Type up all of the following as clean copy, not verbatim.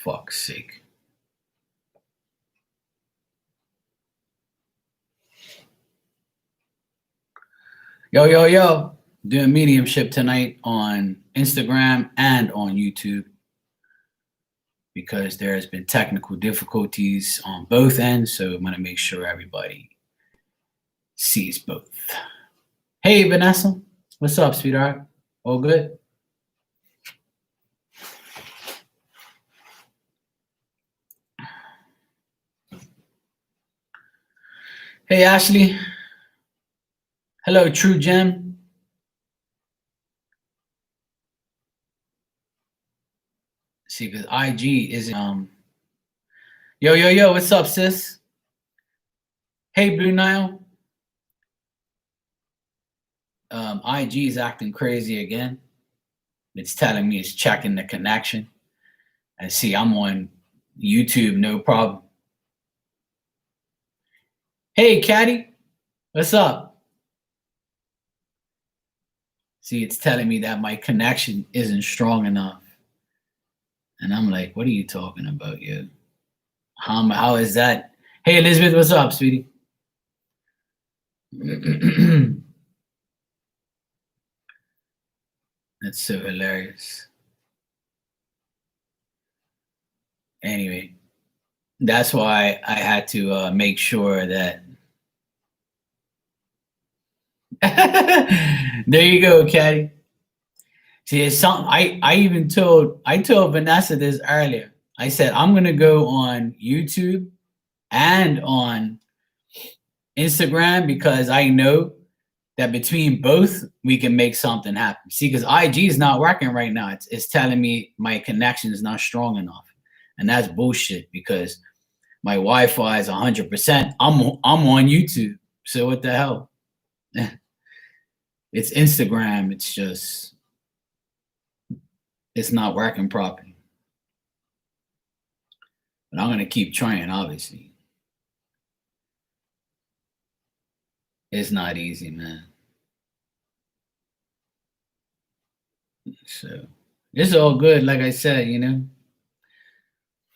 fuck's sake. Yo. Doing mediumship tonight on Instagram and on YouTube because there has been technical difficulties on both ends. So I'm going to make sure everybody sees both. Hey, Vanessa. What's up, sweetheart? All good? Hey, Ashley. Hello, True Gem. See, because IG isn't. Yo. What's up, sis? Hey, Blue Nile. IG is acting crazy again. It's telling me it's checking the connection. And see, I'm on YouTube, no problem. Hey, Caddy. What's up? See, it's telling me that my connection isn't strong enough. And I'm like, what are you talking about, yo? How is that? Hey, Elizabeth, what's up, sweetie? That's so hilarious. Anyway, that's why I had to make sure that. There you go, Caddy. See, it's something I told Vanessa this earlier. I said I'm gonna go on YouTube and on Instagram because I know that between both we can make something happen. See, because IG is not working right now. It's telling me my connection is not strong enough, and that's bullshit because my Wi-Fi is 100%. I'm on YouTube, so what the hell? It's Instagram. It's not working properly. But I'm gonna keep trying. Obviously, it's not easy, man. So it's all good. Like I said,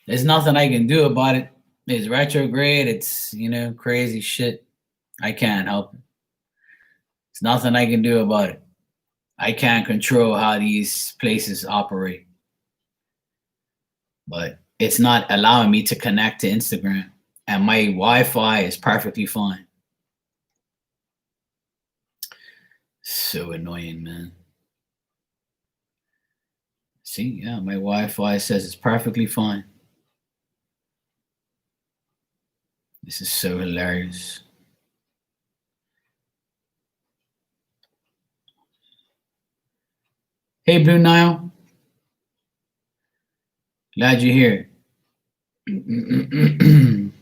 there's nothing I can do about it. It's retrograde. It's crazy shit. I can't help it. It's nothing I can do about it. I can't control how these places operate. But it's not allowing me to connect to Instagram. And my Wi-Fi is perfectly fine. So annoying, man. See, yeah, my Wi-Fi says it's perfectly fine. This is so hilarious. Hey, Blue Nile. Glad you're here. And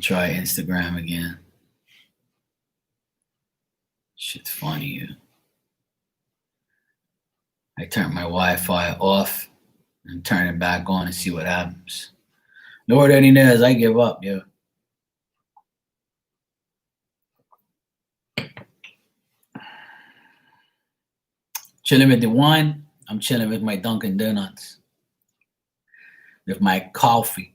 try Instagram again. Shit's funny, yo. I turn my Wi-Fi off and turn it back on and see what happens. Lord only knows, I give up, yo. Chilling with the wine. I'm chilling with my Dunkin' Donuts. With my coffee.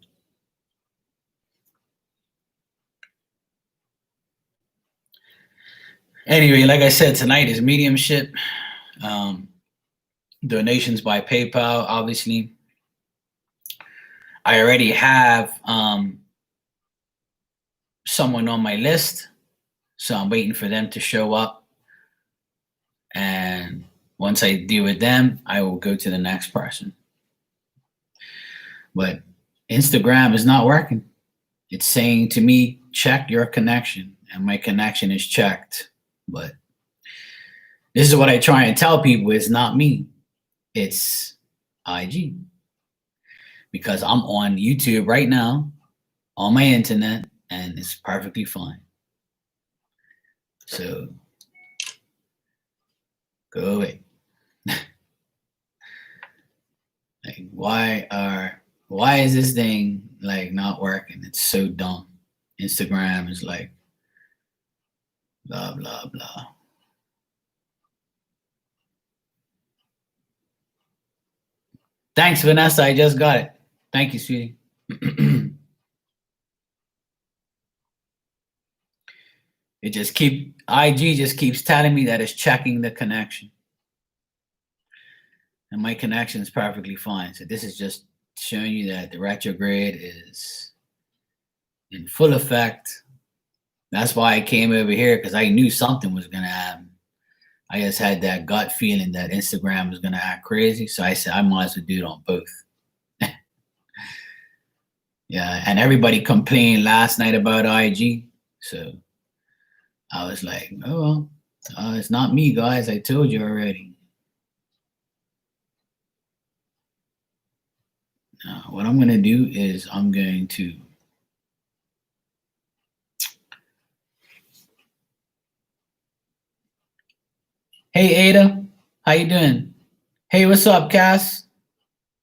Anyway, like I said, tonight is mediumship. Donations by PayPal, obviously. I already have someone on my list, so I'm waiting for them to show up. And once I deal with them, I will go to the next person. But Instagram is not working. It's saying to me, check your connection. And my connection is checked. But this is what I try and tell people. It's not me. It's IG. Because I'm on YouTube right now, on my internet, and it's perfectly fine. So, go away. Like, why is this thing like not working? It's so dumb. Instagram is like blah blah blah. Thanks, Vanessa. I just got it. Thank you, sweetie. IG just keeps telling me that it's checking the connection. And my connection is perfectly fine. So this is just showing you that the retrograde is in full effect. That's why I came over here, because I knew something was going to happen. I just had that gut feeling that Instagram was going to act crazy. So I said, I might as well do it on both. Yeah. And everybody complained last night about IG. So I was like, oh, well, it's not me, guys. I told you already. Now, what I'm going to do is I'm going to Hey, Ada. How you doing? Hey, what's up, Cass?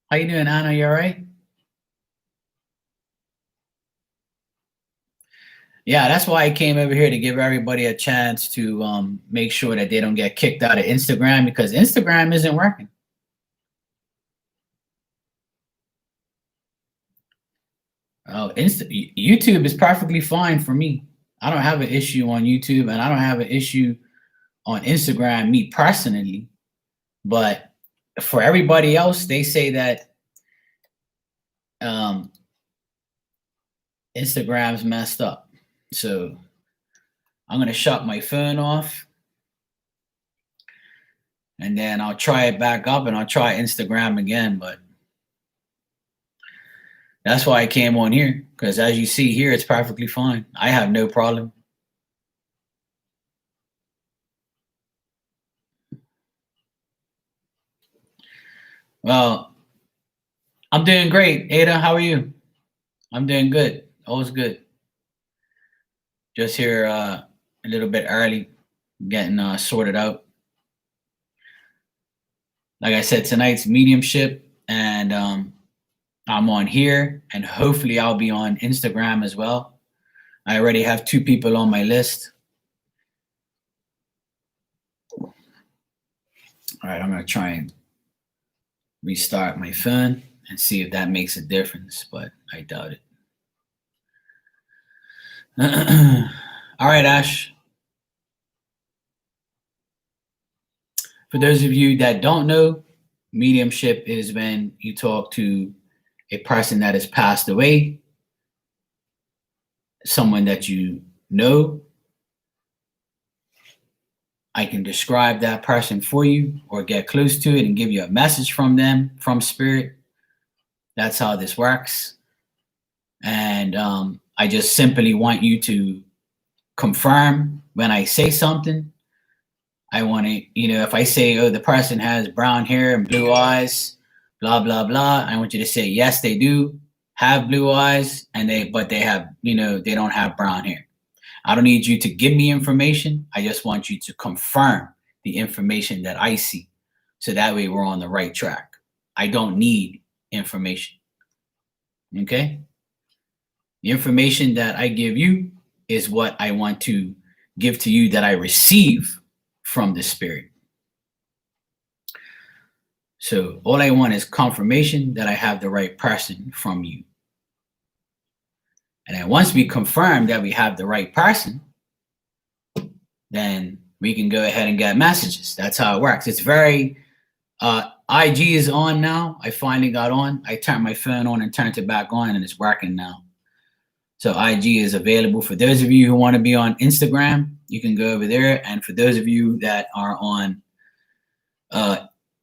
How you doing, Anna? You all right? Yeah, that's why I came over here, to give everybody a chance to make sure that they don't get kicked out of Instagram, because Instagram isn't working. Oh, YouTube is perfectly fine for me. I don't have an issue on YouTube, and I don't have an issue on Instagram, me personally. But for everybody else, they say that Instagram's messed up. So I'm going to shut my phone off, and then I'll try it back up, and I'll try Instagram again. But that's why I came on here, because as you see here, it's perfectly fine. I have no problem. Well, I'm doing great. Ada, how are you? I'm doing good. All's good. Just here a little bit early, getting sorted out. Like I said, tonight's mediumship, and I'm on here, and hopefully I'll be on Instagram as well. I already have 2 people on my list. All right, I'm going to try and restart my phone and see if that makes a difference, but I doubt it. All right, Ash. For those of you that don't know, mediumship is when you talk to a person that has passed away, someone that you know. I can describe that person for you, or get close to it and give you a message from them, from spirit. That's how this works. And I just simply want you to confirm when I say something. I want to, if I say, oh, the person has brown hair and blue eyes, blah, blah, blah, I want you to say, yes, they do have blue eyes, but they have, they don't have brown hair. I don't need you to give me information. I just want you to confirm the information that I see. So that way we're on the right track. I don't need information. Okay? The information that I give you is what I want to give to you, that I receive from the spirit. So all I want is confirmation that I have the right person from you. And then once we confirm that we have the right person, then we can go ahead and get messages. That's how it works. It's very, IG is on now. I finally got on. I turned my phone on and turned it back on, and it's working now. So IG is available. For those of you who want to be on Instagram, you can go over there. And for those of you that are on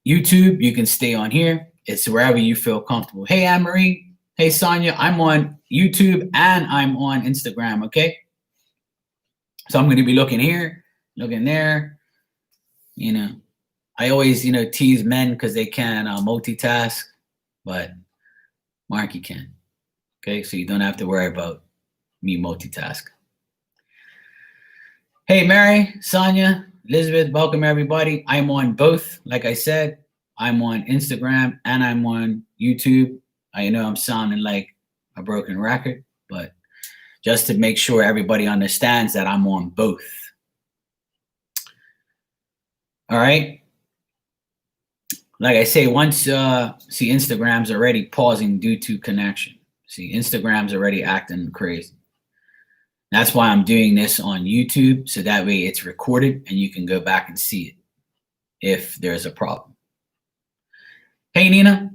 YouTube, you can stay on here. It's wherever you feel comfortable. Hey, Anne-Marie. Hey, Sonia. I'm on YouTube and I'm on Instagram, okay? So I'm going to be looking here, looking there. I always, tease men because they can multitask, but Marky can. Okay, so you don't have to worry about me multitask. Hey, Mary, Sonia, Elizabeth, welcome everybody. I'm on both. Like I said, I'm on Instagram and I'm on YouTube. I know I'm sounding like a broken record, but just to make sure everybody understands that I'm on both. All right. like I say, once see, Instagram's already pausing due to connection. See, Instagram's already acting crazy. That's why I'm doing this on YouTube, so that way it's recorded and you can go back and see it if there's a problem. Hey, Nina.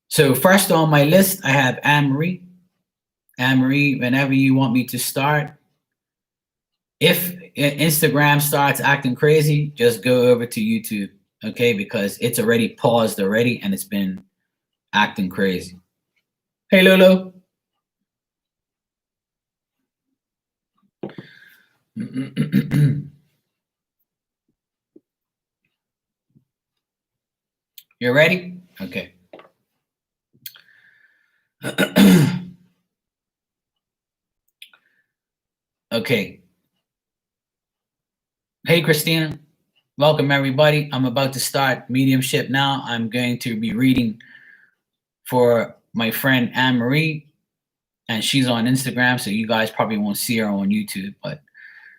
So first on my list, I have Anne-Marie. Anne-Marie, whenever you want me to start, if Instagram starts acting crazy, just go over to YouTube, okay? Because it's already paused already and it's been acting crazy. Hey, Lolo. You ready? Okay. Okay. Hey, Christina. Welcome, everybody. I'm about to start mediumship now. I'm going to be reading for my friend Anne-Marie, and she's on Instagram, so you guys probably won't see her on YouTube. But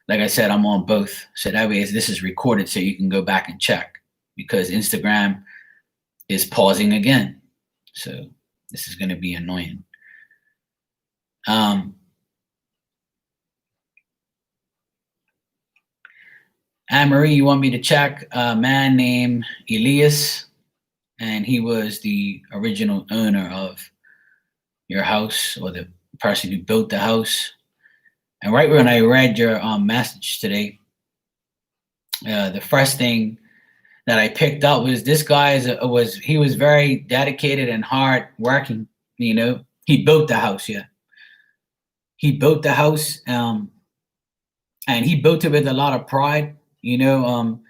like I said, I'm on both. So that way this is recorded so you can go back and check, because Instagram is pausing again. So this is going to be annoying. Anne-Marie, you want me to check a man named Elias, and he was the original owner of your house, or the person who built the house. And right when I read your message today, the first thing that I picked up was this guy was very dedicated and hard working. You know, he built the house. Yeah, he built the house, and he built it with a lot of pride. You know,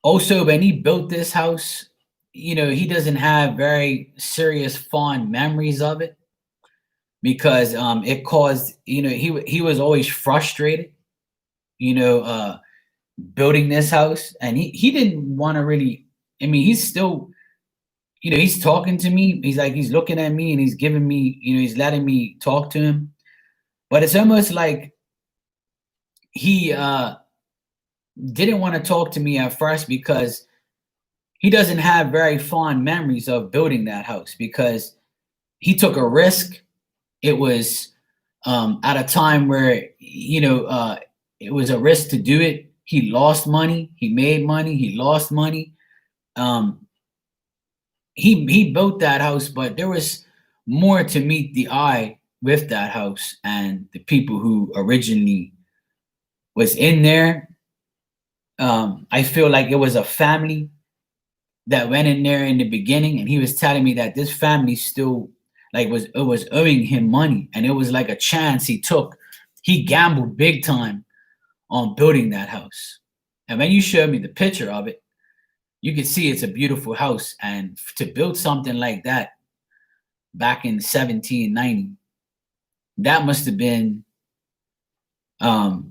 also when he built this house, you know, he doesn't have very serious fond memories of it, because it caused, you know, he was always frustrated, you know, building this house, and he didn't want to really. I mean, he's still, you know, he's talking to me. He's like, he's looking at me and he's giving me, you know, he's letting me talk to him. But it's almost like he didn't want to talk to me at first, because he doesn't have very fond memories of building that house, because he took a risk. It was at a time where, you know, it was a risk to do it. He lost money. He made money. He lost money. He built that house, but there was more to meet the eye with that house and the people who originally was in there. I feel like it was a family that went in there in the beginning, and he was telling me that this family still like was owing him money, and it was like a chance he took. He gambled big time on building that house. And when you showed me the picture of it, you could see it's a beautiful house. And to build something like that back in 1790, that must have been a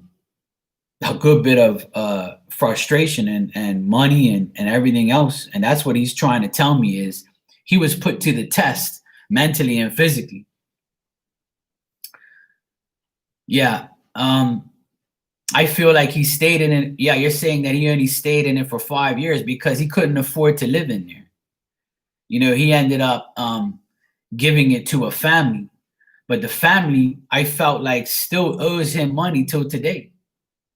good bit of frustration and money and everything else. And that's what he's trying to tell me, is he was put to the test mentally and physically. Yeah. I feel like he stayed in it. Yeah, you're saying that he only stayed in it for 5 years because he couldn't afford to live in there. You know, he ended up giving it to a family, but the family, I felt like, still owes him money till today.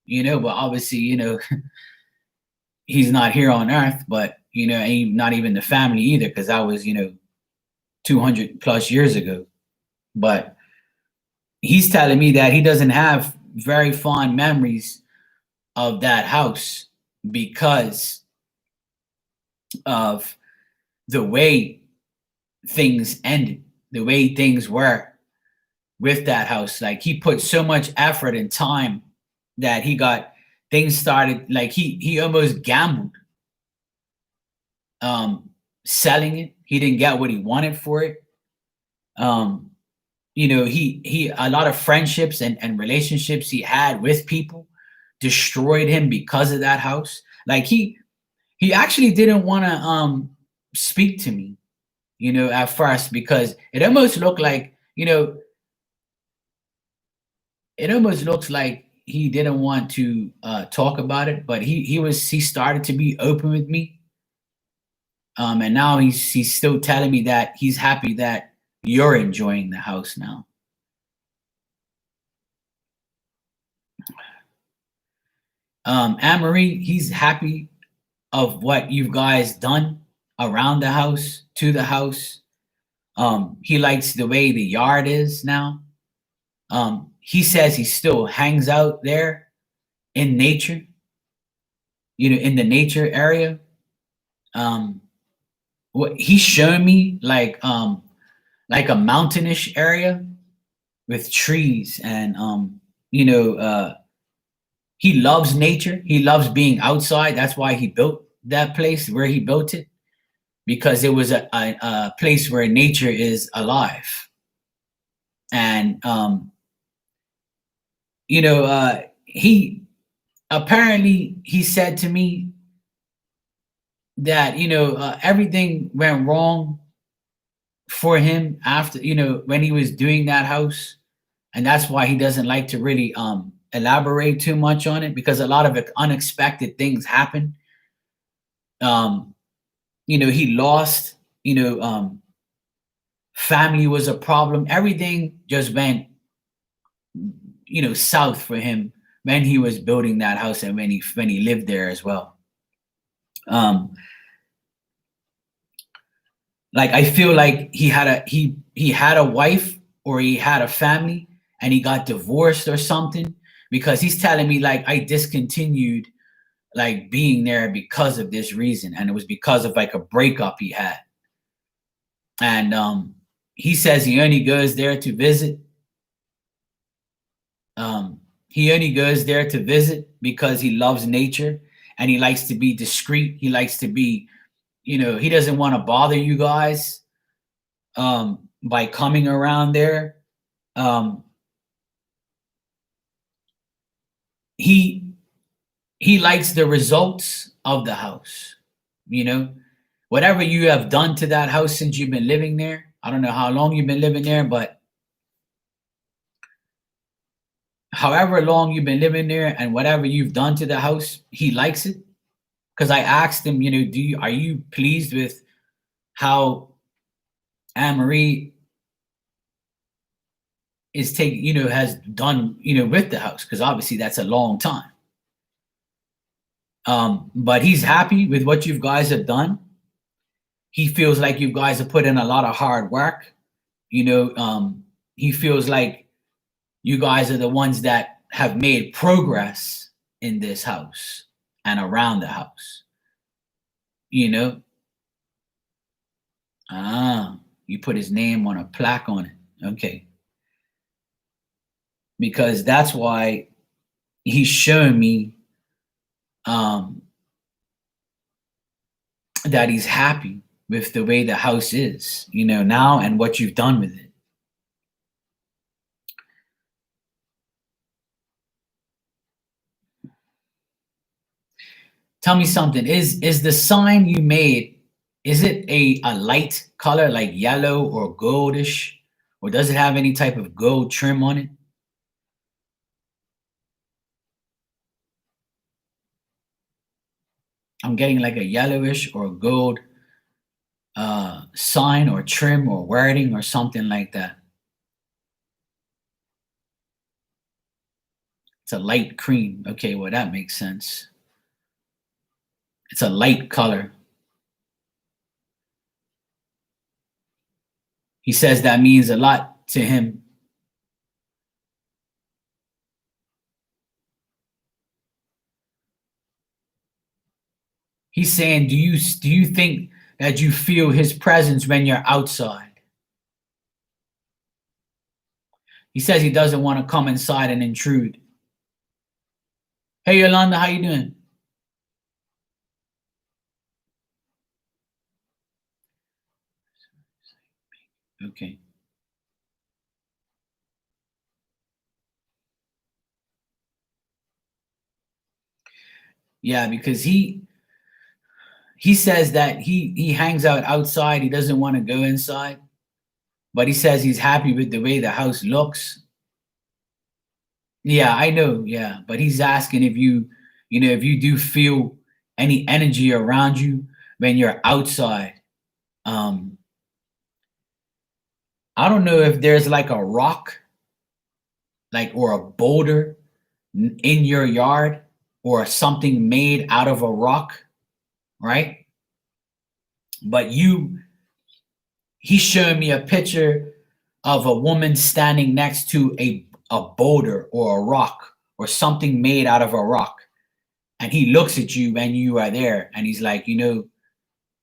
You know, but obviously, you know, he's not here on earth, but, you know, not even the family either, because that was, you know, 200 plus years ago. But he's telling me that he doesn't have very fond memories of that house because of the way things ended, the way things were with that house. Like, he put so much effort and time that he got things started, like he almost gambled selling it. He didn't get what he wanted for it. You know, he a lot of friendships and relationships he had with people destroyed him because of that house. Like, he actually didn't want to speak to me, you know, at first, because it almost looked like, you know, it almost looks like he didn't want to talk about it, but he started to be open with me. And now he's still telling me that he's happy that you're enjoying the house now. Anne-Marie, he's happy of what you guys done around the house, to the house. He likes the way the yard is now. He says he still hangs out there in nature, in the nature area. What he's showing me like a mountainish area with trees and he loves nature. He loves being outside. That's why he built that place where he built it, because it was a place where nature is alive. And he apparently he said to me that everything went wrong for him after when he was doing that house, and that's why he doesn't like to really elaborate too much on it, because a lot of unexpected things happen. He lost, family was a problem. Everything just went south for him when he was building that house and when he lived there as well. Like I feel like he had a wife, or he had a family and he got divorced or something, because he's telling me like I discontinued like being there because of this reason, and it was because of like a breakup he had. And he says he only goes there to visit. He only goes there to visit because he loves nature and he likes to be discreet. He likes to be, he doesn't want to bother you guys by coming around there. He likes the results of the house, whatever you have done to that house since you've been living there. I don't know how long you've been living there, but however long you've been living there and whatever you've done to the house, he likes it. Because I asked him, are you pleased with how Anne-Marie is taking, has done, with the house? Because obviously that's a long time. But he's happy with what you guys have done. He feels like you guys have put in a lot of hard work. He feels like you guys are the ones that have made progress in this house and around the house. You put his name on a plaque on it. Okay. Because that's why he's showing me that he's happy with the way the house is, now, and what you've done with it. Tell me something. Is the sign you made, is it a light color like yellow or goldish, or does it have any type of gold trim on it? I'm getting like a yellowish or gold sign or trim or wording or something like that. It's a light cream. Okay, well, that makes sense. It's a light color. He says that means a lot to him. He's saying, do you think that you feel his presence when you're outside? He says he doesn't want to come inside and intrude. Hey, Yolanda, how you doing? Okay. Yeah, because he says that he hangs out outside. He doesn't want to go inside, but he says he's happy with the way the house looks. Yeah, I know. Yeah, but he's asking if if you do feel any energy around you when you're outside. Um, I don't know if there's like a rock, like or a boulder in your yard, or something made out of a rock, right? But he's showing me a picture of a woman standing next to a boulder or a rock or something made out of a rock, and he looks at you when you are there, and he's like,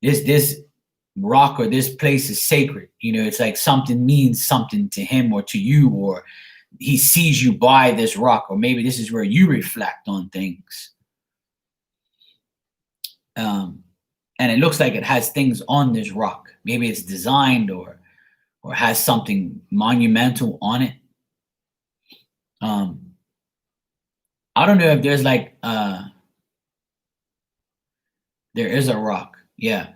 this rock or this place is sacred. It's like something means something to him or to you, or he sees you by this rock, or maybe this is where you reflect on things. um, and it looks like it has things on this rock. Maybe it's designed or has something monumental on it. um, I don't know if there's like there is a rock, yeah.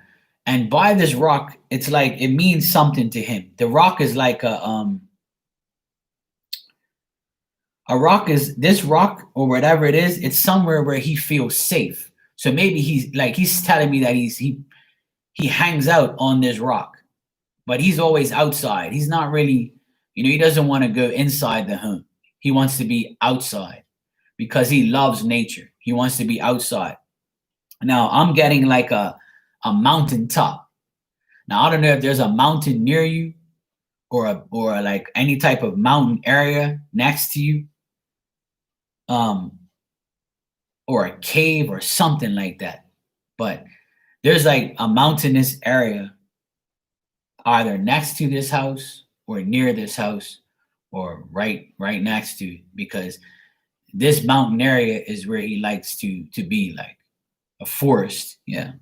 And by this rock, it's like it means something to him. The rock is like a rock is this rock or whatever it is. It's somewhere where he feels safe. So maybe he's telling me that he hangs out on this rock, but he's always outside. He's not really, he doesn't want to go inside the home. He wants to be outside because he loves nature. He wants to be outside. Now I'm getting like a mountain top. Now I don't know if there's a mountain near you or like any type of mountain area next to you, um, or a cave or something like that. But there's like a mountainous area either next to this house or near this house or right next to it, because this mountain area is where he likes to be, like a forest. Yeah.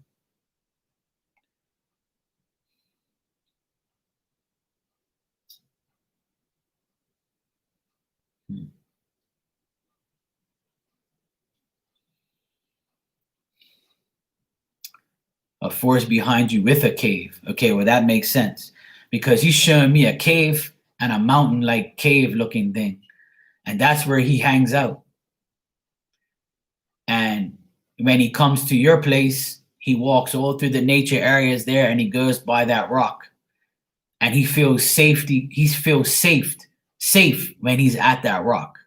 Hmm. A forest behind you with a cave. Okay, well that makes sense because he's showing me a cave and a mountain like cave looking thing, and that's where he hangs out. And when he comes to your place, he walks all through the nature areas there and he goes by that rock. And he feels safety, he feels safe when he's at that rock.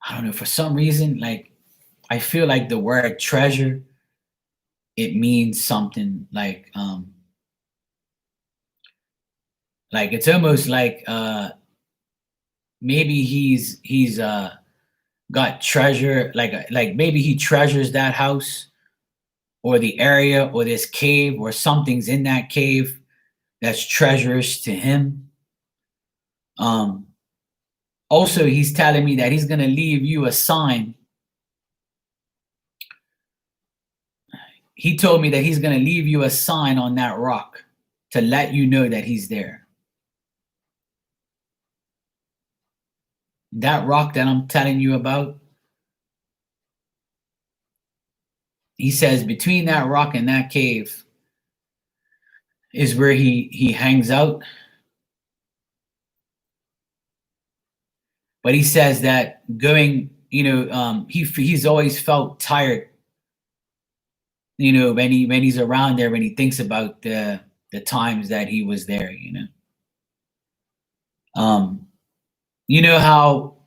I don't know, for some reason, like I feel like the word treasure, it means something like it's almost like maybe he's got treasure, like maybe he treasures that house or the area or this cave or something's in that cave that's treacherous to him. Um, Also, he's telling me that he's gonna leave you a sign. He told me that he's gonna leave you a sign on that rock to let you know that he's there. That rock that I'm telling you about, he says between that rock and that cave is where he hangs out. But he says that going, he's always felt tired, when he's around there, when he thinks about the times that he was there. Um, you know how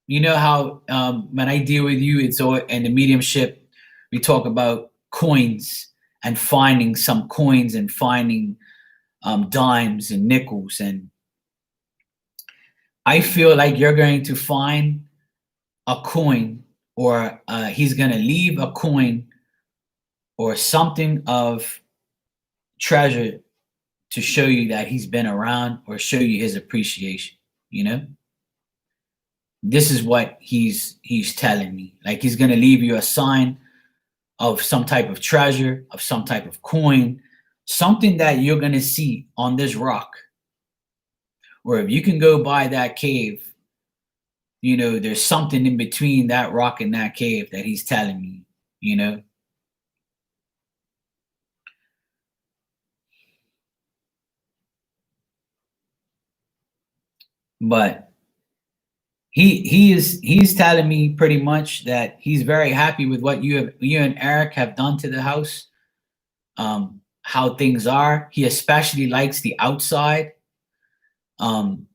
when I deal with you, it's all in the mediumship, we talk about coins and finding some coins and finding dimes and nickels, and I feel like you're going to find a coin, or he's going to leave a coin or something of treasure to show you that he's been around or show you his appreciation. you know this is what he's telling me, like he's going to leave you a sign of some type of treasure, of some type of coin, something that you're going to see on this rock. Or if you can go by that cave, you know, there's something in between that rock and that cave that he's telling me, you know. But he's telling me pretty much that he's very happy with what you and Eric have done to the house, how things are. He especially likes the outside, um,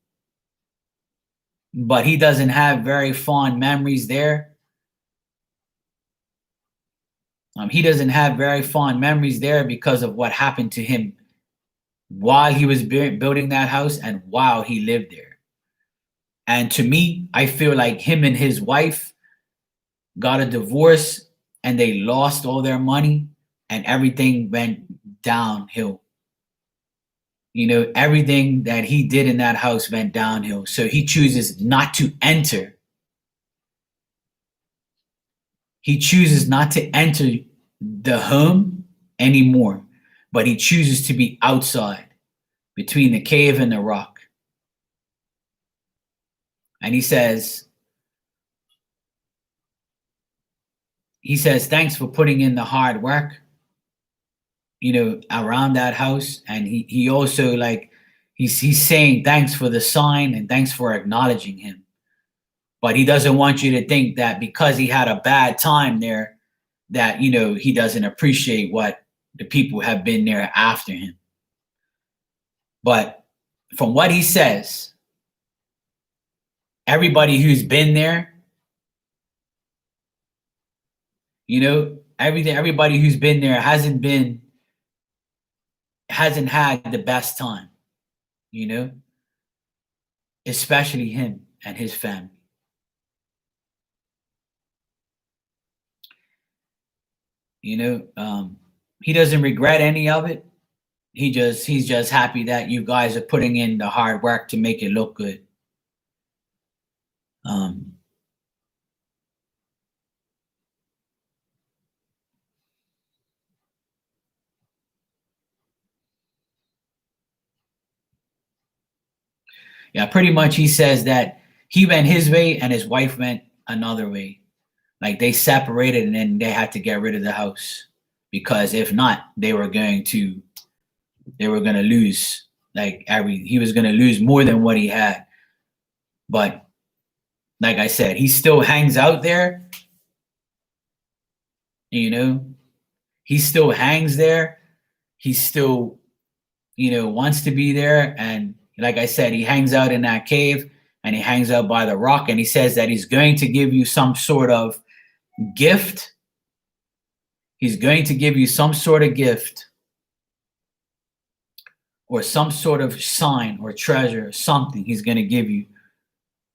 but he doesn't have very fond memories there. He doesn't have very fond memories there because of what happened to him while he was building that house and while he lived there. And to me, I feel like him and his wife got a divorce and they lost all their money and everything went downhill. You know, everything that he did in that house went downhill. So he chooses not to enter. He chooses not to enter the home anymore, but he chooses to be outside between the cave and the rock. And he says, thanks for putting in the hard work, you know, around that house. And he also like, he's saying thanks for the sign and thanks for acknowledging him. But he doesn't want you to think that because he had a bad time there, that, you know, he doesn't appreciate what the people have been there after him. But from what he says, everybody who's been there, you know, everybody who's been there hasn't had the best time, you know, especially him and his family. You know, he doesn't regret any of it. He's just happy that you guys are putting in the hard work to make it look good. Um, yeah, pretty much he says that he went his way and his wife went another way. Like they separated and then they had to get rid of the house because if not, they were going to lose he was going to lose more than what he had. But like I said, he still hangs out there, you know, he still hangs there. He still, you know, wants to be there. And like I said, he hangs out in that cave and he hangs out by the rock and he says that he's going to give you some sort of gift. He's going to give you some sort of gift or some sort of sign or treasure or something he's going to give you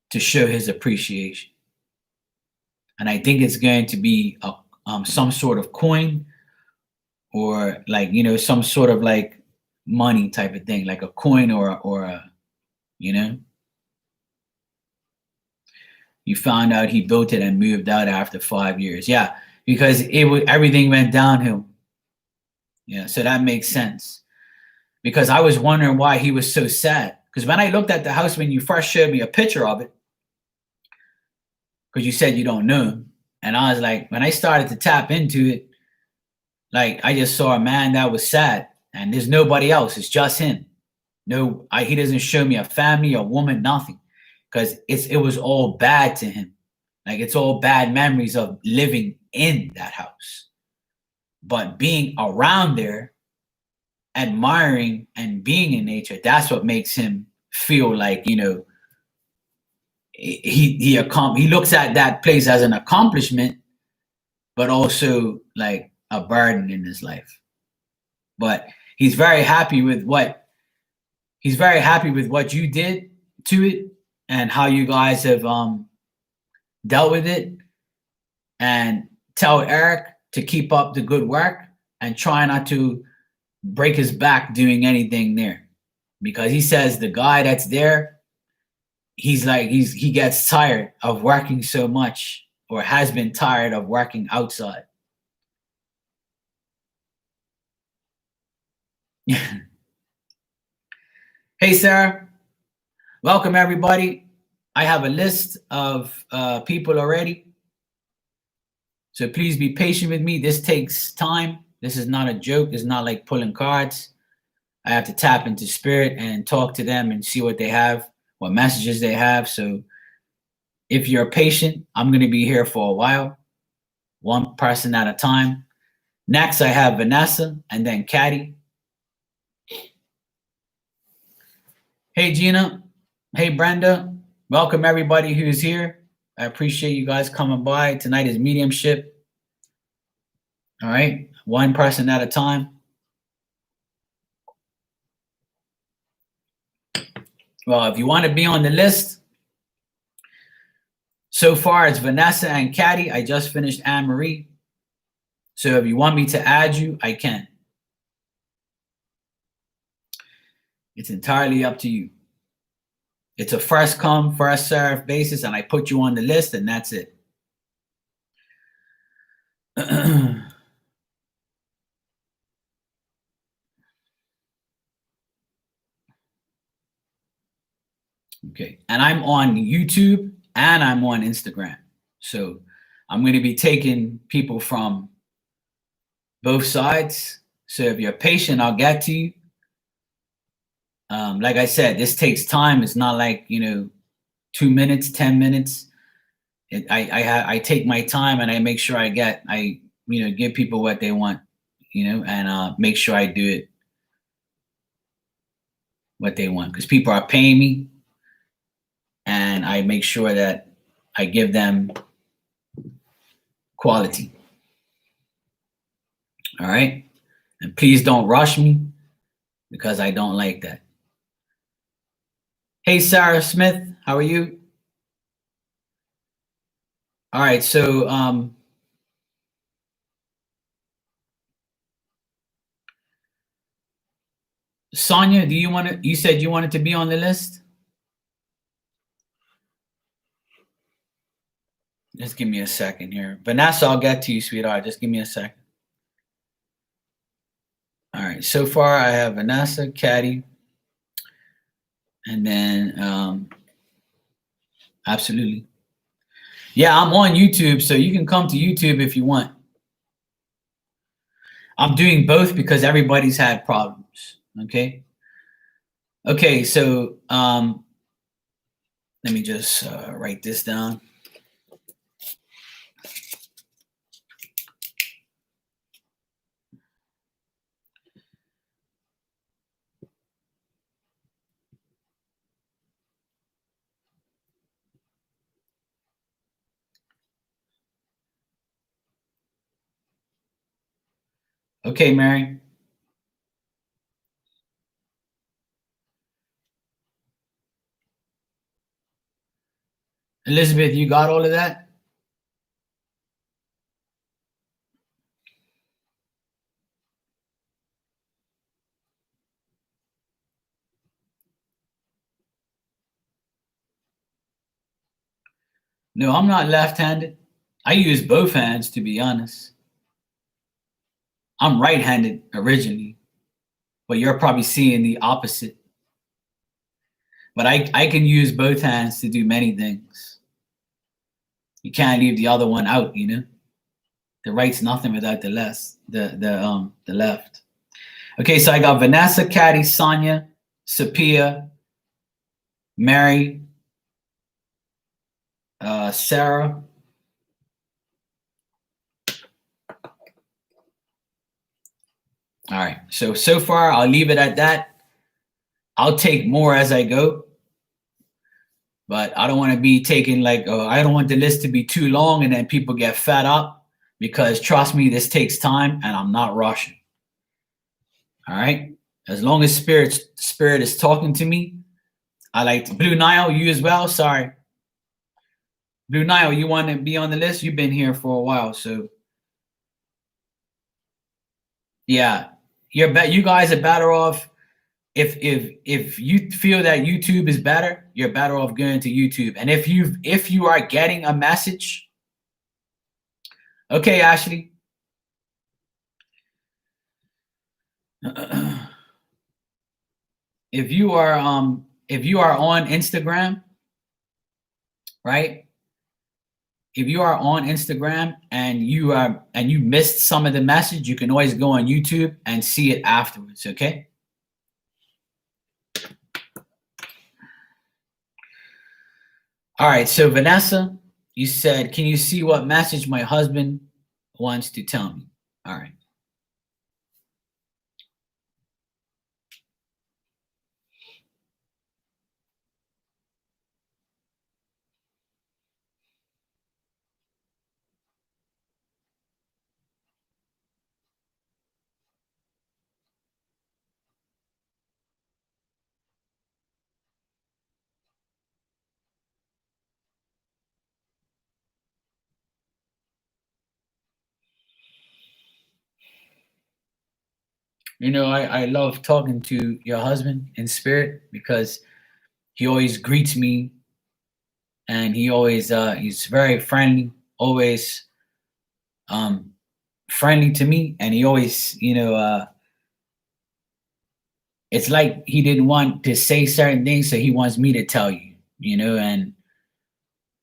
to show his appreciation. And I think it's going to be some sort of coin or like, you know, some sort of like money type of thing, like a coin or a, you know. You found out he built it and moved out after 5 years. Yeah, because everything went downhill. Yeah, so that makes sense. Because I was wondering why he was so sad. Because when I looked at the house when you first showed me a picture of it, because you said you don't know, and I was like, when I started to tap into it, like I just saw a man that was sad, and there's nobody else. It's just him. No, he doesn't show me a family, a woman, nothing, because it was all bad to him. Like it's all bad memories of living in that house, but being around there, admiring and being in nature. That's what makes him feel like, you know, he looks at that place as an accomplishment, but also like a burden in his life. But he's very happy with what you did to it and how you guys have dealt with it. And tell Eric to keep up the good work and try not to break his back doing anything there, because he says the guy that's there, he gets tired of working so much or has been tired of working outside. Hey, Sarah. Welcome, everybody. I have a list of people already. So please be patient with me. This takes time. This is not a joke. It's not like pulling cards. I have to tap into spirit and talk to them and see what they have, what messages they have. So if you're patient, I'm going to be here for a while, one person at a time. Next, I have Vanessa and then Caddy. Hey, Gina. Hey, Brenda. Welcome, everybody who's here. I appreciate you guys coming by. Tonight is mediumship. All right, one person at a time. Well, if you want to be on the list, so far it's Vanessa and Caddy. I just finished Anne Marie. So if you want me to add you, I can. It's entirely up to you. It's a first come, first serve basis, and I put you on the list, and that's it. Okay, and I'm on YouTube and I'm on Instagram. So I'm going to be taking people from both sides. So if you're patient, I'll get to you. Like I said, this takes time. It's not like, 2 minutes, 10 minutes. I take my time and I make sure I give people what they want, and make sure I do it what they want, because people are paying me, and I make sure that I give them quality. All right. And please don't rush me, because I don't like that. Hey, Sarah Smith, how are you? All right. So, Sonia, you said you wanted to be on the list? Just give me a second here. Vanessa, I'll get to you, sweetheart. Just give me a second. All right. So far, I have Vanessa, Caddy, and then absolutely. Yeah, I'm on YouTube, so you can come to YouTube if you want. I'm doing both because everybody's had problems. Okay. Okay. So let me just write this down. Okay, Mary. Elizabeth, you got all of that? No, I'm not left-handed. I use both hands, to be honest. I'm right-handed originally, but you're probably seeing the opposite. But I can use both hands to do many things. You can't leave the other one out, The right's nothing without the left. The left. Okay, so I got Vanessa, Caddy, Sonia, Sapia, Mary, Sarah. All right. So far, I'll leave it at that. I'll take more as I go, but I don't want to be taking I don't want the list to be too long and then people get fed up, because trust me, this takes time and I'm not rushing. All right. As long as spirit is talking to me, I like to. Blue Nile, you as well. Sorry. Blue Nile, you want to be on the list? You've been here for a while, so yeah, you guys are better off. If you feel that YouTube is better, you're better off going to YouTube. And if you are getting a message, okay, Ashley. If you are on Instagram, right? If you are on Instagram and you missed some of the message, you can always go on YouTube and see it afterwards, okay? All right, so Vanessa, you said, can you see what message my husband wants to tell me? All right. You know, I love talking to your husband in spirit because he always greets me and he's very friendly, always um friendly to me, and he always, it's like he didn't want to say certain things, so he wants me to tell you, and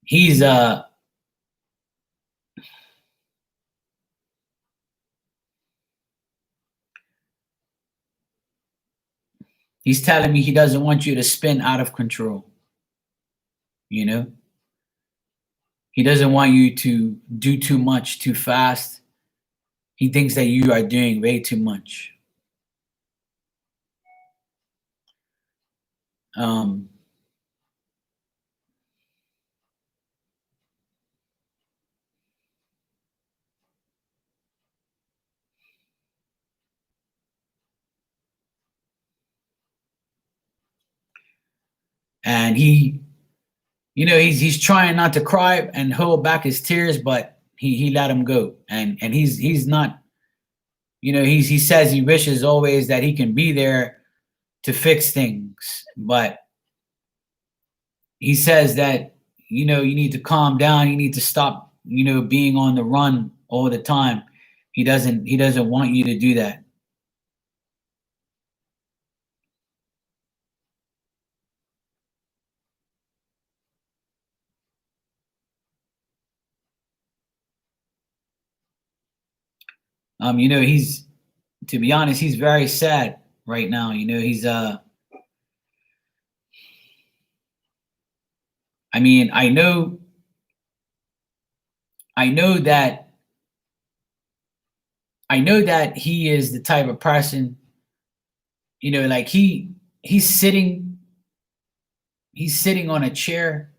he's he's telling me he doesn't want you to spin out of control, you know? He doesn't want you to do too much too fast. He thinks that you are doing way too much. Um, and he's trying not to cry and hold back his tears, but he let him go. And he's not, he says he wishes always that he can be there to fix things, but he says that you need to calm down, you need to stop, being on the run all the time. He doesn't want you to do that. He's, to be honest, he's very sad right now. He's I mean, I know that he is the type of person, like he's sitting on a chair,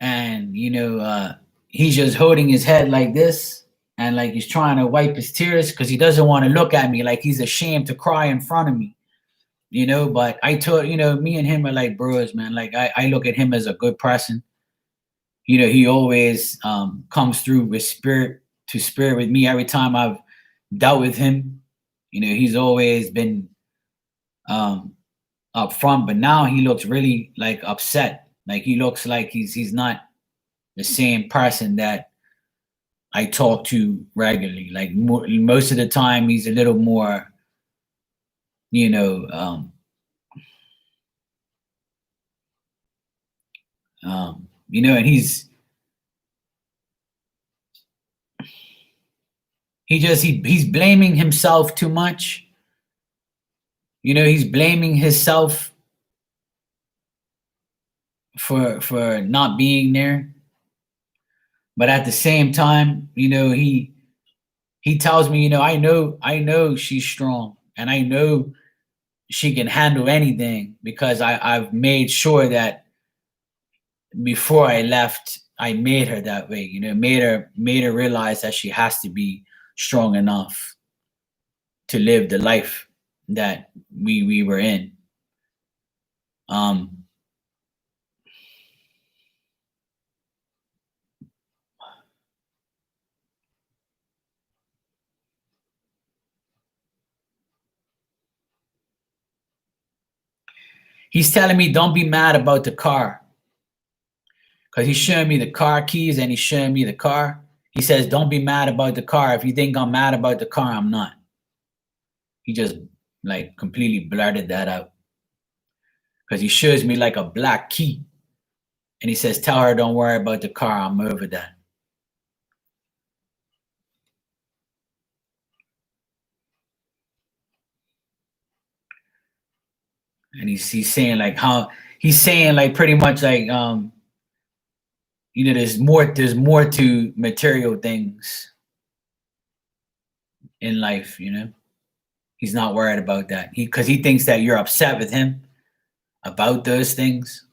and he's just holding his head like this, and like he's trying to wipe his tears because he doesn't want to look at me, like he's ashamed to cry in front of me. But I told, me and him are like bros, man. Like I look at him as a good person. He always comes through with spirit to spirit with me every time I've dealt with him. He's always been up front, but now he looks really like upset. Like he looks like he's not the same person that I talk to regularly. Like most of the time, he's a little more, you know, um, and he's blaming himself too much. He's blaming himself for not being there. But at the same time, he tells me, I know she's strong, and I know she can handle anything because I've made sure that before I left, I made her that way. Made her realize that she has to be strong enough to live the life that we were in. Um, he's telling me don't be mad about the car because he's showing me the car keys and he's showing me the car. He says, don't be mad about the car. If you think I'm mad about the car, I'm not. He just like completely blurted that out because he shows me like a black key. And he says, tell her don't worry about the car. I'm over that. And he's saying like how he's saying like pretty much like you know, there's more to material things in life, you know. He's not worried about that. Because he thinks that you're upset with him about those things.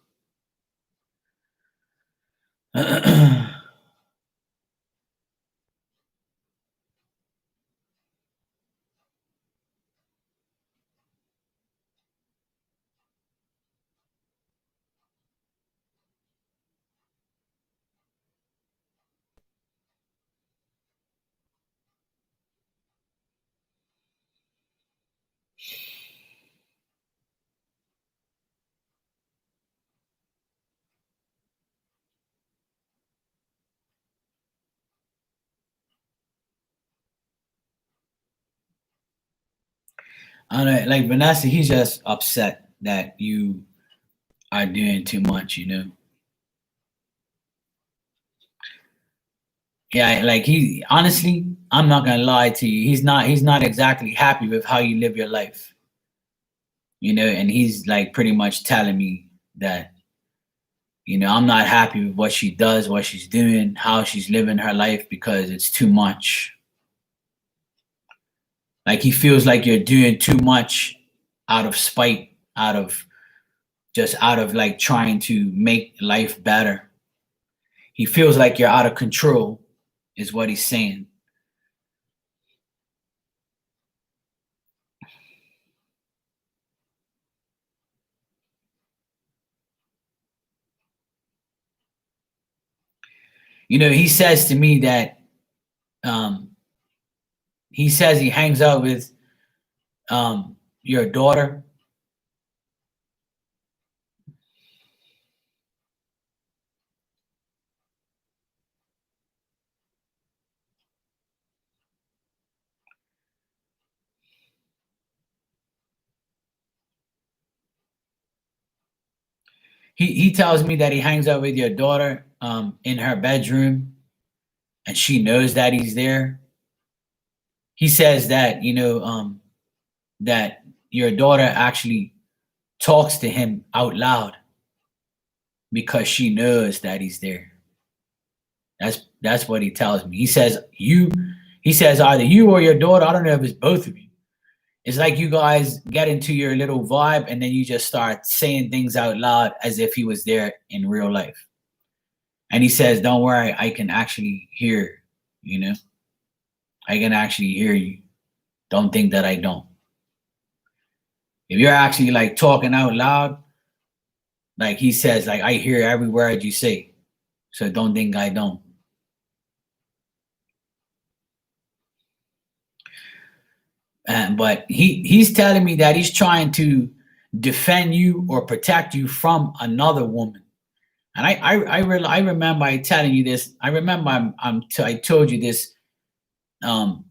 I don't know, like Vanessa, he's just upset that you are doing too much, you know. Yeah, like he honestly, I'm not gonna lie to you. He's not exactly happy with how you live your life. You know, and he's like pretty much telling me that, you know, I'm not happy with what she does, what she's doing, how she's living her life because it's too much. Like he feels like you're doing too much out of spite, out of like trying to make life better. He feels like you're out of control, is what he's saying. You know, he says to me that um, he says he hangs out with your daughter. He tells me that he hangs out with your daughter in her bedroom, and she knows that he's there. He says that, you know, that your daughter actually talks to him out loud because she knows that he's there. That's what he tells me. He says either you or your daughter, I don't know if it's both of you. It's like you guys get into your little vibe and then you just start saying things out loud as if he was there in real life. And he says, don't worry, I can actually hear, you know, I can actually hear you. Don't think that I don't. If you're actually like talking out loud, like he says, like I hear every word you say. So don't think I don't. But he's telling me that he's trying to defend you or protect you from another woman. And I remember I telling you this. I remember I told you this um,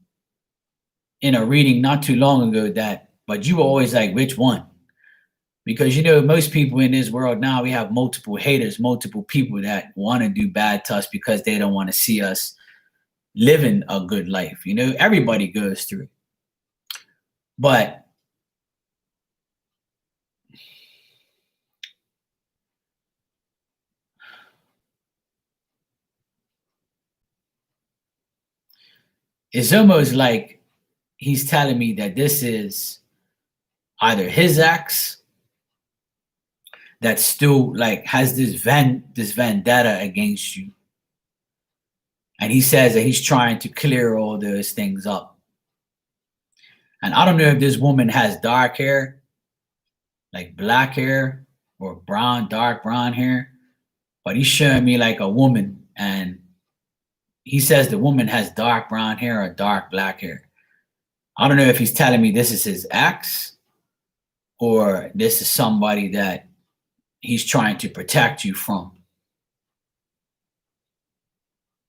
in a reading not too long ago that, but you were always like, which one? Because you know most people in this world now we have multiple haters, multiple people that want to do bad to us because they don't want to see us living a good life. You know, everybody goes through it. But it's almost like he's telling me that this is either his ex that still like has this vendetta against you. And he says that he's trying to clear all those things up. And I don't know if this woman has dark hair, like black hair, or brown, dark brown hair, but he's showing me like a woman, and he says the woman has dark brown hair or dark black hair. I don't know if he's telling me this is his ex or this is somebody that he's trying to protect you from.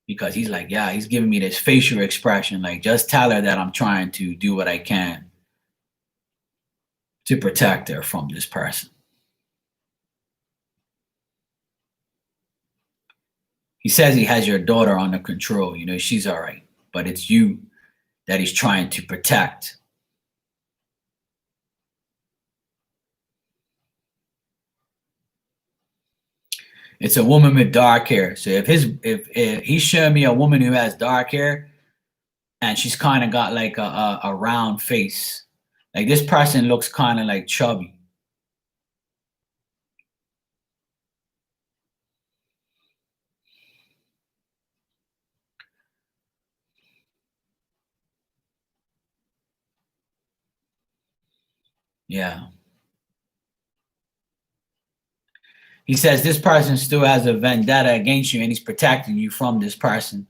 Because he's like, yeah, he's giving me this facial expression, like just tell her that I'm trying to do what I can to protect her from this person. He says he has your daughter under control. You know, she's all right, but it's you that he's trying to protect. It's a woman with dark hair. So if he's showing me a woman who has dark hair and she's kind of got like a round face, like this person looks kind of like chubby. Yeah. He says this person still has a vendetta against you and he's protecting you from this person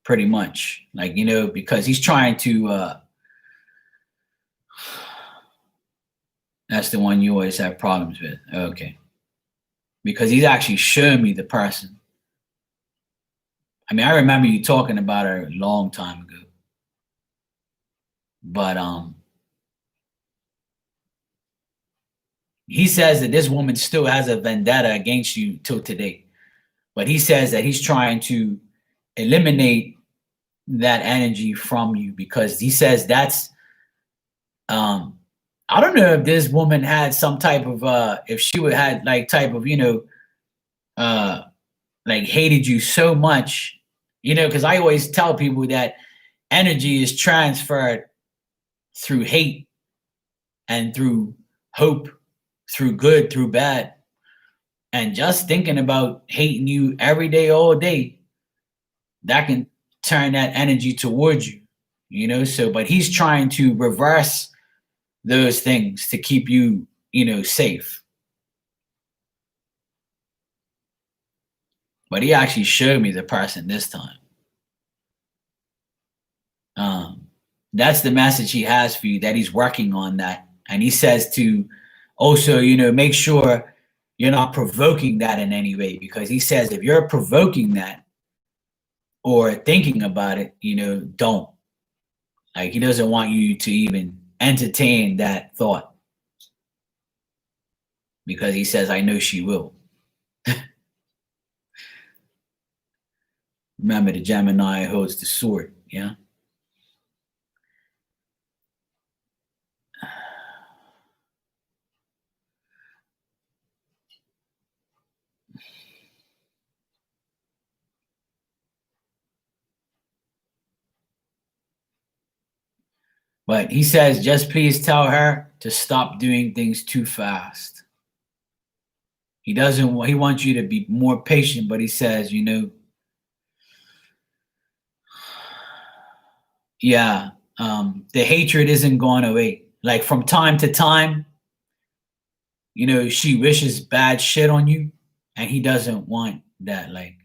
pretty much. Like, you know, because he's trying to that's the one you always have problems with. Okay. Because he's actually showing me the person. I mean, I remember you talking about her a long time ago. But he says that this woman still has a vendetta against you till today. But he says that he's trying to eliminate that energy from you because he says that's I don't know if this woman had some type of if she would had like type of, you know, like hated you so much, you know, because I always tell people that energy is transferred through hate and through hope, through good, through bad. And just thinking about hating you every day, all day, that can turn that energy towards you, you know. So, but he's trying to reverse those things to keep you, you know, safe. But he actually showed me the person this time. That's the message he has for you, that he's working on that. And he says to also, you know, make sure you're not provoking that in any way, because he says if you're provoking that or thinking about it, you know, don't. Like he doesn't want you to even entertain that thought because he says, I know she will. Remember, the Gemini holds the sword, yeah? But he says, just please tell her to stop doing things too fast. He doesn't, he wants you to be more patient, but he says, you know, yeah, the hatred isn't going away. Like from time to time, you know, she wishes bad shit on you, and he doesn't want that. Like,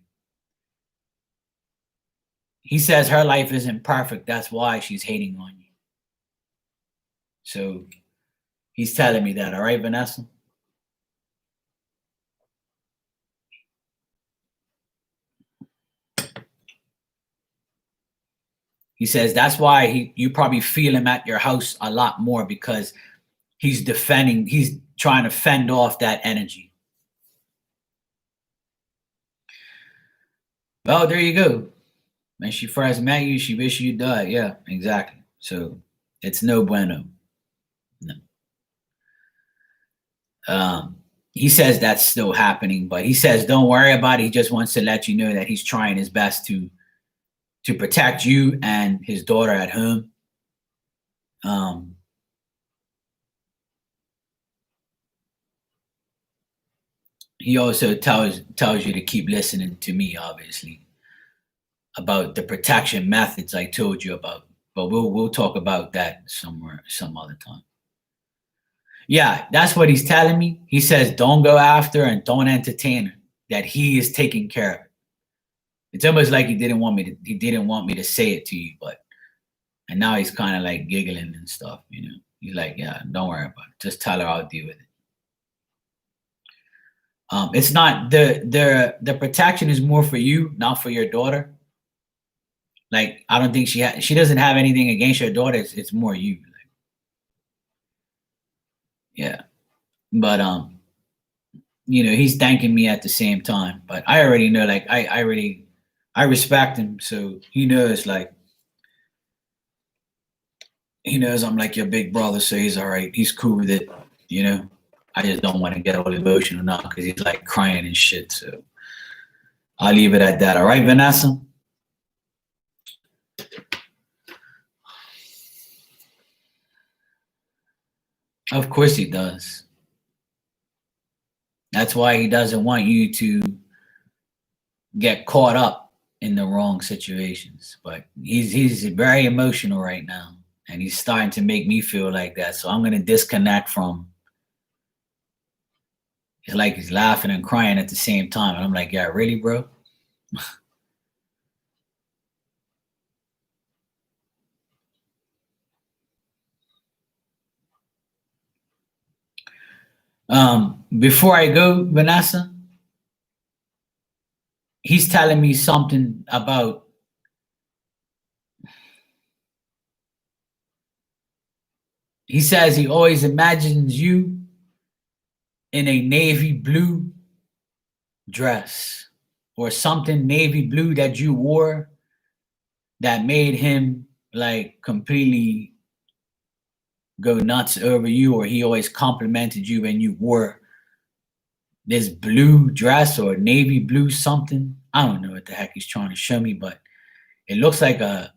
he says her life isn't perfect. That's why she's hating on you. So he's telling me that. All right, Vanessa? He says that's why you probably feel him at your house a lot more, because he's trying to fend off that energy. Well, there you go. When she first met you, she wished you died. Yeah, exactly. So it's no bueno. No. He says that's still happening, but he says don't worry about it. He just wants to let you know that he's trying his best to protect you and his daughter at home. He also tells you to keep listening to me, obviously, about the protection methods I told you about. But we'll talk about that somewhere some other time. Yeah, that's what he's telling me. He says don't go after and don't entertain her. That he is taking care of it. It's almost like he didn't want me to say it to you, but and now he's kind of like giggling and stuff, you know. He's like, yeah, don't worry about it. Just tell her I'll deal with it. It's not the protection is more for you, not for your daughter. Like I don't think she doesn't have anything against your daughter. It's more you. Like, yeah, but you know, he's thanking me at the same time. But I already know, like I already I respect him, so he knows, like, he knows I'm like your big brother, so he's all right. He's cool with it, you know. I just don't want to get all emotional now because he's like crying and shit. So I'll leave it at that. All right, Vanessa? Of course he does. That's why he doesn't want you to get caught up in the wrong situations. But he's very emotional right now, and he's starting to make me feel like that. So I'm gonna disconnect from. It's like he's laughing and crying at the same time, and I'm like, yeah, really, bro? Before I go, Vanessa, he's telling me something about. He says he always imagines you in a navy blue dress or something navy blue that you wore that made him like completely go nuts over you, or he always complimented you when you wore this blue dress or navy blue something. I don't know what the heck he's trying to show me, but it looks like a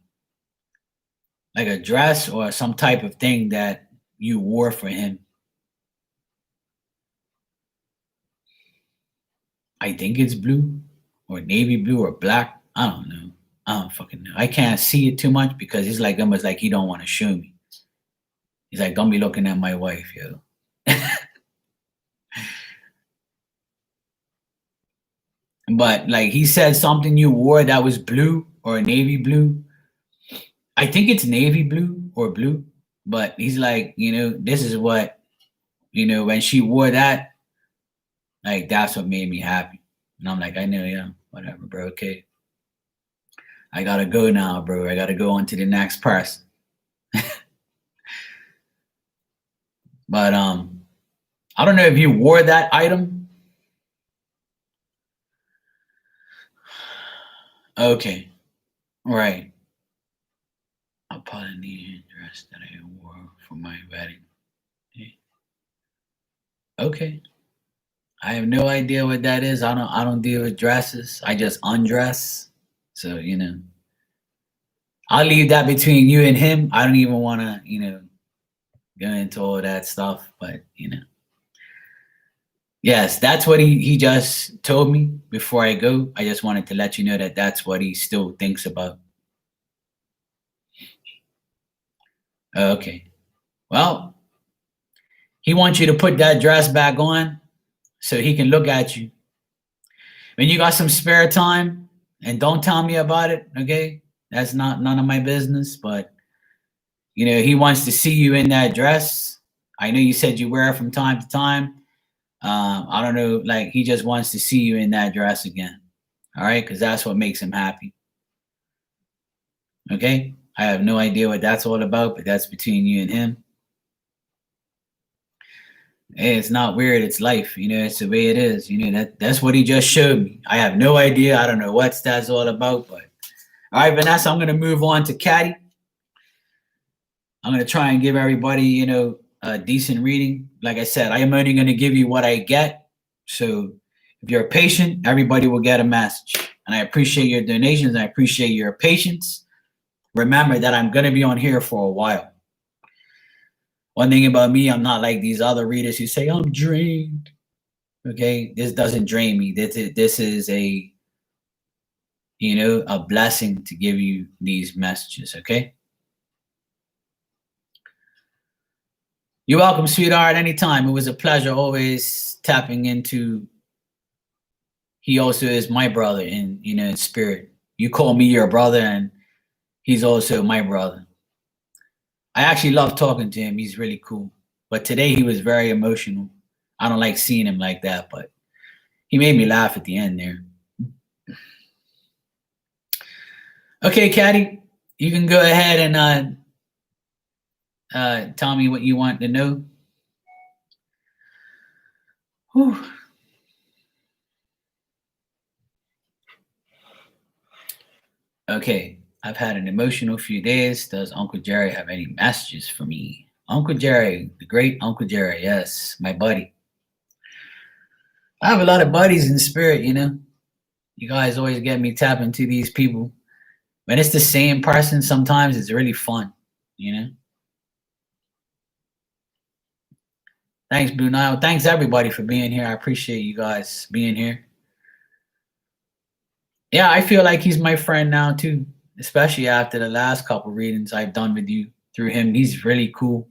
dress or some type of thing that you wore for him. I think it's blue or navy blue or black. I don't know. I don't fucking know. I can't see it too much because it's like almost like he don't want to show me. He's like, don't be looking at my wife, yo. But like he said something you wore that was blue or navy blue. I think it's navy blue or blue. But he's like, this is what, when she wore that, like that's what made me happy. And I'm like, I know, yeah, whatever, bro. Okay. I gotta go now, bro. I gotta go on to the next person. But I don't know if you wore that item. Okay. Right. A Polynesian dress that I wore for my wedding. Okay. I have no idea what that is. I don't deal with dresses. I just undress. So, I'll leave that between you and him. I don't even want to, go into all that stuff, but yes, that's what he just told me before I go. I just wanted to let you know that that's what he still thinks about. Okay. Well, he wants you to put that dress back on so he can look at you. When you got some spare time, and don't tell me about it, okay? That's not none of my business, but he wants to see you in that dress. I know you said you wear it from time to time. I don't know, like he just wants to see you in that dress again. All right, because that's what makes him happy. Okay, I have no idea what that's all about, but that's between you and him. Hey, it's not weird. It's life. It's the way it is. That's what he just showed me. I have no idea. I don't know what that's all about, but all right, Vanessa, I'm gonna move on to Caddy. I'm gonna try and give everybody, a decent reading. Like I said, I am only gonna give you what I get. So if you're patient, everybody will get a message. And I appreciate your donations. I appreciate your patience. Remember that I'm gonna be on here for a while. One thing about me, I'm not like these other readers who say I'm drained. Okay, this doesn't drain me. This is a a blessing to give you these messages. Okay. You're welcome, sweetheart. Anytime. It was a pleasure always tapping into. He also is my brother in spirit. You call me your brother, and he's also my brother. I actually love talking to him. He's really cool. But today he was very emotional. I don't like seeing him like that, but he made me laugh at the end there. Okay, Caddy, you can go ahead and tell me what you want to know. Whew. Okay, I've had an emotional few days. Does Uncle Jerry have any messages for me? Uncle Jerry, the great Uncle Jerry, yes, my buddy. I have a lot of buddies in the spirit, you know. You guys always get me tapping to these people. When it's the same person, sometimes it's really fun, you know. Thanks, Blue Nile. Thanks everybody for being here. I appreciate you guys being here. Yeah, I feel like he's my friend now too, especially after the last couple readings I've done with you through him. He's really cool.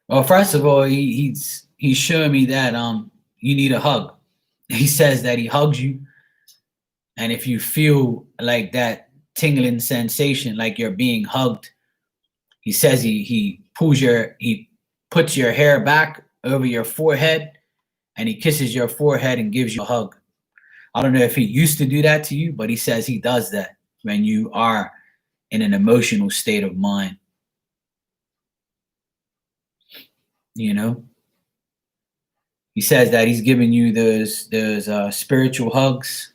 Well, first of all, he's showing me that you need a hug. He says that he hugs you, and if you feel like that tingling sensation, like you're being hugged, he says he puts your hair back over your forehead, and he kisses your forehead and gives you a hug. I don't know if he used to do that to you, but he says he does that when you are in an emotional state of mind. You know, he says that he's giving you those spiritual hugs.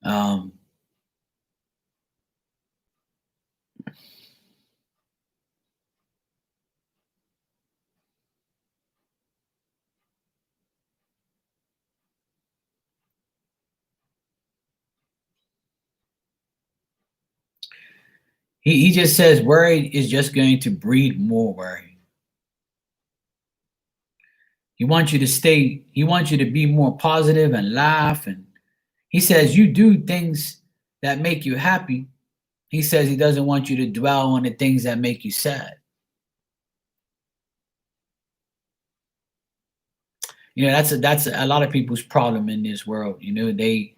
Um, he just says worry is just going to breed more worry. He wants you to be more positive and laugh. And he says you do things that make you happy. He says he doesn't want you to dwell on the things that make you sad. You know, that's a lot of people's problem in this world. You know, they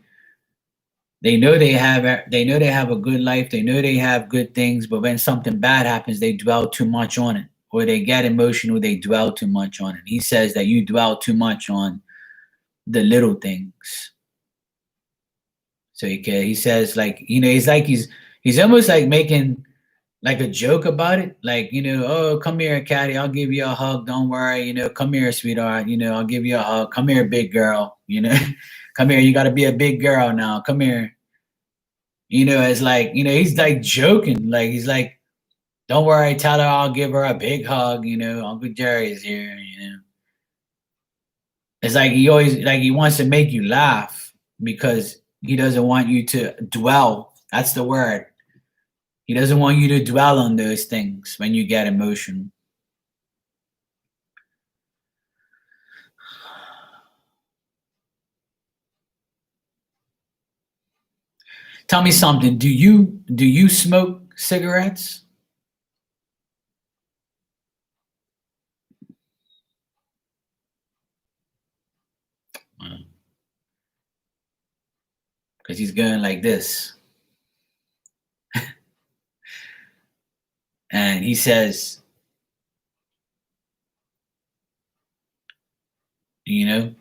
know they have a good life, they know they have good things, but when something bad happens, they dwell too much on it, or they get emotional, they dwell too much on it. He says that you dwell too much on the little things. So he says like, you know, he's almost like making like a joke about it, like, you know, oh, come here, Caddy, I'll give you a hug, don't worry, you know, come here, sweetheart, you know, I'll give you a hug, come here, big girl, you know, come here, you got to be a big girl now, come here. You know, it's like, you know, he's like joking. Like, he's like, don't worry, tell her I'll give her a big hug. You know, Uncle Jerry is here. You know, it's like he wants to make you laugh because he doesn't want you to dwell. That's the word. He doesn't want you to dwell on those things when you get emotional. Tell me something. Do you smoke cigarettes? Because he's going like this. And he says, you know,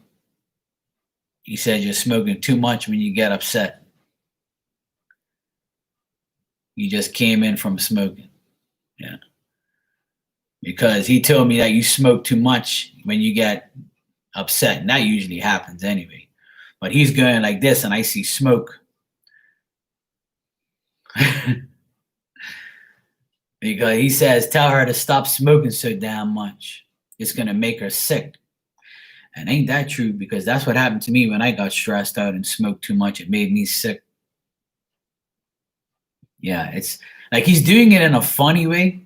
he said you're smoking too much when you get upset. You just came in from smoking. Yeah. Because he told me that you smoke too much when you get upset. And that usually happens anyway. But he's going like this and I see smoke. Because he says, tell her to stop smoking so damn much. It's going to make her sick. And ain't that true? Because that's what happened to me when I got stressed out and smoked too much. It made me sick. Yeah, it's like he's doing it in a funny way,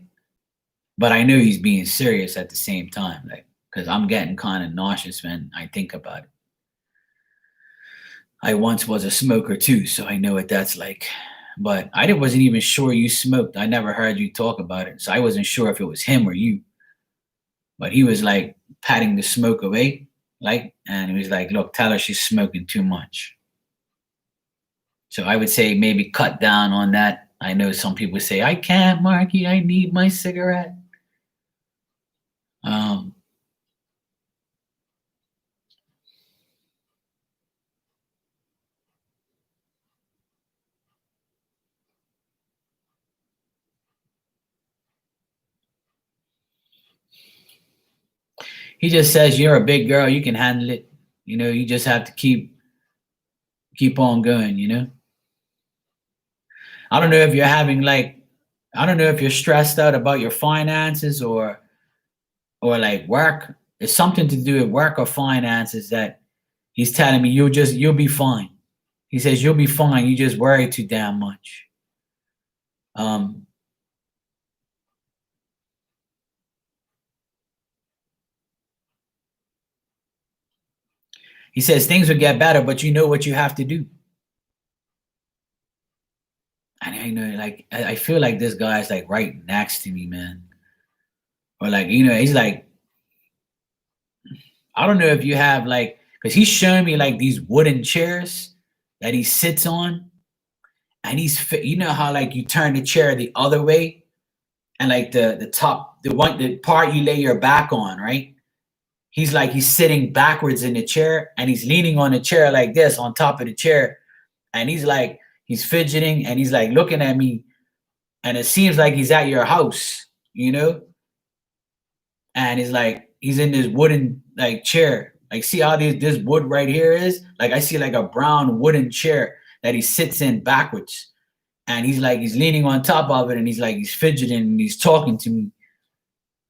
but I know he's being serious at the same time. Like, because I'm getting kind of nauseous when I think about it. I once was a smoker too, so I know what that's like. But I wasn't even sure you smoked. I never heard you talk about it, so I wasn't sure if it was him or you. But he was like patting the smoke away, Like, and he was like, look, tell her she's smoking too much. So I would say maybe cut down on that. I know some people say, I can't, Marky, I need my cigarette. He just says, you're a big girl, you can handle it. You know, you just have to keep on going, you know? I don't know if you're having like, I don't know if you're stressed out about your finances or like work. It's something to do with work or finances that he's telling me you'll be fine. He says you'll be fine. You just worry too damn much. Um, he says things will get better, but you know what you have to do. And I know, like, I feel like this guy's like right next to me, man. Or like, you know, he's like, I don't know if you have like, because he's showing me like these wooden chairs that he sits on, and you know how like you turn the chair the other way, and like the top, the part you lay your back on, right? He's sitting backwards in the chair, and he's leaning on the chair like this on top of the chair, and he's fidgeting, and he's like looking at me, and it seems like he's at your house, you know? And he's in this wooden like chair. Like, see how this wood right here is? Like, I see like a brown wooden chair that he sits in backwards. And he's leaning on top of it, and he's fidgeting, and he's talking to me.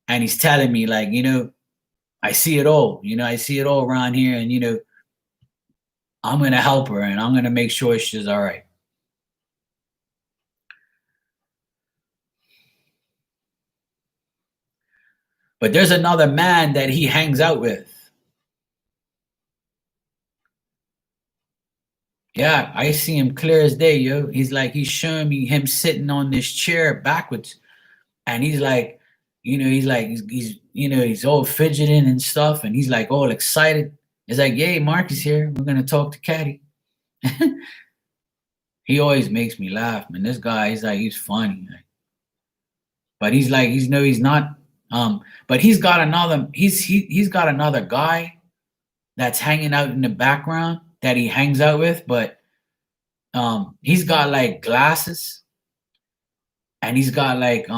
And he's telling me, like, you know, I see it all, you know, I see it all around here, and you know, I'm gonna help her, and I'm gonna make sure she's all right. But there's another man that he hangs out with. Yeah, I see him clear as day, yo. He's showing me him sitting on this chair backwards, and he's like, you know, he's you know, he's all fidgeting and stuff, and he's like all excited. It's like, yay, Mark is here. We're gonna talk to Caddy. He always makes me laugh, man. This guy, he's funny, man. But he's not. But he's got another guy that's hanging out in the background that he hangs out with, but he's got like glasses, and he's got like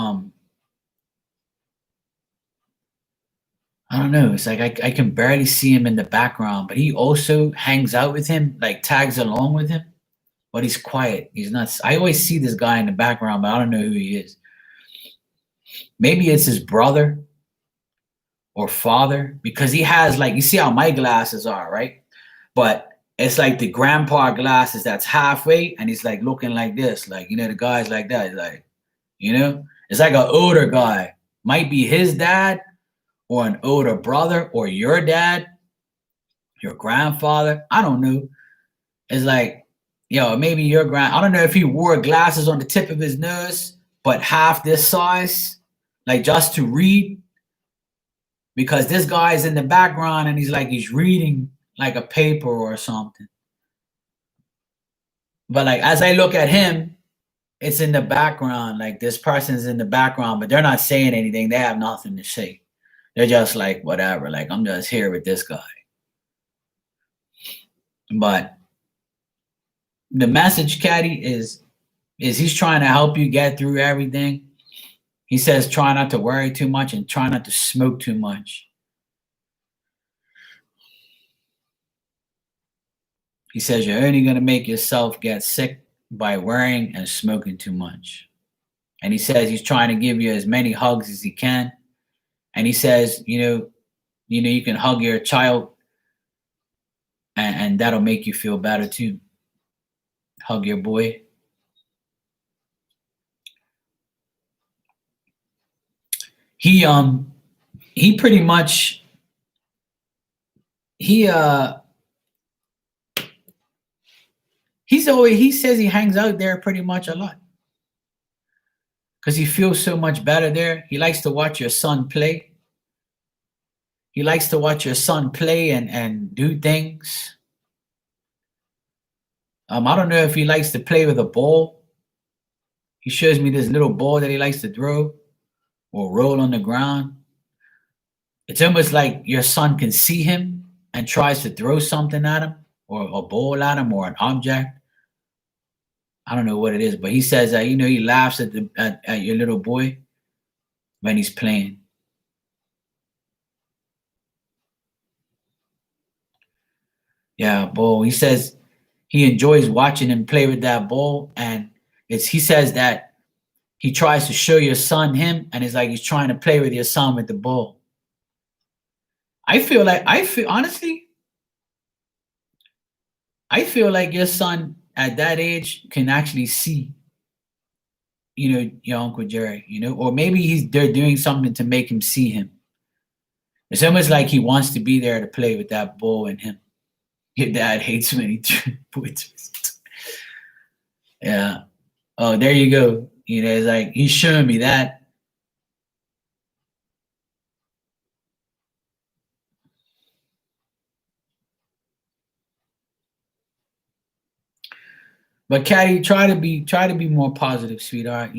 I don't know. It's like I can barely see him in the background, but he also hangs out with him, like tags along with him. But he's quiet. He's not. I always see this guy in the background, but I don't know who he is. Maybe it's his brother or father, because he has like, you see how my glasses are, right? But it's like the grandpa glasses that's halfway, and he's like looking like this, like, you know, the guys like that, like, you know, it's like an older guy. Might be his dad or an older brother or your dad, your grandfather. I don't know. It's like, yo, maybe I don't know if he wore glasses on the tip of his nose, but half this size, like just to read, because this guy's in the background, and he's reading like a paper or something. But like, as I look at him, it's in the background. Like, this person's in the background, but they're not saying anything. They have nothing to say. They're just like, whatever. Like, I'm just here with this guy. But the message, Caddy, is he's trying to help you get through everything. He says, try not to worry too much and try not to smoke too much. He says, you're only going to make yourself get sick by worrying and smoking too much. And he says he's trying to give you as many hugs as he can. And he says, you know, you can hug your child, and that'll make you feel better too. Hug your boy. He pretty much he says he hangs out there pretty much a lot because he feels so much better there. He likes to watch your son play. He likes to watch your son play and do things. I don't know if he likes to play with a ball. He shows me this little ball that he likes to throw or roll on the ground. It's almost like your son can see him and tries to throw something at him or a ball at him or an object. I don't know what it is, but he says that he laughs at your little boy when he's playing. Yeah, ball. He says he enjoys watching him play with that ball, and he says that he tries to show your son him, and it's like he's trying to play with your son with the ball. I feel honestly, I feel like your son at that age can actually see, your Uncle Jerry, or maybe they're doing something to make him see him. It's almost like he wants to be there to play with that ball and him. Your dad hates when he puts. Yeah. Oh, there you go. It's like he's showing me that. But Caddy, try to be more positive, sweetheart.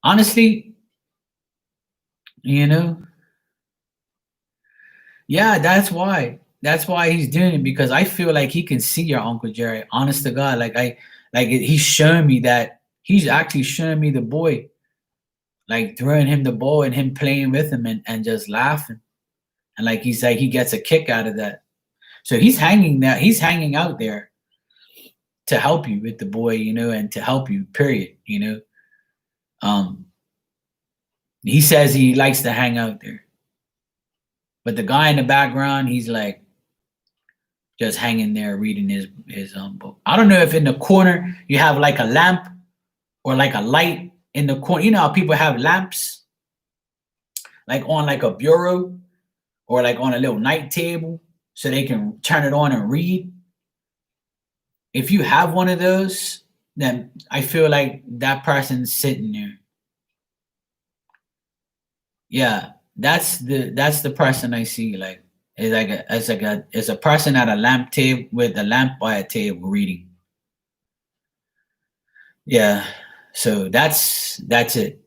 Honestly, yeah, that's why. That's why he's doing it, because I feel like he can see your Uncle Jerry. Honest to God, he's showing me that he's actually showing me the boy, like throwing him the ball and him playing with him and just laughing, and like he's like he gets a kick out of that. So he's hanging out there to help you with the boy, and to help you. Period. He says he likes to hang out there, but the guy in the background, he's like just hanging there reading his book. I don't know if in the corner you have like a lamp or like a light in the corner. You know how people have lamps like on like a bureau or like on a little night table so they can turn it on and read. If you have one of those, then I feel like that person's sitting there. Yeah, that's the person I see. Like it's a person at a lamp table with a lamp by a table reading. Yeah, so that's it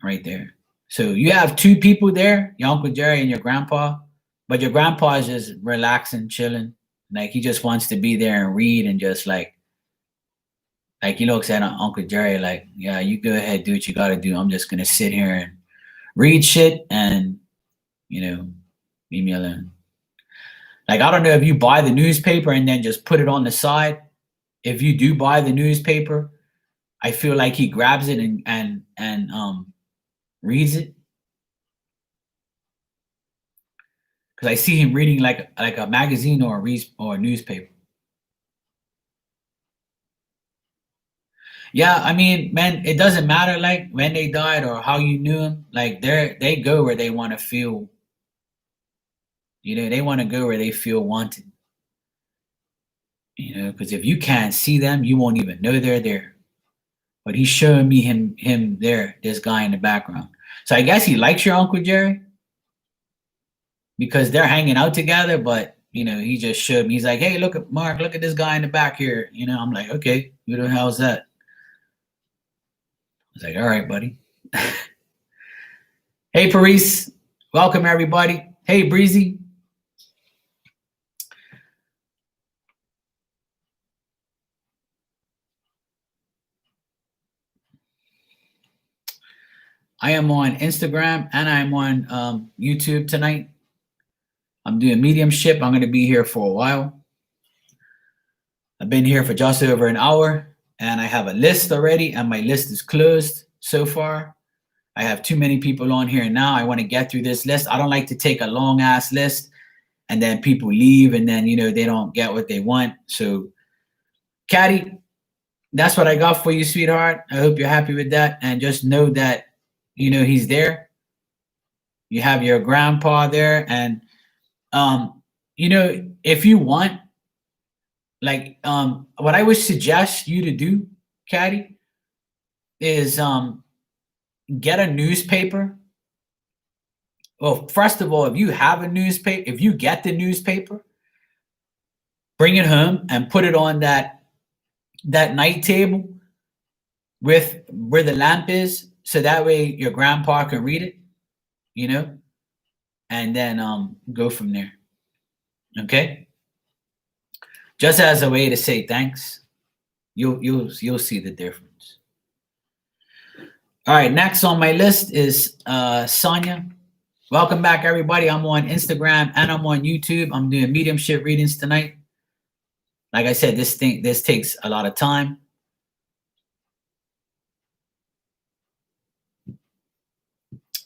right there. So you have two people there, your Uncle Jerry and your grandpa, but your grandpa is just relaxing, chilling. Like he just wants to be there and read and just like he looks at Uncle Jerry like, yeah, you go ahead, do what you gotta do. I'm just gonna sit here and read shit and leave me alone. Like I don't know if you buy the newspaper and then just put it on the side. If you do buy the newspaper, I feel like he grabs it and reads it. Because I see him reading like a magazine or a newspaper. Yeah, I mean, man, it doesn't matter like when they died or how you knew them. Like they go where they want to feel. They want to go where they feel wanted. Because if you can't see them, you won't even know they're there. But he's showing me him there, this guy in the background. So I guess he likes your Uncle Jerry because they're hanging out together. But he just showed me. He's like, hey, look at Mark, look at this guy in the back here. I'm like, okay, who the hell's that? I was like, all right, buddy. Hey, Paris, welcome everybody. Hey, Breezy. I am on Instagram and I'm on YouTube tonight. I'm doing mediumship. I'm going to be here for a while. I've been here for just over an hour and I have a list already and my list is closed so far. I have too many people on here now. I want to get through this list. I don't like to take a long ass list and then people leave and then, they don't get what they want. So, Caddy, that's what I got for you, sweetheart. I hope you're happy with that. And just know that, he's there. You have your grandpa there. And, if you want, like, what I would suggest you to do, Caddy, is get a newspaper Well, first of all, if you have a newspaper, if you get the newspaper, bring it home and put it on that night table with where the lamp is, so that way your grandpa can read it, you know, and then go from there. Okay, just as a way to say thanks. You'll see the difference. All right, next on my list is Sonia. Welcome back, everybody. I'm on Instagram and I'm on YouTube. I'm doing mediumship readings tonight. Like I said, this takes a lot of time.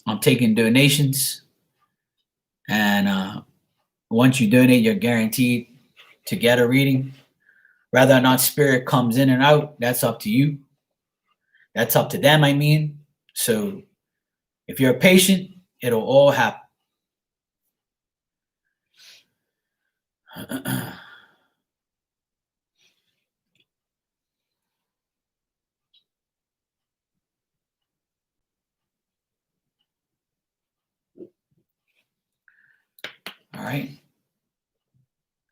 I'm taking donations, and once you donate, you're guaranteed to get a reading. Whether or not spirit comes in and out, that's up to you. That's up to them, I mean. So if you're patient, it'll all happen. All right.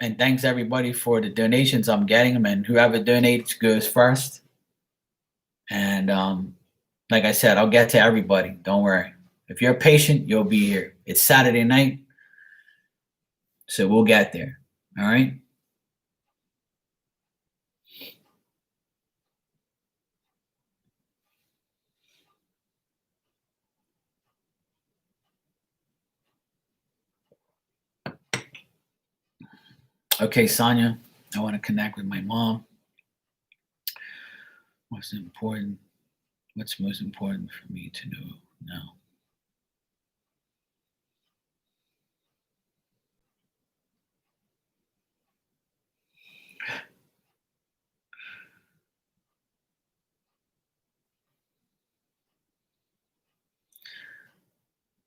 And thanks everybody for the donations. I'm getting them, and whoever donates goes first. And like I said, I'll get to everybody. Don't worry. If you're patient, you'll be here. It's Saturday night, so we'll get there. All right. Okay, Sonia, I want to connect with my mom. What's important? What's most important for me to know now?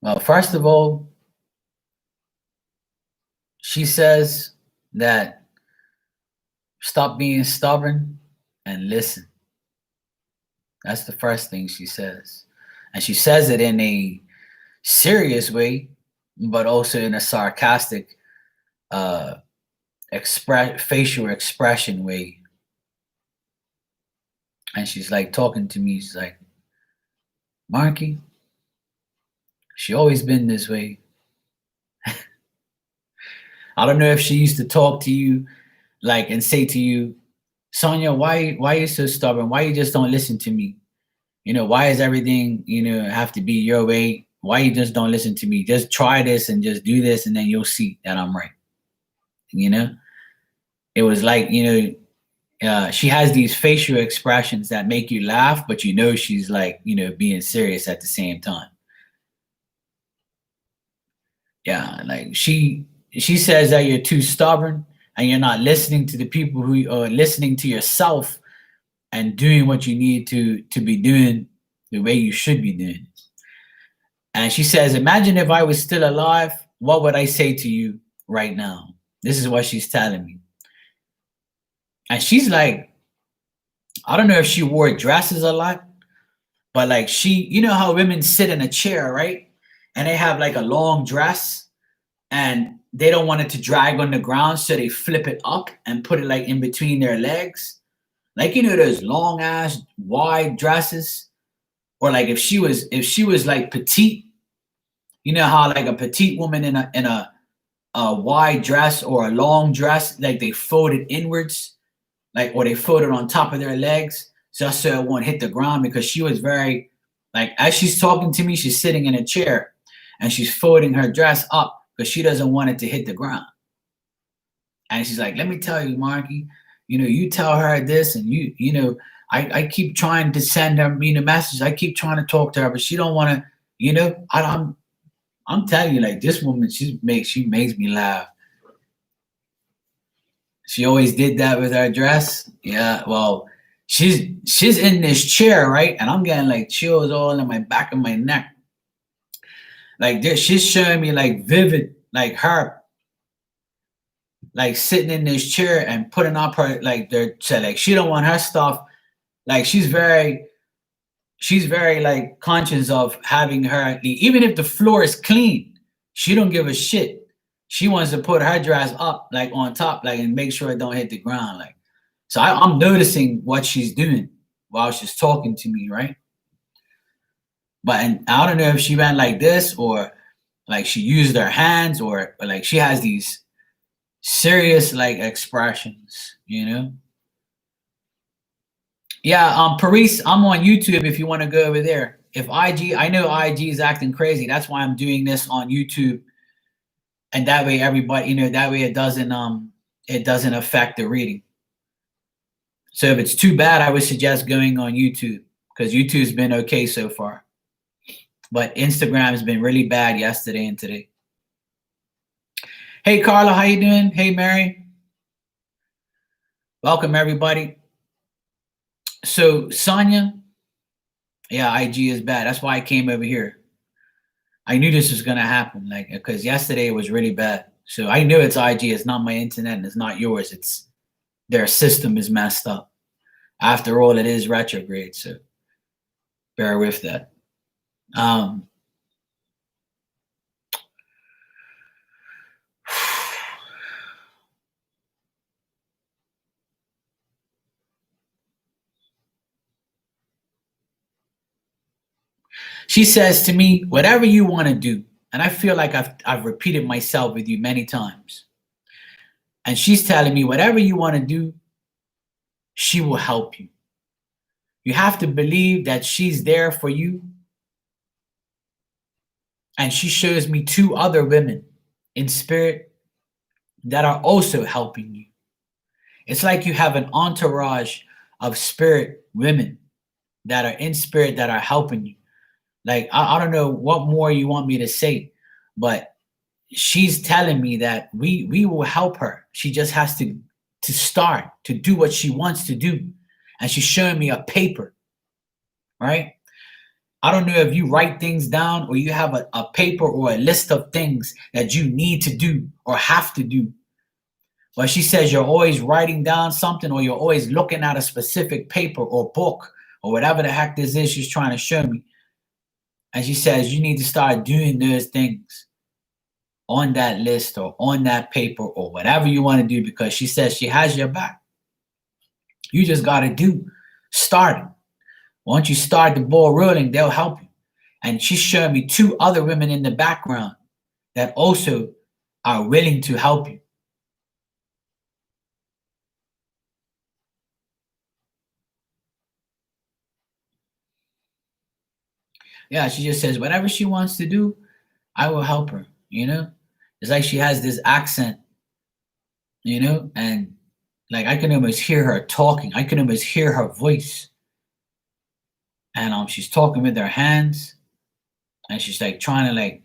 Well, first of all, she says that stop being stubborn and listen. That's the first thing she says. And she says it in a serious way, but also in a sarcastic facial expression way. And she's like talking to me. She's like, Marky, she always been this way. I don't know if she used to talk to you like and say to you, Sonia, why are you so stubborn? Why you just don't listen to me? You know, why is everything, have to be your way? Why you just don't listen to me? Just try this and just do this, and then you'll see that I'm right. It was like, she has these facial expressions that make you laugh, but she's like, being serious at the same time. Yeah, like she says that you're too stubborn and you're not listening to the people who are listening to yourself and doing what you need to be doing the way you should be doing. And she says, imagine if I was still alive, what would I say to you right now? This is what she's telling me. And she's like, I don't know if she wore dresses a lot, but like you know how women sit in a chair, right? And they have like a long dress and they don't want it to drag on the ground, so they flip it up and put it like in between their legs. Like, those long ass wide dresses. Or like if she was like petite, you know how like a petite woman in a wide dress or a long dress, like they fold it inwards, like, or they fold it on top of their legs just so it won't hit the ground, because she was very, like, as she's talking to me, she's sitting in a chair and she's folding her dress up because she doesn't want it to hit the ground. And she's like, let me tell you, Marky, you tell her this, and I keep trying to send her messages. I keep trying to talk to her, but she don't want to, I'm telling you, like, this woman, she makes me laugh. She always did that with her dress. Yeah, well, she's in this chair, right? And I'm getting like chills all in my back of my neck. Like she's showing me like vivid, like her, like sitting in this chair and putting up her like she don't want her stuff. Like she's very like conscious of having her, even if the floor is clean, She don't give a shit. She wants to put her dress up like on top, like and make sure it don't hit the ground. Like, so I'm noticing what she's doing while she's talking to me, right? But and I don't know if she went like this or like she used her hands or like she has these serious like expressions, you know? Yeah, Paris, I'm on YouTube if you want to go over there. If IG, I know IG is acting crazy. That's why I'm doing this on YouTube. And that way everybody, that way it doesn't affect the reading. So if it's too bad, I would suggest going on YouTube because YouTube's been okay so far. But Instagram has been really bad yesterday and today. Hey Carla, how you doing? Hey Mary. Welcome everybody. So Sonia, yeah, IG is bad. That's why I came over here. I knew this was gonna happen, like because yesterday it was really bad. So I knew it's IG. It's not my internet, and it's not yours. It's their system is messed up. After all, it is retrograde, so bear with that. She says to me, "Whatever you want to do," and I feel like I've repeated myself with you many times. And she's telling me, "Whatever you want to do, she will help you. You have to believe that she's there for you." And she shows me two other women in spirit that are also helping you. It's like you have an entourage of spirit women that are in spirit that are helping you. Like, I don't know what more you want me to say, but she's telling me that we will help her. She just has to start to do what she wants to do. And she's showing me a paper, right? I don't know if you write things down or you have a paper or a list of things that you need to do or have to do. But she says you're always writing down something or you're always looking at a specific paper or book or whatever the heck this is she's trying to show me. And she says you need to start doing those things on that list or on that paper or whatever you want to do because she says she has your back. You just got to start it. Once you start the ball rolling, they'll help you. And she's showing me two other women in the background that also are willing to help you. Yeah, she just says, whatever she wants to do, I will help her, you know? It's like she has this accent, and like I can almost hear her talking. I can almost hear her voice. And she's talking with her hands and she's like trying to like,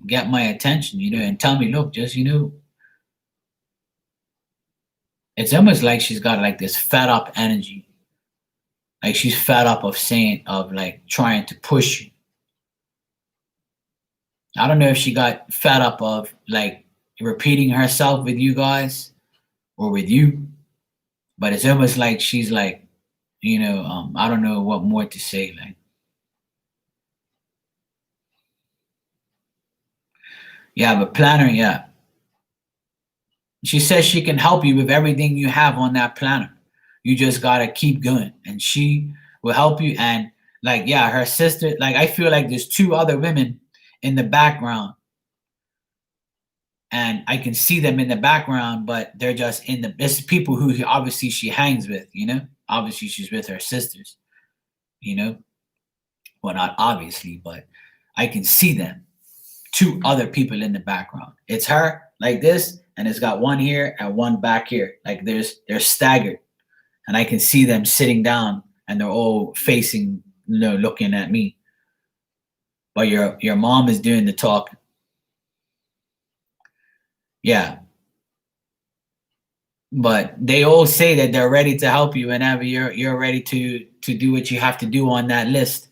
get my attention, and tell me, look, just, it's almost like she's got like this fed up energy. Like she's fed up of like trying to push you. I don't know if she got fed up of like repeating herself with you guys or with you, but it's almost like she's like, I don't know what more to say. Like, yeah, but planner, yeah. She says she can help you with everything you have on that planner. You just gotta keep going, and she will help you. And like, yeah, her sister. Like, I feel like there's two other women in the background, and I can see them in the background, but they're just in the. It's people who obviously she hangs with. Obviously she's with her sisters. Well, not obviously, but I can see them. Two other people in the background. It's her like this, and it's got one here and one back here. Like they're staggered, and I can see them sitting down, and they're all facing, looking at me. But your mom is doing the talking. Yeah. But they all say that they're ready to help you whenever you're ready to do what you have to do on that list.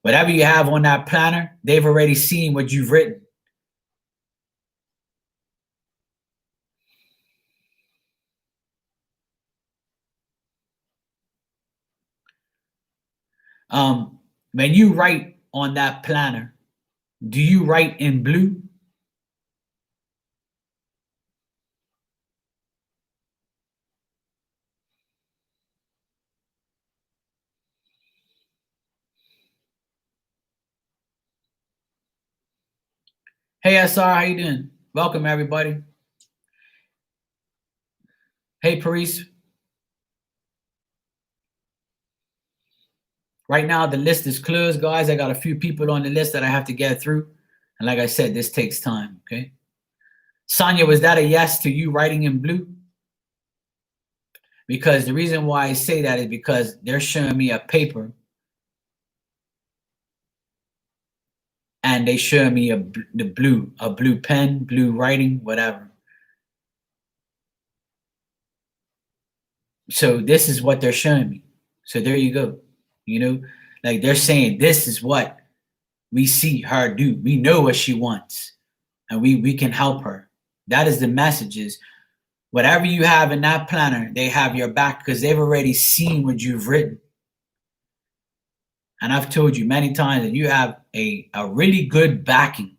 Whatever you have on that planner, they've already seen what you've written. When you write on that planner, do you write in blue Hey SR, how you doing? Welcome everybody. Hey Paris. Right now the list is closed, guys. I got a few people on the list that I have to get through. And like I said, this takes time, okay? Sonia, was that a yes to you writing in blue? Because the reason why I say that is because they're showing me a paper and they show me a blue pen, blue writing, whatever. So this is what they're showing me. So there you go. You know, like they're saying this is what we see her do. We know what she wants, and we can help her. That is the messages. Whatever you have in that planner, they have your back because they've already seen what you've written. And I've told you many times that you have a really good backing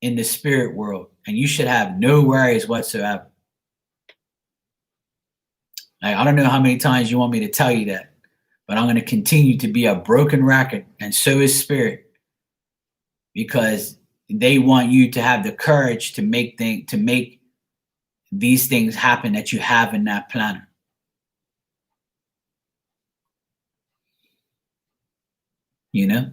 in the spirit world, and you should have no worries whatsoever. Like, I don't know how many times you want me to tell you that, but I'm going to continue to be a broken record, and so is spirit, because they want you to have the courage to make these things happen that you have in that planner. You know?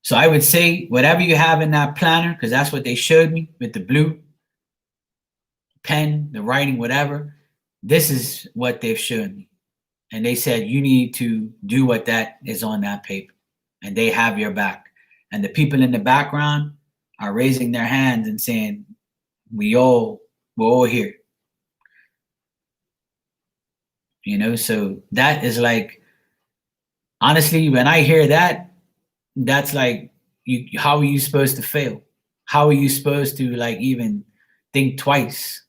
So I would say whatever you have in that planner, because that's what they showed me with the blue pen, the writing, whatever. This is what they've shown me. And they said you need to do what that is on that paper. And they have your back. And the people in the background are raising their hands and saying, we're all here. You know, so that is like, honestly, when I hear that, that's like, how are you supposed to fail? How are you supposed to like even think twice?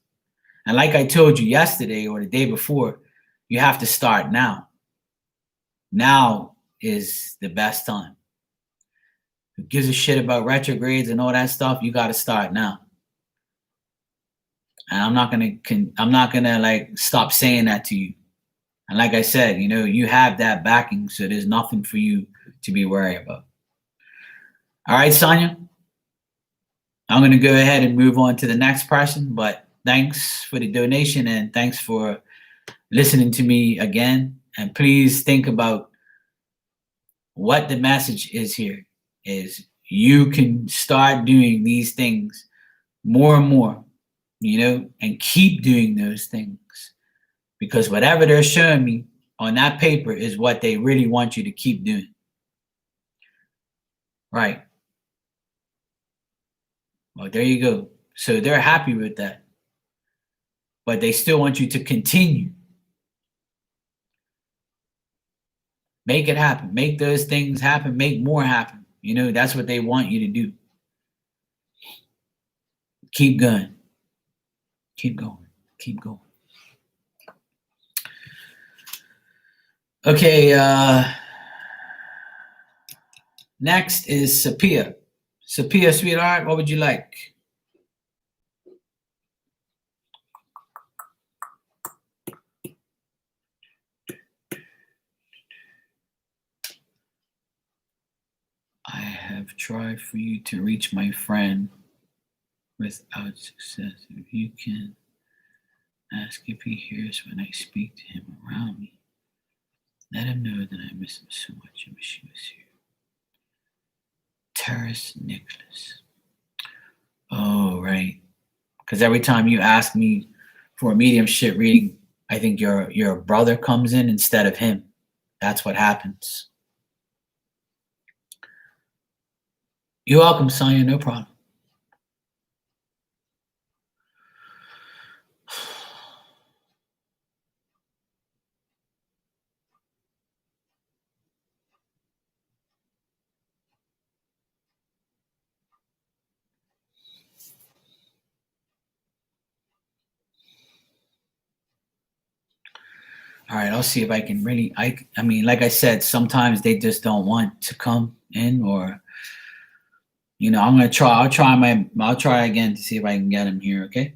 And like I told you yesterday or the day before, you have to start now. Now is the best time. Who gives a shit about retrogrades and all that stuff? You got to start now. And I'm not gonna like stop saying that to you. And like I said, you know, you have that backing, so there's nothing for you to be worried about. All right, Sonia. I'm gonna go ahead and move on to the next person, but thanks for the donation and thanks for listening to me again. And please think about what the message is here is you can start doing these things more and more, you know, and keep doing those things because whatever they're showing me on that paper is what they really want you to keep doing. Right. Well, there you go. So they're happy with that, but they still want you to continue. Make it happen. Make those things happen. Make more happen. You know, that's what they want you to do. Keep going. Keep going. Keep going. Okay, next is Sapia. Sapia, sweetheart, what would you like? I have tried for you to reach my friend without success. If you can ask if he hears when I speak to him around me, let him know that I miss him so much. I wish he was here. Terrace Nicholas. Oh, right. Because every time you ask me for a mediumship reading, I think your brother comes in instead of him. That's what happens. You're welcome, Sonia. No problem. All right, I'll see if I can really. I mean, like I said, sometimes they just don't want to come in, or you know, I'm gonna try. I'll try again to see if I can get him here. Okay.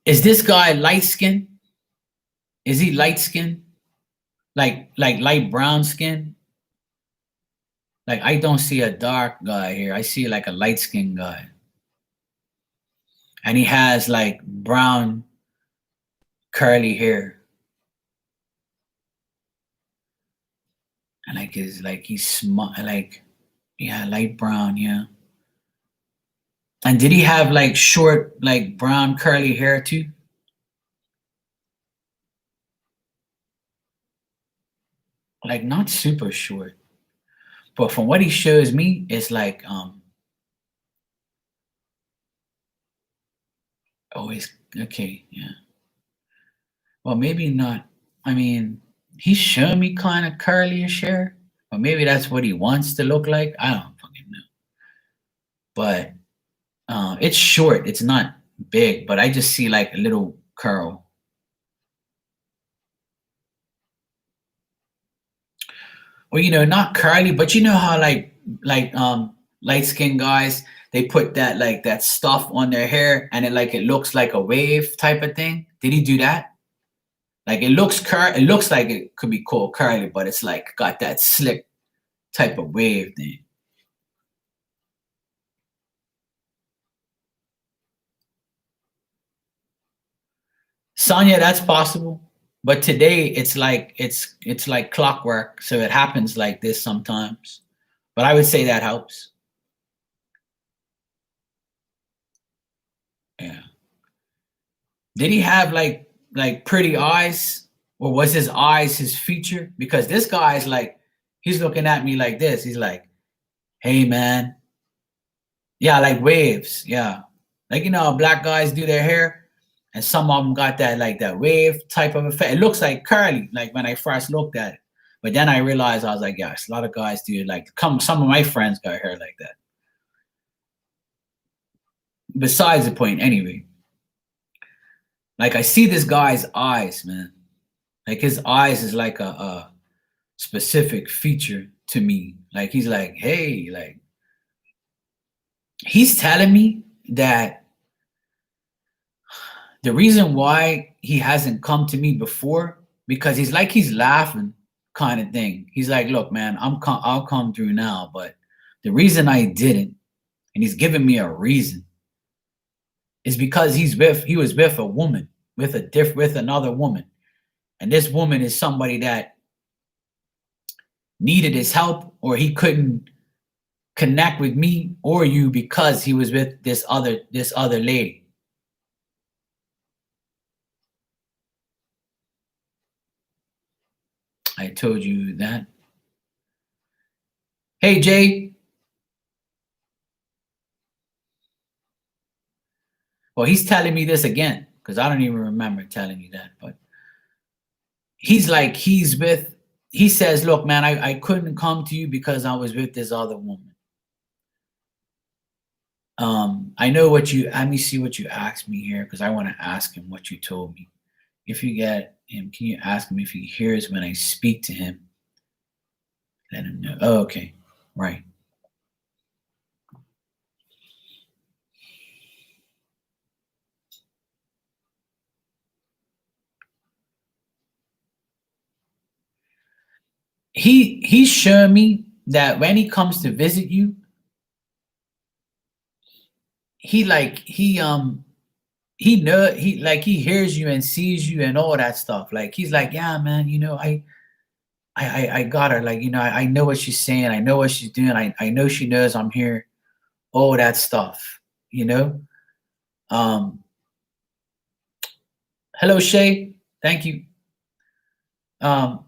Is this guy light skinned? Is he light skinned? Like light brown skin? Like I don't see a dark guy here. I see like a light skinned guy. And he has like brown curly hair. And like he's smart, like, yeah, light brown, yeah. And did he have like short, like brown curly hair too? Like not super short. But from what he shows me, it's like always okay, yeah. Well, maybe not. I mean, he's showing me kind of curly-ish hair, or maybe that's what he wants to look like. I don't fucking know. But it's short. It's not big, but I just see like a little curl. Well, not curly, but you know how like light skinned guys, they put that like that stuff on their hair and it looks like a wave type of thing. Did he do that? Like it looks like it could be called curly, but it's like got that slick type of wave thing. Sonya, that's possible. But today it's like clockwork, so it happens like this sometimes. But I would say that helps. Yeah. Did he have like pretty eyes? Or was his eyes his feature? Because this guy is like, he's looking at me like this. He's like, hey man. Yeah, like waves. Yeah. Like how black guys do their hair, and some of them got that like that wave type of effect. It looks like curly, like when I first looked at it. But then I realized I was like, yes, a lot of guys do it. Like some of my friends got hair like that. Besides the point, anyway. Like I see this guy's eyes, man. Like his eyes is like a specific feature to me. Like he's like, hey, like he's telling me that the reason why he hasn't come to me before, because he's laughing kind of thing. He's like, look, man, I'll come through now, but the reason I didn't, and he's giving me a reason, is because he was with a woman, with another woman. And this woman is somebody that needed his help, or he couldn't connect with me or you because he was with this other lady. I told you that. Hey Jay. Well, he's telling me this again because I don't even remember telling you that. But he's like, he says, look, man, I couldn't come to you because I was with this other woman. I know let me see what you asked me here because I want to ask him what you told me. If you get him, can you ask him if he hears when I speak to him? Let him know. Oh, okay. Right. He's showing me that when he comes to visit you, he hears you and sees you and all that stuff. Like he's like, yeah, man, I got her. Like, I know what she's saying. I know what she's doing. I know she knows I'm here. All that stuff, you know. Um, hello, Shay. Thank you. Um,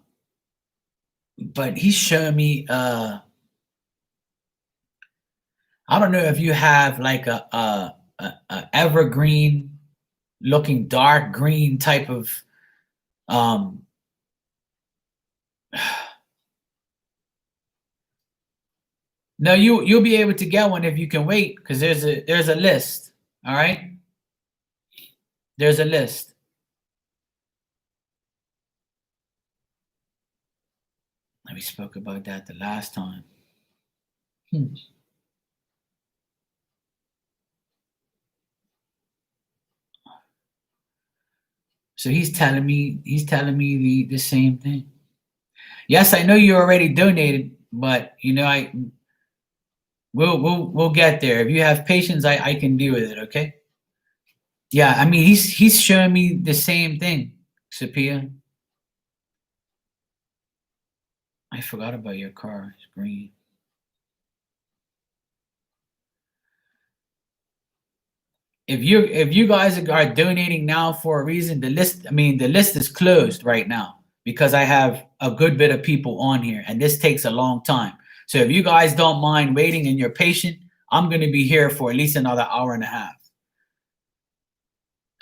but he's showing me. I don't know if you have like a evergreen looking dark green type of um no, you'll be able to get one if you can wait because there's a list. All right, there's a list. We spoke about that the last time. Hmm. So he's telling me the same thing. Yes, I know you already donated, but you know we'll get there. If you have patience, I can deal with it. Okay. Yeah, I mean he's showing me the same thing, Sophia. I forgot about your car. It's green. If you guys are donating now for a reason, the list is closed right now because I have a good bit of people on here and this takes a long time. So if you guys don't mind waiting and you're patient, I'm going to be here for at least another hour and a half.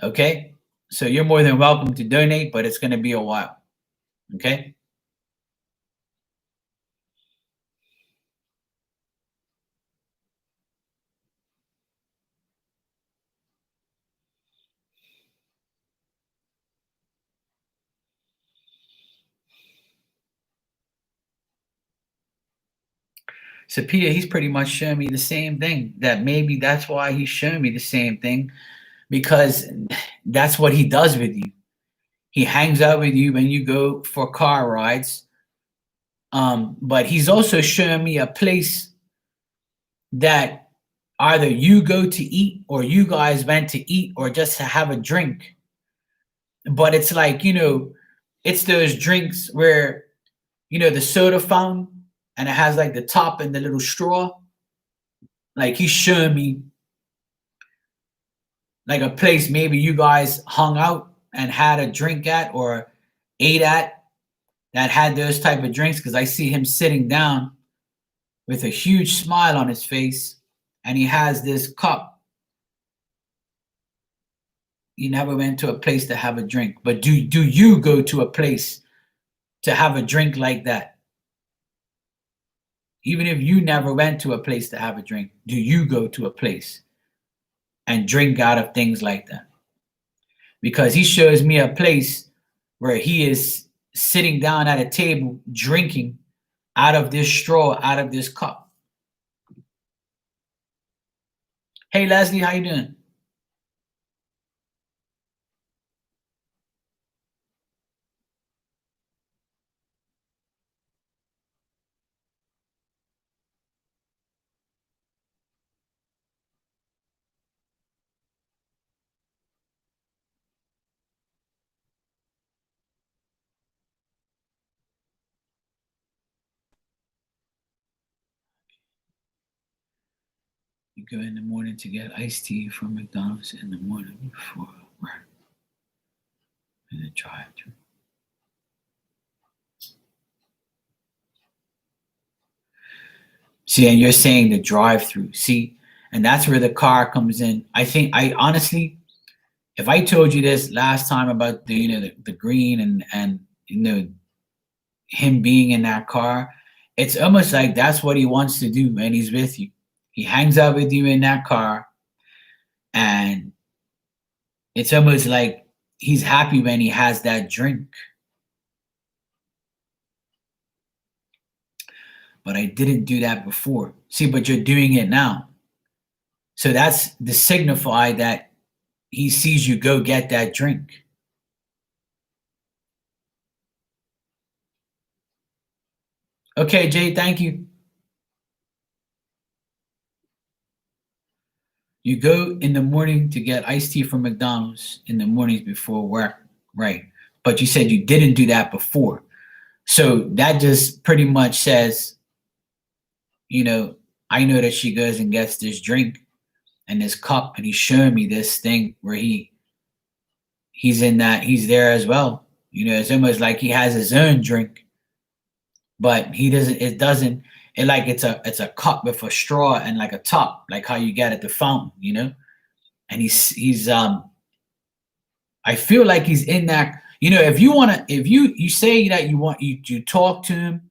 Okay? So you're more than welcome to donate, but it's going to be a while. Okay? So Peter, he's pretty much showing me the same thing. That maybe that's why he's showing me the same thing because that's what he does with you. He hangs out with you when you go for car rides. But he's also showing me a place that either you go to eat or you guys went to eat or just to have a drink. But it's like, it's those drinks where, the soda fountain and it has like the top and the little straw. Like he's showing me like a place maybe you guys hung out and had a drink at or ate at that had those type of drinks because I see him sitting down with a huge smile on his face and he has this cup. You never went to a place to have a drink, but do you go to a place to have a drink like that? Even if you never went to a place to have a drink, do you go to a place and drink out of things like that? Because he shows me a place where he is sitting down at a table drinking out of this straw, out of this cup. Hey Leslie, how you doing? You go in the morning to get iced tea from McDonald's in the morning before work in the drive-thru. See, and you're saying the drive-through. See, and that's where the car comes in. I honestly, if I told you this last time about the green and him being in that car, it's almost like that's what he wants to do when he's with you. He hangs out with you in that car, and it's almost like he's happy when he has that drink. But I didn't do that before. See, but you're doing it now. So that's the signify that he sees you go get that drink. Okay, Jay, thank you. You go in the morning to get iced tea from McDonald's in the mornings before work, right? But you said you didn't do that before. So that just pretty much says, I know that she goes and gets this drink and this cup, and he's showing me this thing where he's there as well. It's almost like he has his own drink, but he doesn't. It's a cup with a straw and like a top, like how you get at the fountain, And he's I feel like he's in that. If you say that you talk to him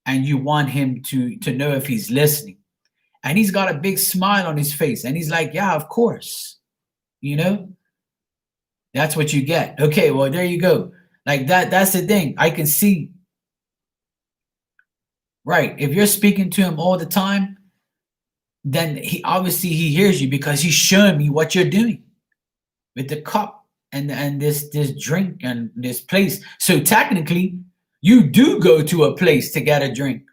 and you want him to know if he's listening, and he's got a big smile on his face, and he's like, yeah, of course, that's what you get. Okay, well, there you go. Like that's the thing. I can see. Right. If you're speaking to him all the time, then he obviously he hears you because he's showing me what you're doing with the cup and this drink and this place. So technically, you do go to a place to get a drink.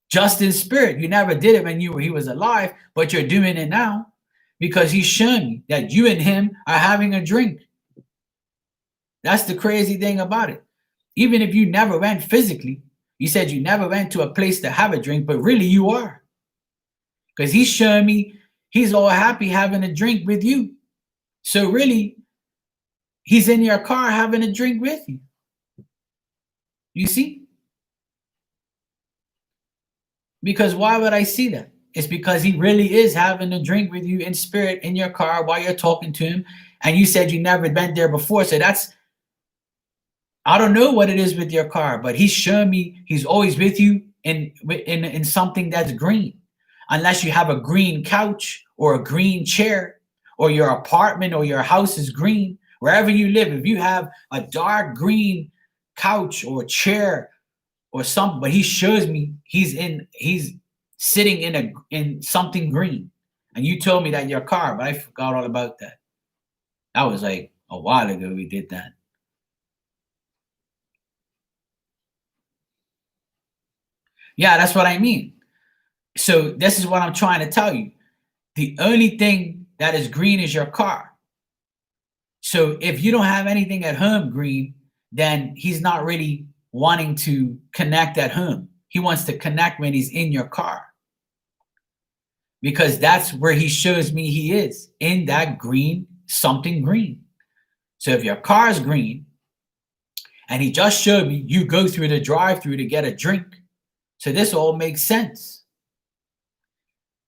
Just in spirit. You never did it when he was alive, but you're doing it now because he's shown me that you and him are having a drink. That's the crazy thing about it. Even if you never went physically, you said you never went to a place to have a drink, but really you are. Because he's showing me he's all happy having a drink with you. So really, he's in your car having a drink with you. You see? Because why would I see that? It's because he really is having a drink with you in spirit in your car while you're talking to him. And you said you never been there before. So that's, I don't know what it is with your car, but he's showing me he's always with you in something that's green. Unless you have a green couch or a green chair or your apartment or your house is green. Wherever you live, if you have a dark green couch or chair or something, but he shows me he's sitting in something green. And you told me that your car, but I forgot all about that. That was like a while ago we did that. Yeah, that's what I mean. So this is what I'm trying to tell you. The only thing that is green is your car. So if you don't have anything at home green, then he's not really wanting to connect at home. He wants to connect when he's in your car. Because that's where he shows me he is, in that green, something green. So if your car is green, and he just showed me you go through the drive-through to get a drink. So this all makes sense.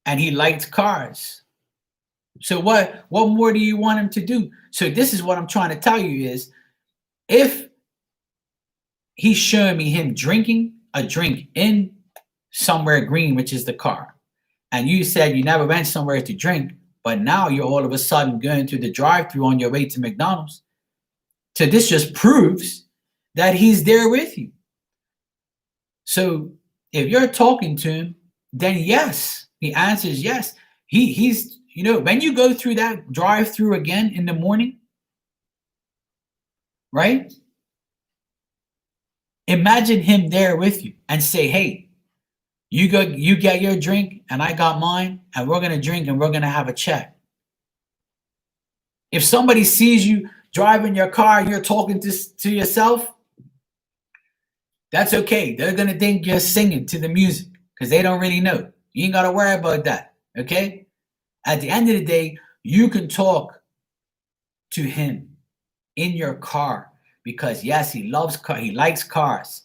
And he liked cars. So what more do you want him to do? So this is what I'm trying to tell you is, if he's showing me him drinking a drink in somewhere green, which is the car, and you said you never went somewhere to drink, but now you're all of a sudden going to the drive-through on your way to McDonald's. So this just proves that he's there with you. So if you're talking to him, then yes, the answer is yes. He's, you know, when you go through that drive-through again in the morning, right? Imagine him there with you and say, hey, you get your drink and I got mine, and we're going to drink and we're going to have a chat. If somebody sees you driving your car and you're talking to yourself, that's okay. They're going to think you're singing to the music because they don't really know. You ain't got to worry about that, okay? At the end of the day, you can talk to him in your car because, yes, he loves cars. He likes cars.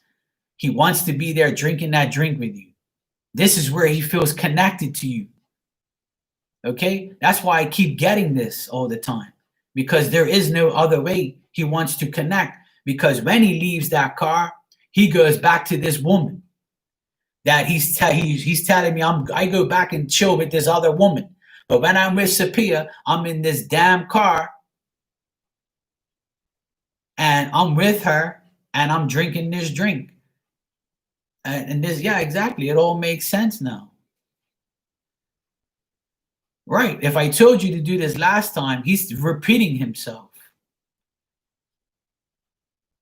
He wants to be there drinking that drink with you. This is where he feels connected to you, okay? That's why I keep getting this all the time, because there is no other way he wants to connect, because when he leaves that car, he goes back to this woman that he's telling me I go back and chill with this other woman. But when I'm with Sapia, I'm in this damn car and I'm with her and I'm drinking this drink. And this, yeah, exactly. It all makes sense now. Right. If I told you to do this last time, he's repeating himself.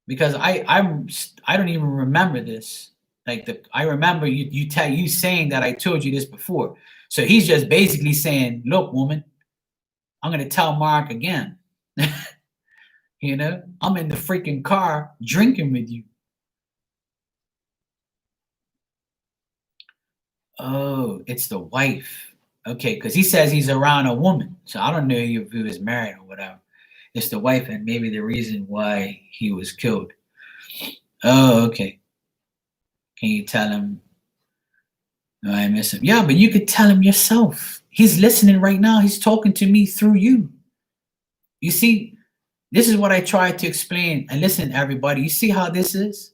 Because I don't even remember this. Like I remember you saying that I told you this before. So he's just basically saying, look, woman, I'm gonna tell Mark again. You know, I'm in the freaking car drinking with you. Oh, it's the wife. Okay, because he says he's around a woman. So I don't know if he was married or whatever. It's the wife, and maybe the reason why he was killed. Oh, okay. Can you tell him? Oh, I miss him. Yeah, but you could tell him yourself. He's listening right now. He's talking to me through you. You see, this is what I tried to explain. And listen, everybody, you see how this is?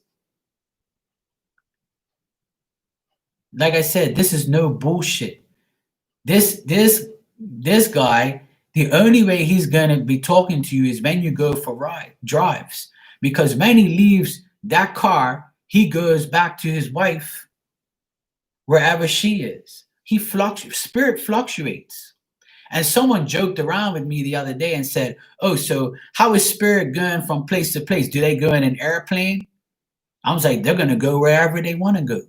Like I said, this is no bullshit. This guy, the only way he's gonna be talking to you is when you go for drives. Because when he leaves that car, he goes back to his wife, wherever she is. Spirit fluctuates. And someone joked around with me the other day and said, "Oh, so how is spirit going from place to place? Do they go in an airplane?" I was like, they're going to go wherever they want to go,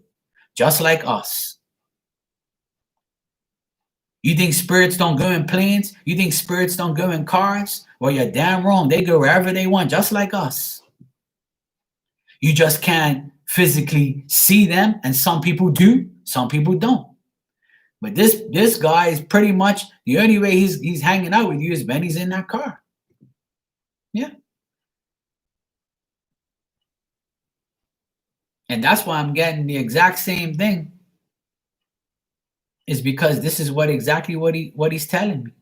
just like us. You think spirits don't go in planes? You think spirits don't go in cars? Well, you're damn wrong. They go wherever they want, just like us. You just can't physically see them, and some people do, some people don't. But this guy is pretty much the only way he's hanging out with you is when he's in that car. Yeah. And that's why I'm getting the exact same thing. Is because this is exactly what he's telling me.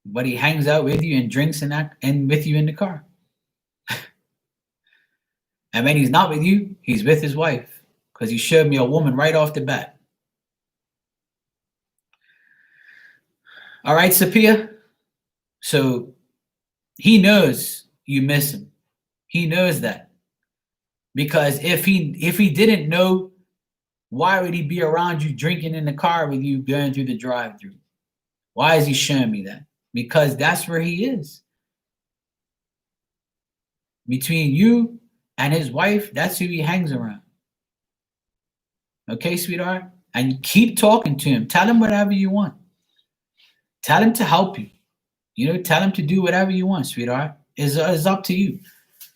But he hangs out with you and drinks and with you in the car. And when he's not with you, he's with his wife. Because he showed me a woman right off the bat. All right, Sophia. So he knows you miss him. He knows that. Because if he didn't know, why would he be around you drinking in the car with you going through the drive-through? Why is he showing me that? Because that's where he is. Between you and his wife, that's who he hangs around. Okay, sweetheart? And you keep talking to him. Tell him whatever you want. Tell him to help you. Tell him to do whatever you want, sweetheart. It's up to you.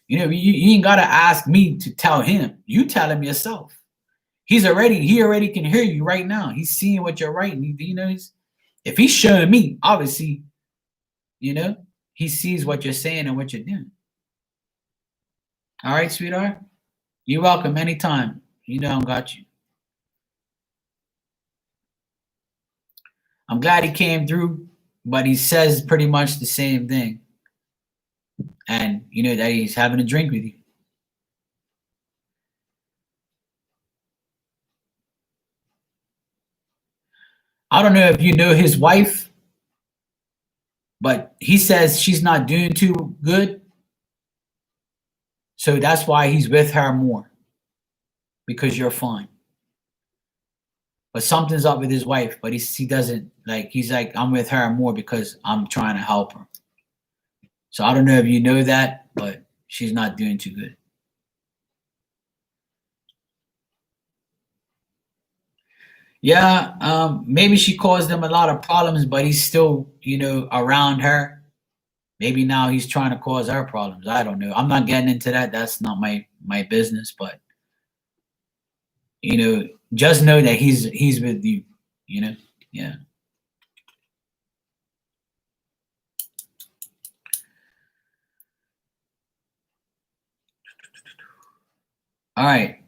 You ain't got to ask me to tell him. You tell him yourself. He already can hear you right now. He's seeing what you're writing. If he's showing me, obviously, he sees what you're saying and what you're doing. All right, sweetheart? You're welcome anytime. I got you. I'm glad he came through, but he says pretty much the same thing. And that he's having a drink with you. I don't know if you know his wife, but he says she's not doing too good. So that's why he's with her more. Because you're fine. But something's up with his wife, but he doesn't he's like, I'm with her more because I'm trying to help her. So I don't know if you know that, but she's not doing too good. Yeah, maybe she caused him a lot of problems, but he's still, around her. Maybe now he's trying to cause her problems. I don't know. I'm not getting into that. That's not my business, but just know that he's with you, Yeah. All right.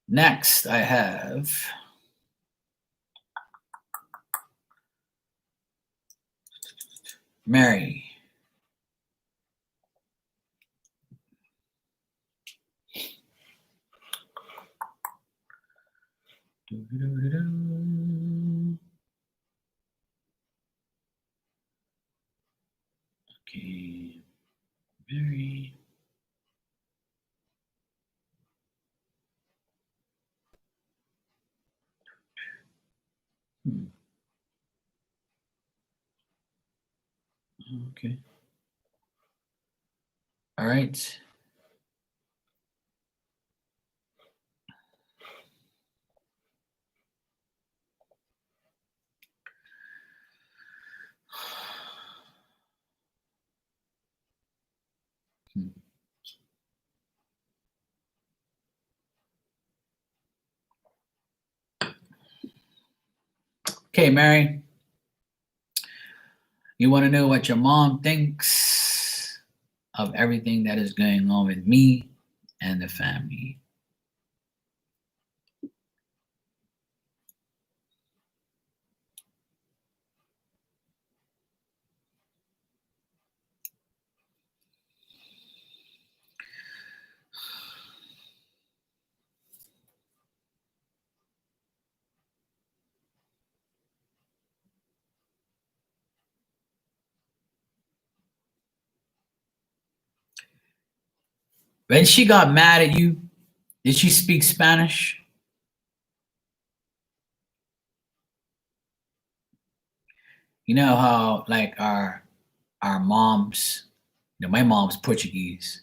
Next I have Mary. Okay, Mary. Okay. All right. Okay, Mary. You want to know what your mom thinks of everything that is going on with me and the family. When she got mad at you, did she speak Spanish? You know how like our moms, my mom's Portuguese,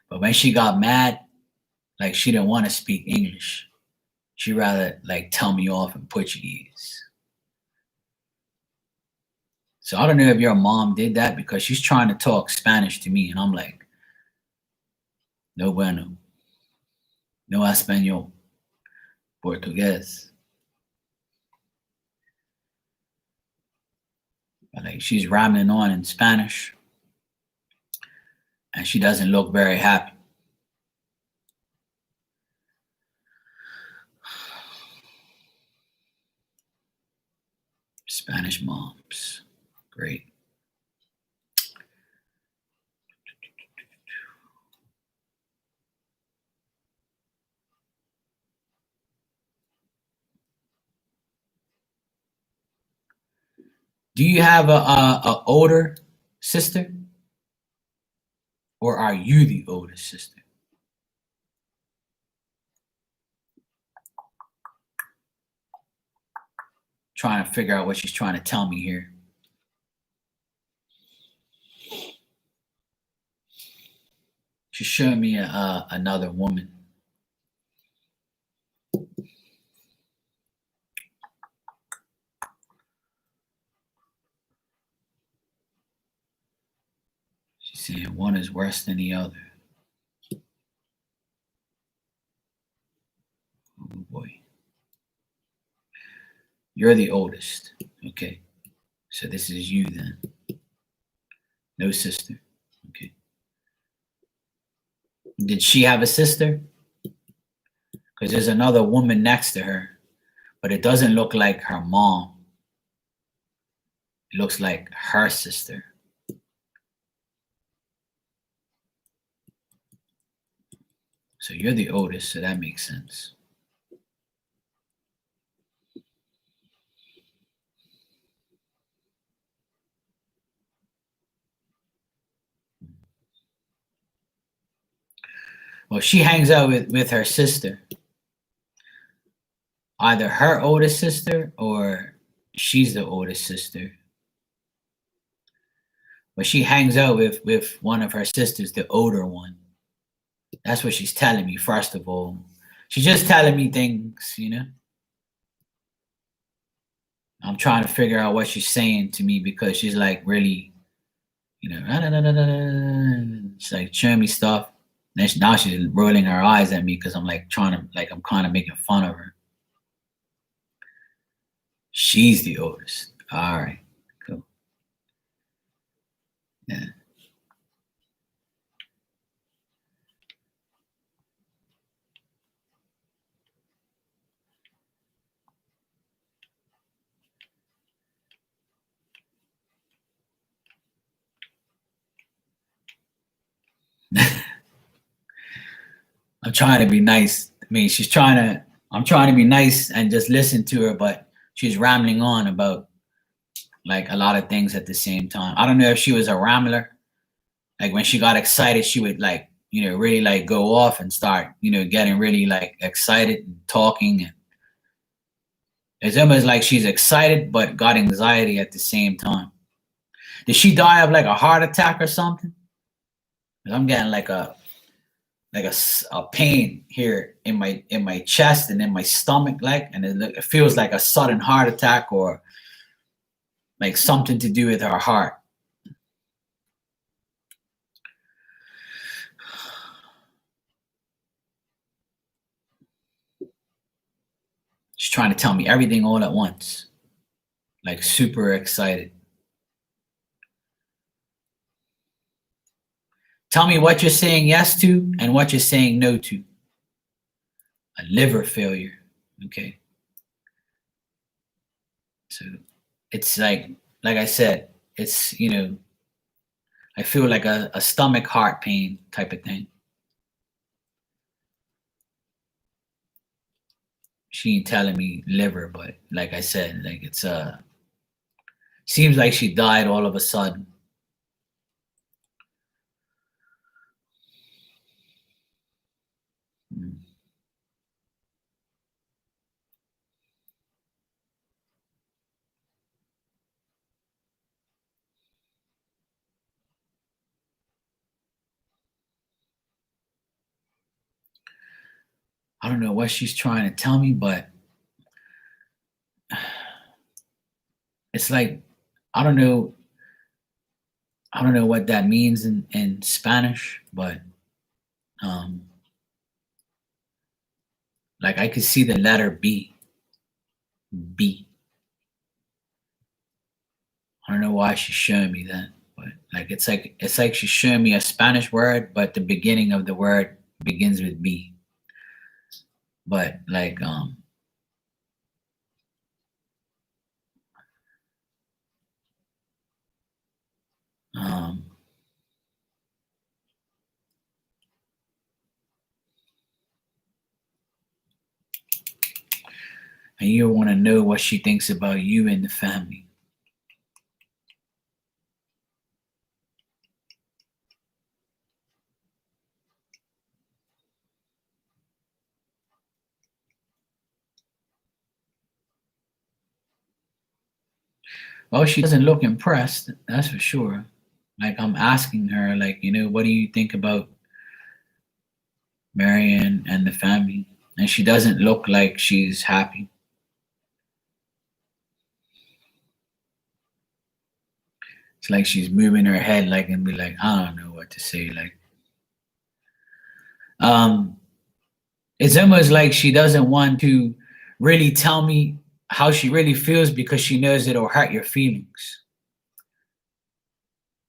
but when she got mad, like she didn't want to speak English. She'd rather like tell me off in Portuguese. So I don't know if your mom did that because she's trying to talk Spanish to me, and I'm like, no bueno, no español, Portugués. But like she's rambling on in Spanish, and she doesn't look very happy. Spanish moms, great. Do you have a older sister, or are you the oldest sister? Trying to figure out what she's trying to tell me here. She's showing me another woman. She's saying one is worse than the other. Oh boy. You're the oldest. Okay. So this is you then. No sister. Okay. Did she have a sister? Because there's another woman next to her, but it doesn't look like her mom. It looks like her sister. So you're the oldest, so that makes sense. Well, she hangs out with her sister. Either her oldest sister or she's the oldest sister. But she hangs out with one of her sisters, the older one. That's what she's telling me, first of all. She's just telling me things, I'm trying to figure out what she's saying to me because she's like really, she's like showing me stuff. Now she's rolling her eyes at me because I'm like I'm kind of making fun of her. She's the oldest. All right, cool. Yeah. I'm trying to be nice. I mean, I'm trying to be nice and just listen to her, but she's rambling on about like a lot of things at the same time. I don't know if she was a rambler. Like when she got excited, she would like, really like go off and start, getting really like excited and talking. And it's almost like she's excited, but got anxiety at the same time. Did she die of like a heart attack or something? 'Cause I'm getting like a pain here in my chest and in my stomach, like, and it feels like a sudden heart attack or like something to do with her heart. She's trying to tell me everything all at once, like super excited. Tell me what you're saying yes to and what you're saying no to. A liver failure. Okay. So it's like I said, it's, I feel like a stomach heart pain type of thing. She ain't telling me liver, but like I said, like it's seems like she died all of a sudden. Mm. I don't know what she's trying to tell me, but it's like I don't know. I don't know what that means in Spanish, but um, like I could see the letter B. B. I don't know why she's showing me that, but like it's like she's showing me a Spanish word, but the beginning of the word begins with B. But like um and you want to know what she thinks about you and the family. Well, she doesn't look impressed, that's for sure. Like I'm asking her, like, what do you think about Marion and the family? And she doesn't look like she's happy. It's like she's moving her head like and be like, I don't know what to say. Like, um, it's almost like she doesn't want to really tell me how she really feels because she knows it'll hurt your feelings.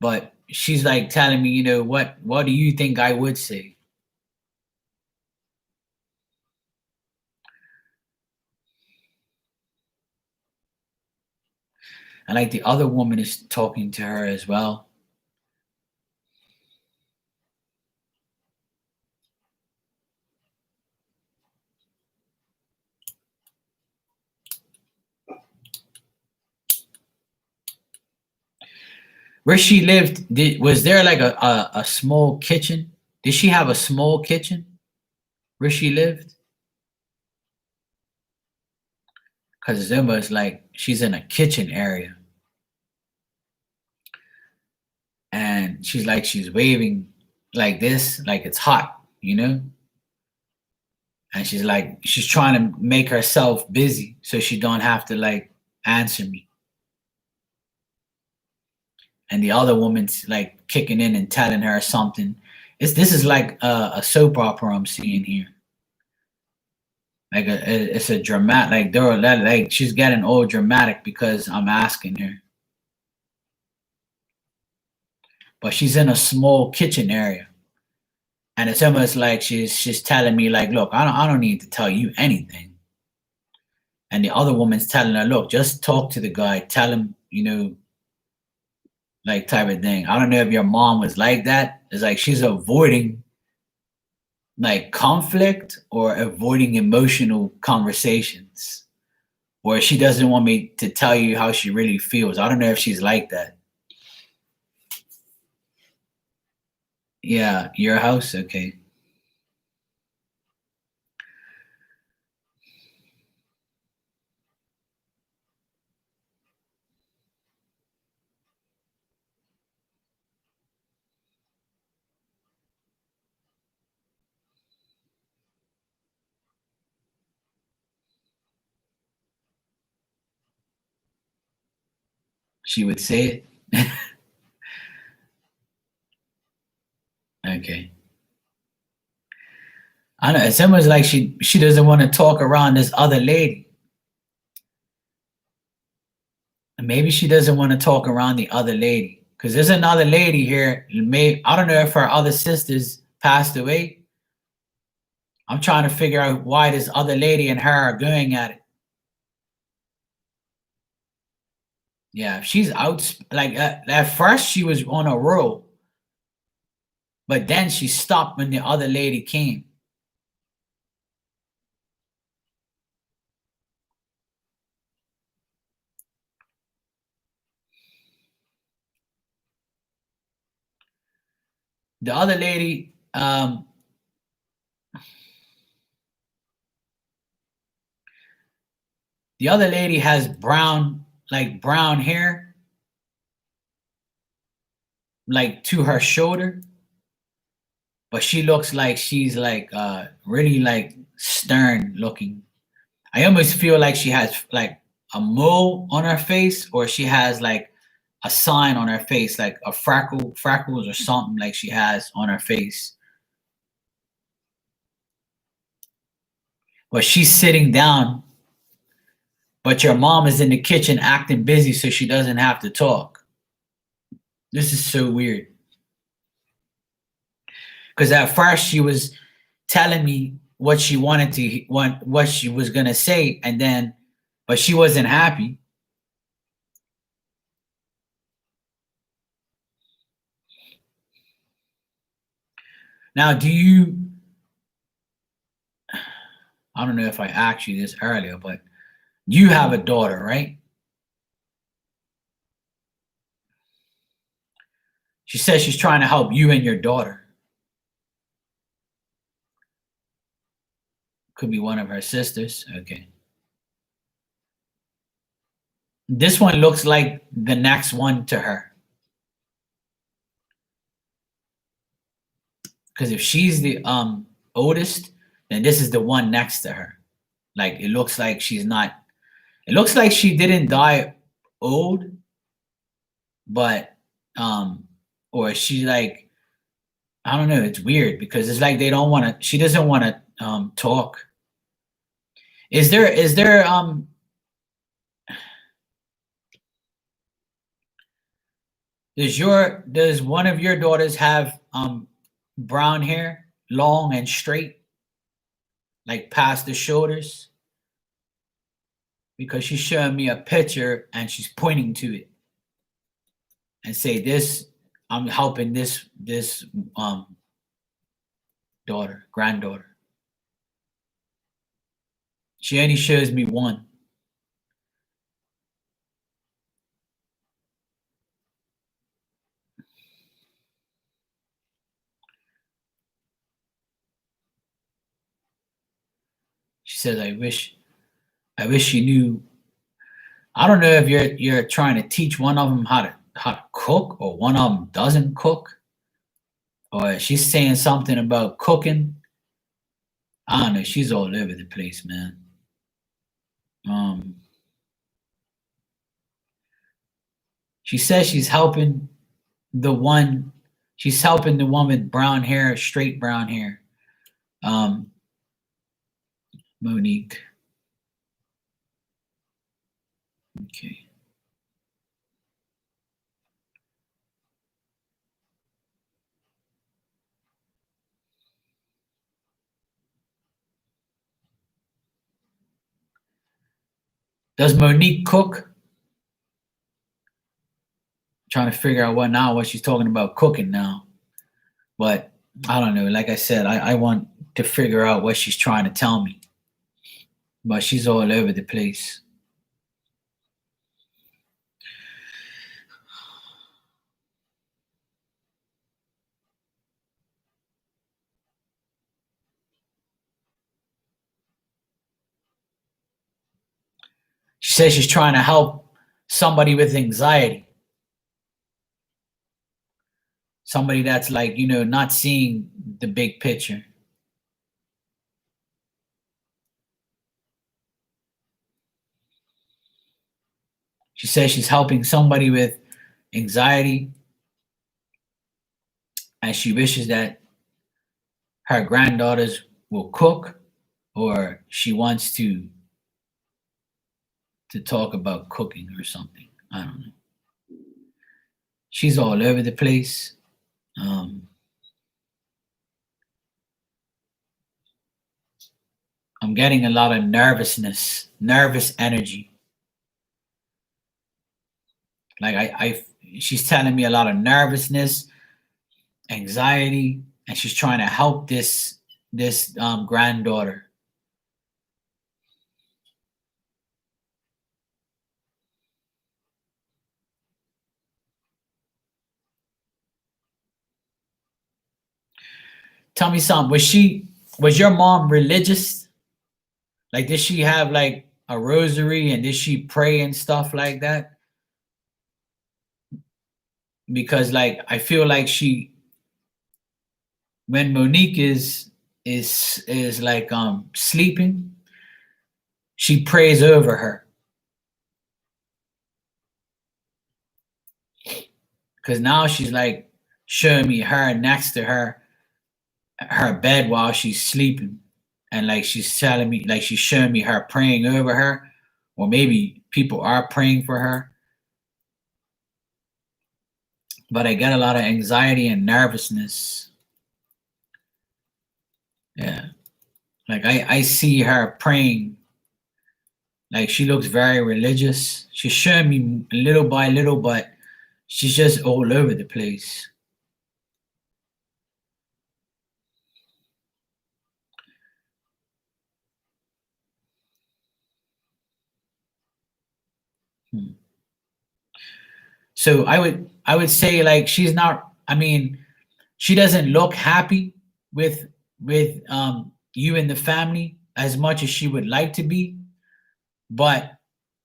But she's like telling me, what do you think I would say? And like the other woman is talking to her as well. Where she lived, was there like a small kitchen? Did she have a small kitchen where she lived? Because it's almost like she's in a kitchen area. And she's waving like this, like it's hot. And she's trying to make herself busy so she don't have to like answer me. And the other woman's like kicking in and telling her something. This is like a soap opera I'm seeing here. Like it's a dramatic, like like she's getting all dramatic because I'm asking her. But she's in a small kitchen area. And it's almost like she's telling me like, look, I don't need to tell you anything. And the other woman's telling her, look, just talk to the guy, tell him, like type of thing. I don't know if your mom was like that. It's like she's avoiding like conflict or avoiding emotional conversations. Or she doesn't want me to tell you how she really feels. I don't know if she's like that. Yeah, your house? Okay. She would say it. Okay. I know it's almost like she doesn't want to talk around this other lady. And maybe she doesn't want to talk around the other lady. Because there's another lady here. I don't know if her other sisters passed away. I'm trying to figure out why this other lady and her are going at it. Yeah, she's out. Like at first, she was on a roll, but then she stopped when the other lady came. The other lady, has brown hair, like to her shoulder. but she looks like she's like really like stern looking. I almost feel like she has like a mole on her face, or she has like a sign on her face, like a freckles or something like she has on her face. But she's sitting down, but your mom is in the kitchen acting busy so she doesn't have to talk. This is so weird. Because at first she was telling me what she wanted to what she was gonna say, and then but she wasn't happy. Now, do you? I don't know if I asked you this earlier, but you have a daughter, right? She says she's trying to help you and your daughter. Could be one of her sisters. Okay. This one looks like the next one to her. Because if she's the oldest, then this is the one next to her. Like it looks like she's not. It looks like she didn't die old, but or she like I don't know. It's weird because it's like they don't want to. She doesn't want to talk. Is there does one of your daughters have brown hair, long and straight, like past the shoulders? Because she's showing me a picture and she's pointing to it and say this I'm helping this daughter, granddaughter. She only shows me one. She says, I wish you knew. I don't know if you're trying to teach one of them how to cook, or one of them doesn't cook, or she's saying something about cooking. I don't know. She's all over the place, man. Um, she says she's helping the one. She's helping the one with brown hair, straight brown hair. Um, Monique. Okay. Does Monique cook? Trying to figure out what she's talking about cooking now. But I don't know. Like I said, I want to figure out what she's trying to tell me. But she's all over the place. She says she's trying to help somebody with anxiety. Somebody that's like, not seeing the big picture. She says she's helping somebody with anxiety, and she wishes that her granddaughters will cook, or she wants to talk about cooking or something. I don't know. She's all over the place. I'm getting a lot of nervous energy. Like she's telling me a lot of nervousness, anxiety, and she's trying to help this granddaughter. Tell me something. Was your mom religious? Like, did she have like a rosary, and did she pray and stuff like that? Because like I feel like when Monique is like sleeping, she prays over her. Because now she's like showing me her next to her bed while she's sleeping. And like she's telling me, like she's showing me her praying over her, or maybe people are praying for her. But I get a lot of anxiety and nervousness. Yeah. Like I see her praying. Like she looks very religious. She's showing me little by little, but she's just all over the place. Hmm. So I would say like she's not. I mean, she doesn't look happy with you and the family as much as she would like to be, but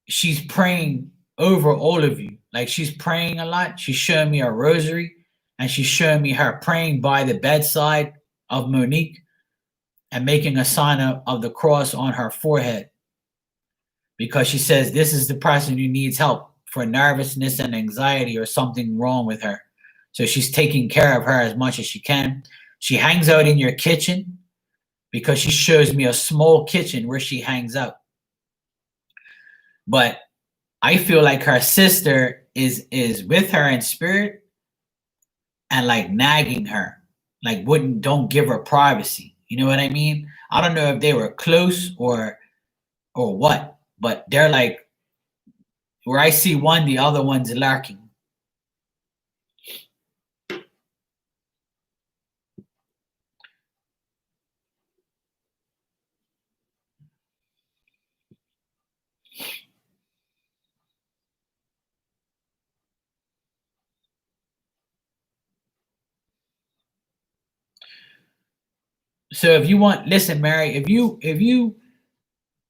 she's praying over all of you. Like she's praying a lot. She's showing me a rosary, and she's showing me her praying by the bedside of Monique and making a sign of the cross on her forehead, because she says this is the person who needs help for nervousness and anxiety or something wrong with her. So she's taking care of her as much as she can. She hangs out in your kitchen because she shows me a small kitchen where she hangs out. But I feel like her sister is with her in spirit and like nagging her, like wouldn't don't give her privacy. You know what I mean? I don't know if they were close or what, but they're like where I see one, the other one's lurking. So if you want, listen, Mary, if you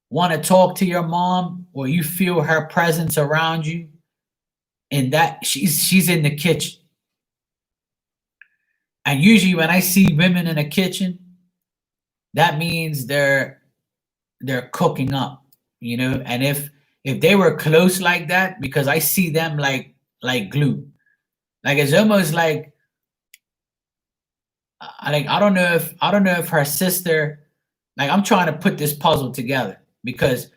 want to talk to your mom or you feel her presence around you, and that she's in the kitchen. And usually when I see women in a kitchen, that means they're cooking up, you know. And if they were close like that, because I see them like glue. Like it's almost like I don't know if her sister, like I'm trying to put this puzzle together because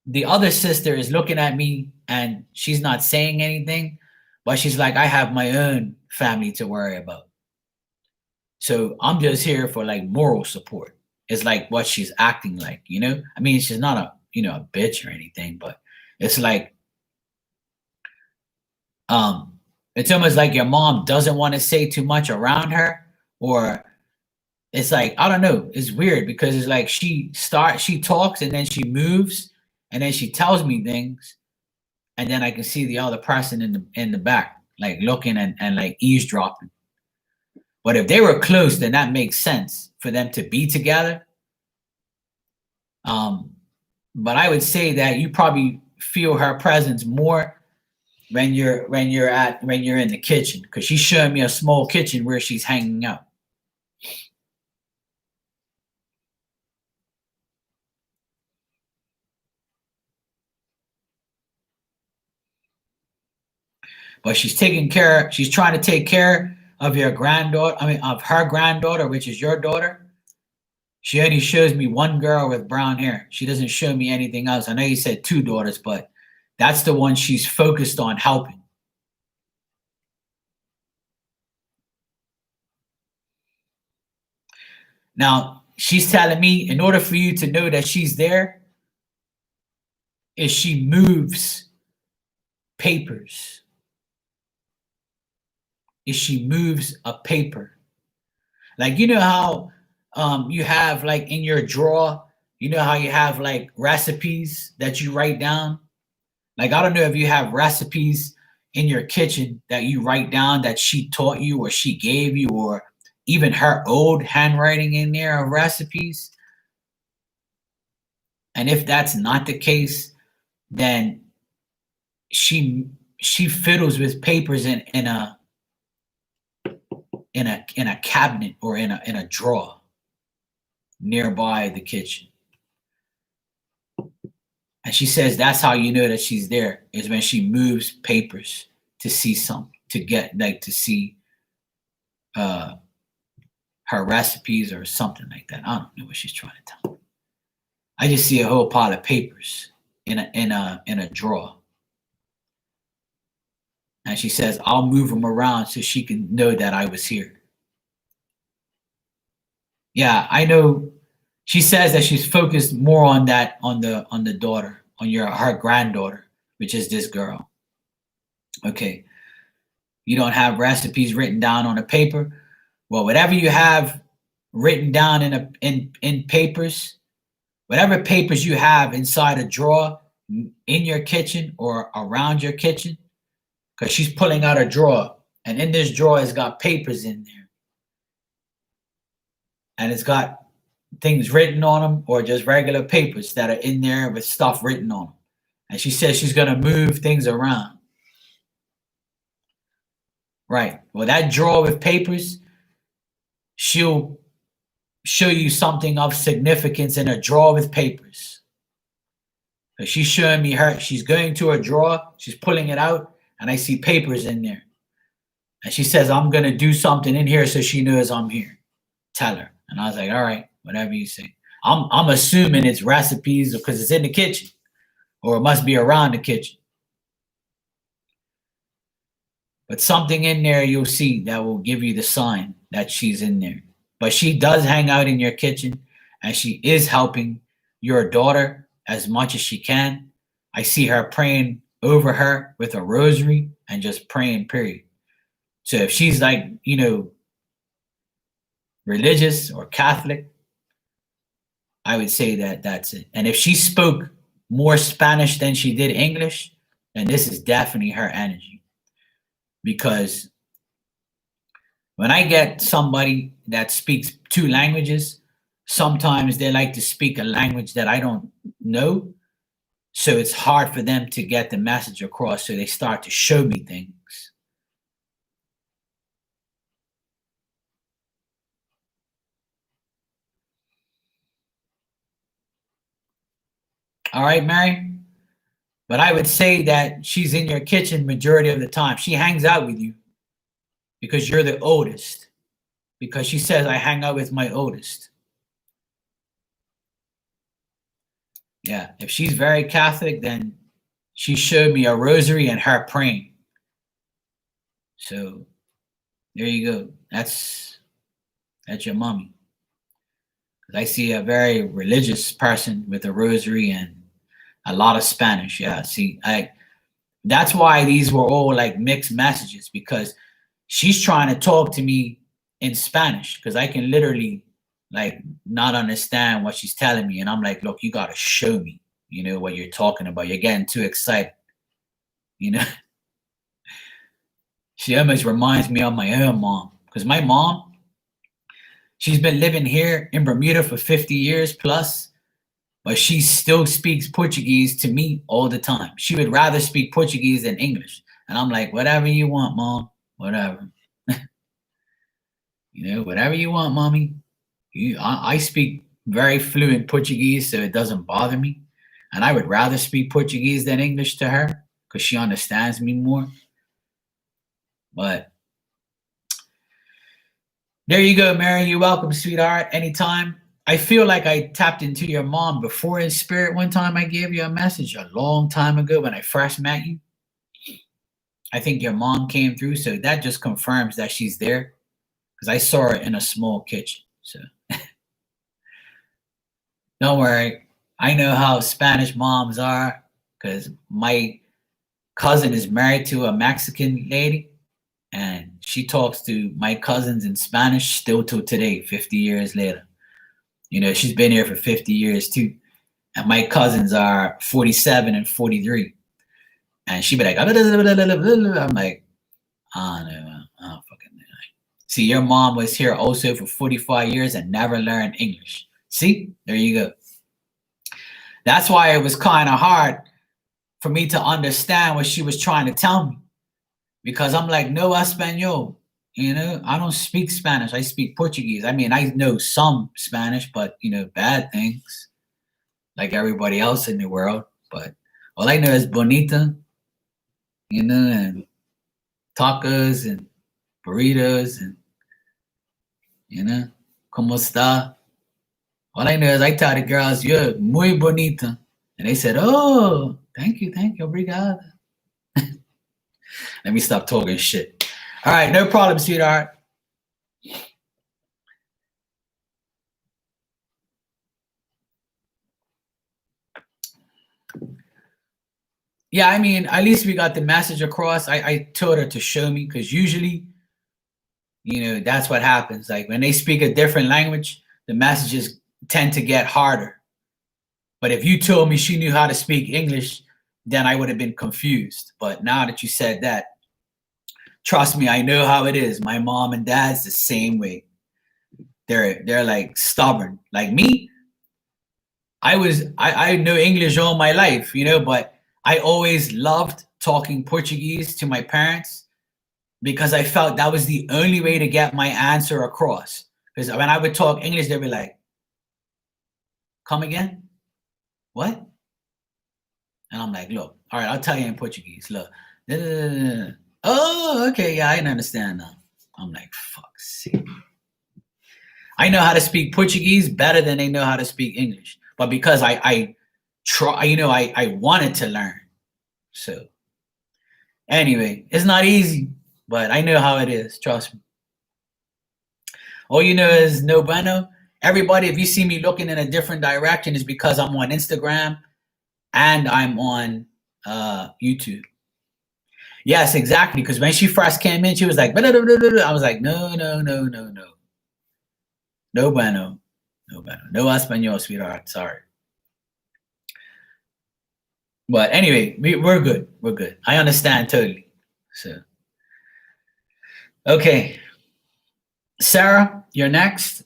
the other sister is looking at me and she's not saying anything, but she's like, I have my own family to worry about. So I'm just here for like moral support. It's like what she's acting like, you know? I mean, she's not a bitch or anything, but it's like it's almost like your mom doesn't want to say too much around her, or it's like I don't know, it's weird because it's like she talks and then she moves and then she tells me things, and then I can see the other person in the back, like looking and like eavesdropping. But if they were close, then that makes sense for them to be together. Um, but I would say that you probably feel her presence more when you're in the kitchen, because she's showing me a small kitchen where she's hanging out. But she's trying to take care of your granddaughter, I mean of her granddaughter, which is your daughter. She only shows me one girl with brown hair. She doesn't show me anything else. I know you said two daughters, but that's the one she's focused on helping. Now, she's telling me in order for you to know that she's there, is she moves papers. Is she moves a paper. Like you know how you have like in your drawer, you know how you have like recipes that you write down? Like I don't know if you have recipes in your kitchen that you write down that she taught you or she gave you, or even her old handwriting in there of recipes. And if that's not the case, then she fiddles with papers in a in a cabinet or in a drawer nearby the kitchen. And she says that's how you know that she's there, is when she moves papers to see something, to get like to see her recipes or something like that. I don't know what she's trying to tell me. I just see a whole pile of papers in a drawer. And she says, I'll move them around so she can know that I was here. Yeah, I know. She says that she's focused more on that, on the daughter, on her granddaughter, which is this girl. Okay. You don't have recipes written down on a paper. Well, whatever you have written down in papers, whatever papers you have inside a drawer in your kitchen or around your kitchen, because she's pulling out a drawer, and in this drawer it's got papers in there. And it's got things written on them, or just regular papers that are in there with stuff written on them. And she says she's going to move things around. Right. Well, that drawer with papers, she'll show you something of significance in a drawer with papers. So she's showing me she's going to a drawer, she's pulling it out, and I see papers in there. And she says, I'm going to do something in here so she knows I'm here. Tell her. And I was like, all right, whatever you say. I'm assuming it's recipes because it's in the kitchen, or it must be around the kitchen. But something in there you'll see that will give you the sign that she's in there. But she does hang out in your kitchen, and she is helping your daughter as much as she can. I see her praying over her with a rosary and just praying, period. So if she's like, religious or Catholic, I would say that that's it. And if she spoke more Spanish than she did English, then this is definitely her energy. Because when I get somebody that speaks 2 languages, sometimes they like to speak a language that I don't know. So it's hard for them to get the message across. So they start to show me things. All right, Mary? But I would say that she's in your kitchen majority of the time. She hangs out with you because you're the oldest. Because she says, I hang out with my oldest. Yeah, if she's very Catholic, then she showed me a rosary and her praying. So there you go. That's your mommy. I see a very religious person with a rosary and a lot of Spanish. Yeah, see, that's why these were all like mixed messages, because she's trying to talk to me in Spanish because I can literally like not understand what she's telling me. And I'm like, look, you got to show me, what you're talking about. You're getting too excited. She almost reminds me of my own mom, because my mom, she's been living here in Bermuda for 50 years plus, but she still speaks Portuguese to me all the time. She would rather speak Portuguese than English. And I'm like, whatever you want, Mom, whatever. Whatever you want, Mommy. I speak very fluent Portuguese, so it doesn't bother me. And I would rather speak Portuguese than English to her because she understands me more. But there you go, Mary. You're welcome, sweetheart. Anytime. I feel like I tapped into your mom before in spirit one time. I gave you a message a long time ago when I first met you. I think your mom came through, so that just confirms that she's there, because I saw her in a small kitchen. So don't worry. I know how Spanish moms are, because my cousin is married to a Mexican lady, and she talks to my cousins in Spanish still till today, 50 years later. She's been here for 50 years too. And my cousins are 47 and 43. And she'd be like, I'm like, I don't know. I don't fucking know. See, your mom was here also for 45 years and never learned English. See, there you go. That's why it was kind of hard for me to understand what she was trying to tell me. Because I'm like, no Espanol. You know, I don't speak Spanish. I speak Portuguese. I mean, I know some Spanish, but bad things like everybody else in the world. But all I know is bonita, and tacos and burritos and como está. All I know is I tell the girls, "You're muy bonita," and they said, "Oh, thank you, obrigado." Let me stop talking shit. All right, no problem, sweetheart. Yeah, I mean, at least we got the message across. I told her to show me because usually, that's what happens. Like when they speak a different language, the messages tend to get harder. But if you told me she knew how to speak English, then I would have been confused. But now that you said that, trust me, I know how it is. My mom and dad's the same way. They're like stubborn. Like me, I know English all my life, but I always loved talking Portuguese to my parents because I felt that was the only way to get my answer across. Because when I would talk English, they'd be like, "Come again? What?" And I'm like, "Look, all right, I'll tell you in Portuguese. Look, da, da, da, da, da. Oh, okay, yeah, I understand now." I'm like, "Fuck's sake." I know how to speak Portuguese better than they know how to speak English, but because I try, I wanted to learn. So anyway, it's not easy, but I know how it is. Trust me. All you know is no bueno. Everybody, if you see me looking in a different direction, is because I'm on Instagram and I'm on YouTube. Yes, exactly. Because when she first came in, she was like, "Blah, blah, blah, blah, blah." I was like, no, no, no, no, no. No bueno. No bueno. No español, sweetheart. Sorry. But anyway, we're good. We're good. I understand totally. So, okay. Sarah, you're next.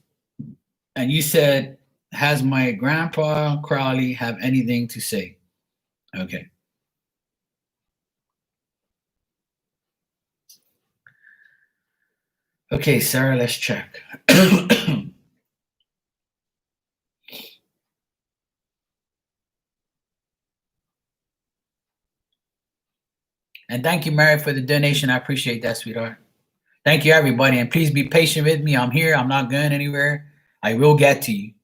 And you said, has my grandpa Crowley have anything to say? Okay. Okay, Sarah, let's check. And thank you, Mary, for the donation. I appreciate that, sweetheart. Thank you, everybody. And please be patient with me. I'm here. I'm not going anywhere. I will get to you.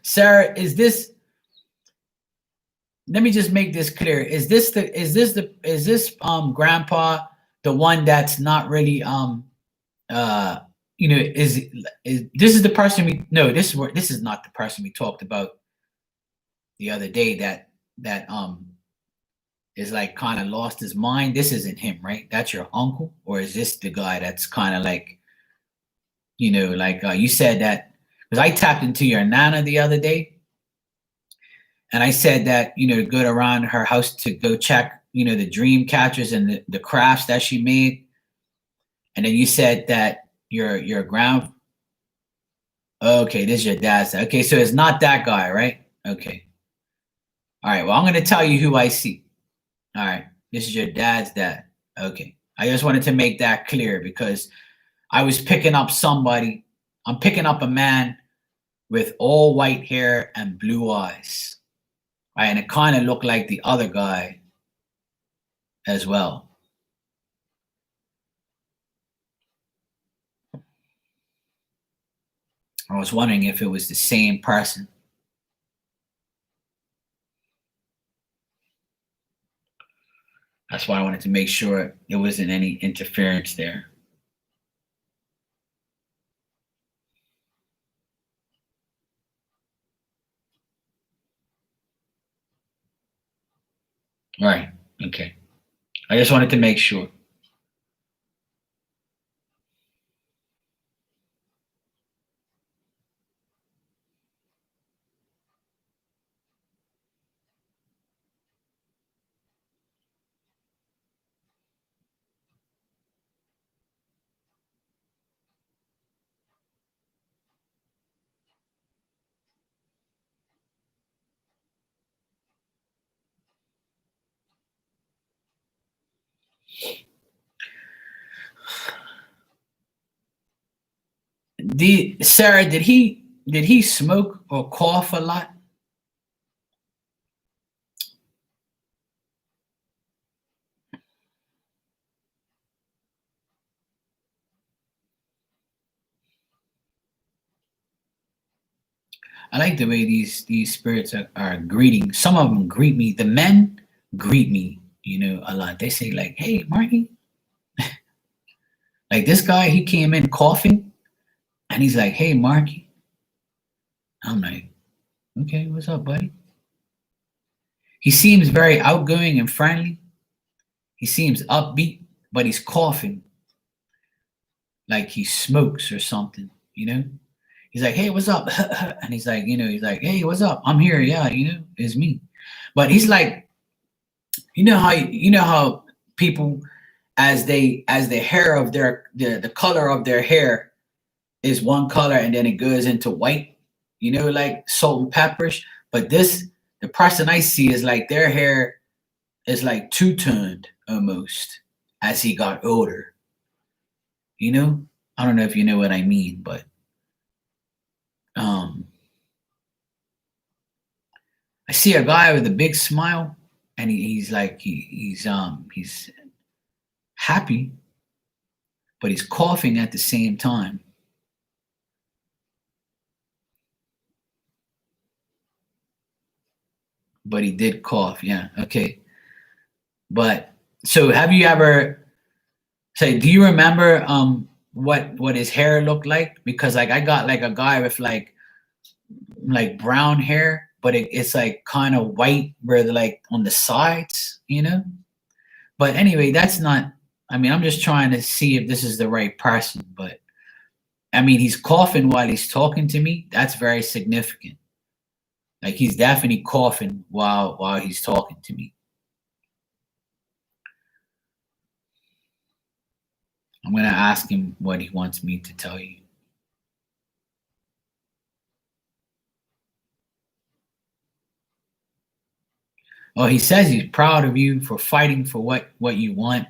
Sarah, let me just make this clear. Is this grandpa the one that's not really uh is this is the person we no this is not the person we talked about the other day that is like kind of lost his mind. This isn't him, right? That's your uncle, or is this the guy that's kind of like like you said that because I tapped into your nana the other day and I said that to go around her house to go check the dream catchers and the crafts that she made, and then you said that your ground. Okay, this is your dad's dad. Okay, so it's not that guy, right? Okay. All right. Well, I'm going to tell you who I see. All right. This is your dad's dad. Okay. I just wanted to make that clear because I was picking up somebody. I'm picking up a man with all white hair and blue eyes. Right? And it kind of looked like the other guy as well. I was wondering if it was the same person. That's why I wanted to make sure there wasn't any interference there. Right. Okay. I just wanted to make sure. Sarah, did he smoke or cough a lot? I like the way these spirits are greeting. Some of them greet me. The men greet me, a lot. They say like, "Hey, Marty." Like this guy, he came in coughing, and he's like, "Hey, Marky." I'm like, "Okay, what's up, buddy?" He seems very outgoing and friendly. He seems upbeat, but he's coughing like he smokes or something. He's like, "Hey, what's up?" And he's like, "Hey, what's up? I'm here. Yeah, it's me." But he's like, you know how people, as the hair of the color of their hair is one color and then it goes into white, like salt and peppers. But the person I see is like their hair is like two-toned almost as he got older. You know, I don't know if you know what I mean, but um, I see a guy with a big smile, and he's like he's happy, but he's coughing at the same time. But he did cough, yeah, okay. But so, have you ever say? Do you remember what his hair looked like? Because like I got like a guy with like brown hair, but it's like kind of white where they're like on the sides. But anyway, that's not. I mean, I'm just trying to see if this is the right person. But I mean, he's coughing while he's talking to me. That's very significant. Like he's definitely coughing while he's talking to me. I'm gonna ask him what he wants me to tell you. Oh, he says he's proud of you for fighting for what you want.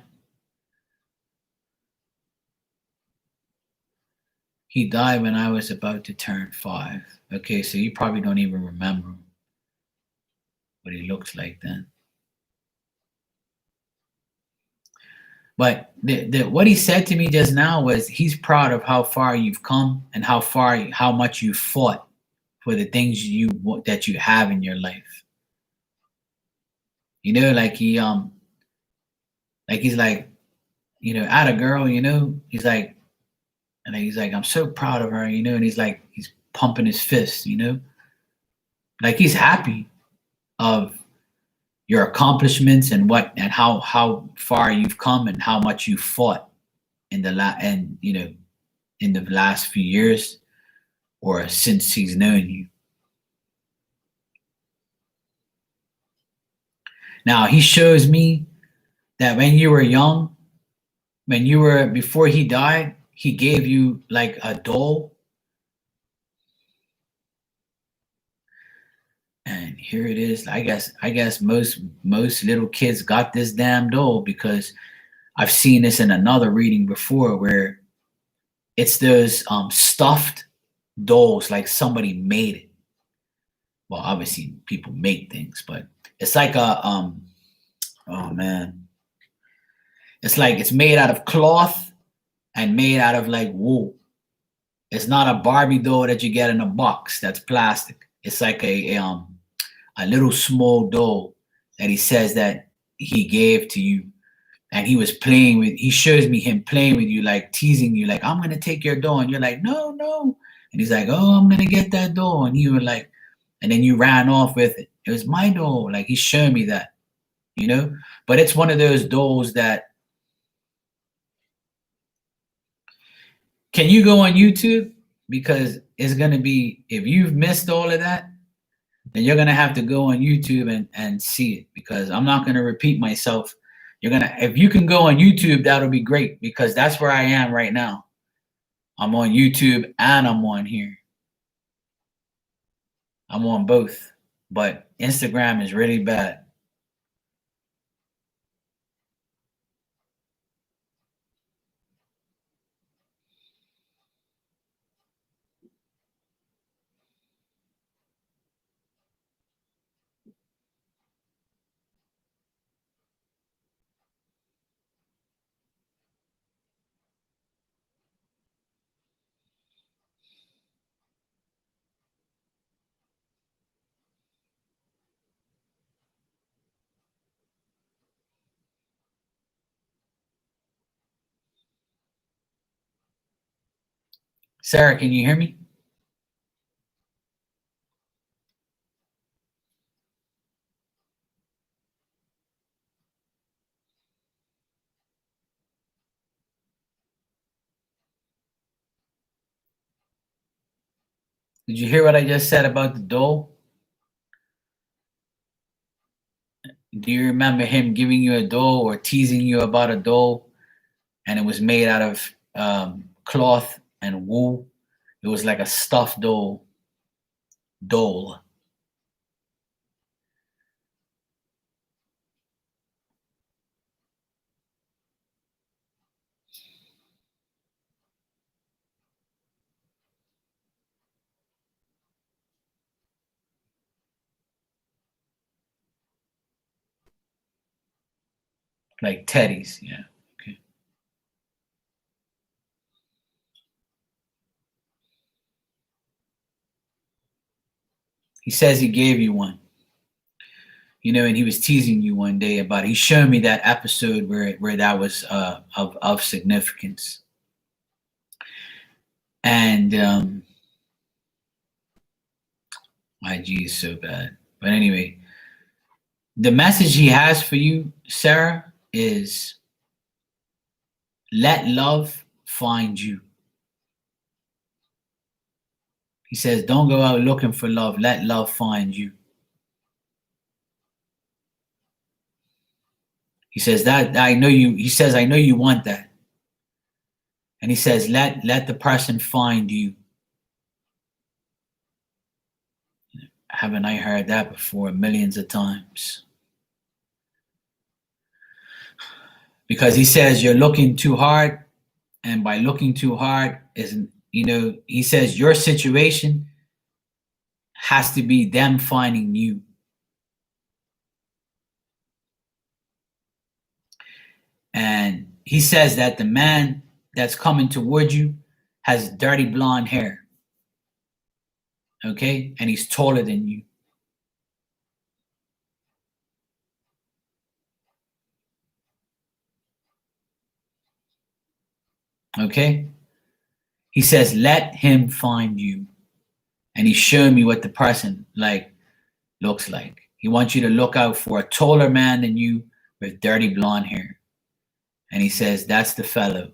He died when I was about to turn 5. Okay, so you probably don't even remember what he looks like then. But what he said to me just now was he's proud of how far you've come and how much you fought for the things that you have in your life. Like he's like, at a girl, he's like, and he's like, I'm so proud of her, and he's pumping his fist. Like he's happy of your accomplishments and how far you've come and how much you fought in the last few years or since he's known you. Now he shows me that when you were young, before he died, he gave you like a doll. And here it is. I guess most little kids got this damn doll because I've seen this in another reading before where it's those stuffed dolls like somebody made it. Well, obviously people make things, but it's like a oh man. It's like it's made out of cloth and made out of like wool. It's not a Barbie doll that you get in a box that's plastic. It's like a little small doll that he says that he gave to you, and he shows me him playing with you, like teasing you, like, I'm gonna take your doll, and you're like, no, no. And he's like, oh, I'm gonna get that doll. And you were like, and then you ran off with it. It was my doll. Like he's showing me that. But it's one of those dolls that can you go on YouTube? Because it's gonna be, if you've missed all of that, then you're gonna have to go on YouTube and see it, because I'm not gonna repeat myself. If you can go on YouTube, that'll be great, because that's where I am right now. I'm on YouTube and I'm on here. I'm on both, but Instagram is really bad. Sarah, can you hear me? Did you hear what I just said about the doll? Do you remember him giving you a doll or teasing you about a doll, and it was made out of cloth and wool? It was like a stuffed doll, like teddies. Yeah. Okay. He says he gave you one. You know, and he was teasing you one day about it. He showed me that episode where that was of significance. And my G is so bad. But anyway, the message he has for you, Sarah, is let love find you. He says, don't go out looking for love. Let love find you. He says that I know you. He says, I know you want that. And he says, let the person find you. Haven't I heard that before millions of times? Because he says you're looking too hard, and by looking too hard isn't, you know, he says your situation has to be them finding you. And he says that the man that's coming toward you has dirty blonde hair. Okay? And he's taller than you. Okay? He says, let him find you. And he's showing me what the person like looks like. He wants you to look out for a taller man than you with dirty blonde hair. And he says, that's the fellow.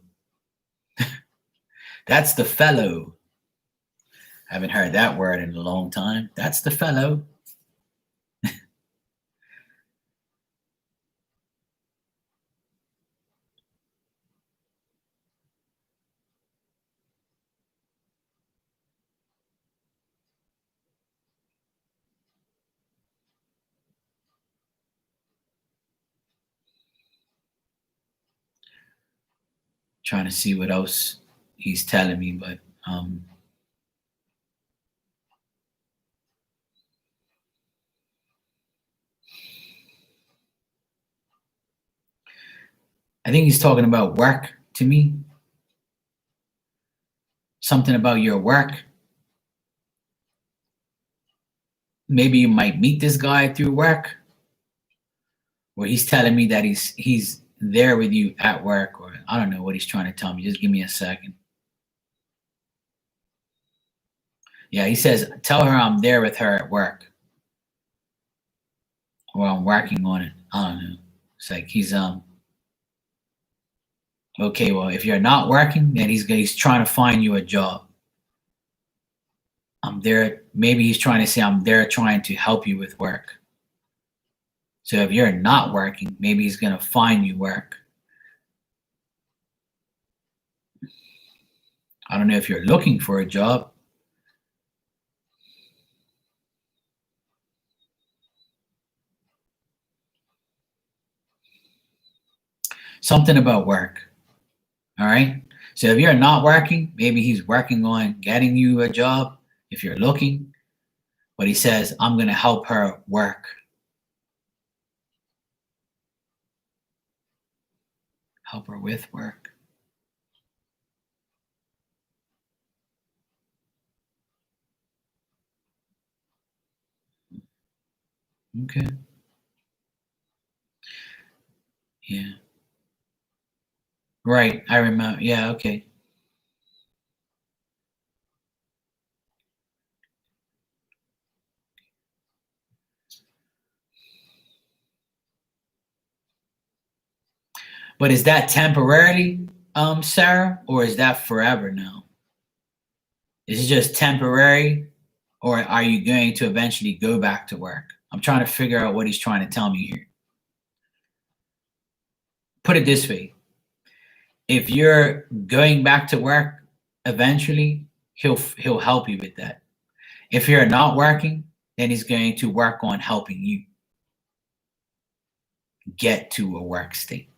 That's the fellow. I haven't heard that word in a long time. That's the fellow. Trying to see what else he's telling me, but I think he's talking about work to me. Something about your work. Maybe you might meet this guy through work, where he's telling me that he's there with you at work, or I don't know what he's trying to tell me. Just give me a second. Yeah, he says, tell her I'm there with her at work. Or I'm working on it. I don't know. It's like he's okay, well, if you're not working, then he's trying to find you a job. I'm there. Maybe he's trying to say I'm there trying to help you with work. So if you're not working, maybe he's gonna find you work. I don't know if you're looking for a job. Something about work. All right. So if you're not working, maybe he's working on getting you a job if you're looking. But he says, I'm going to help her work. Help her with work. Okay. Yeah. Right. I remember. Yeah. Okay. But is that temporarily, Sarah, or is that forever now? Is it just temporary, or are you going to eventually go back to work? I'm trying to figure out what he's trying to tell me here. Put it this way. If you're going back to work eventually, he'll help you with that. If you're not working, then he's going to work on helping you get to a work state.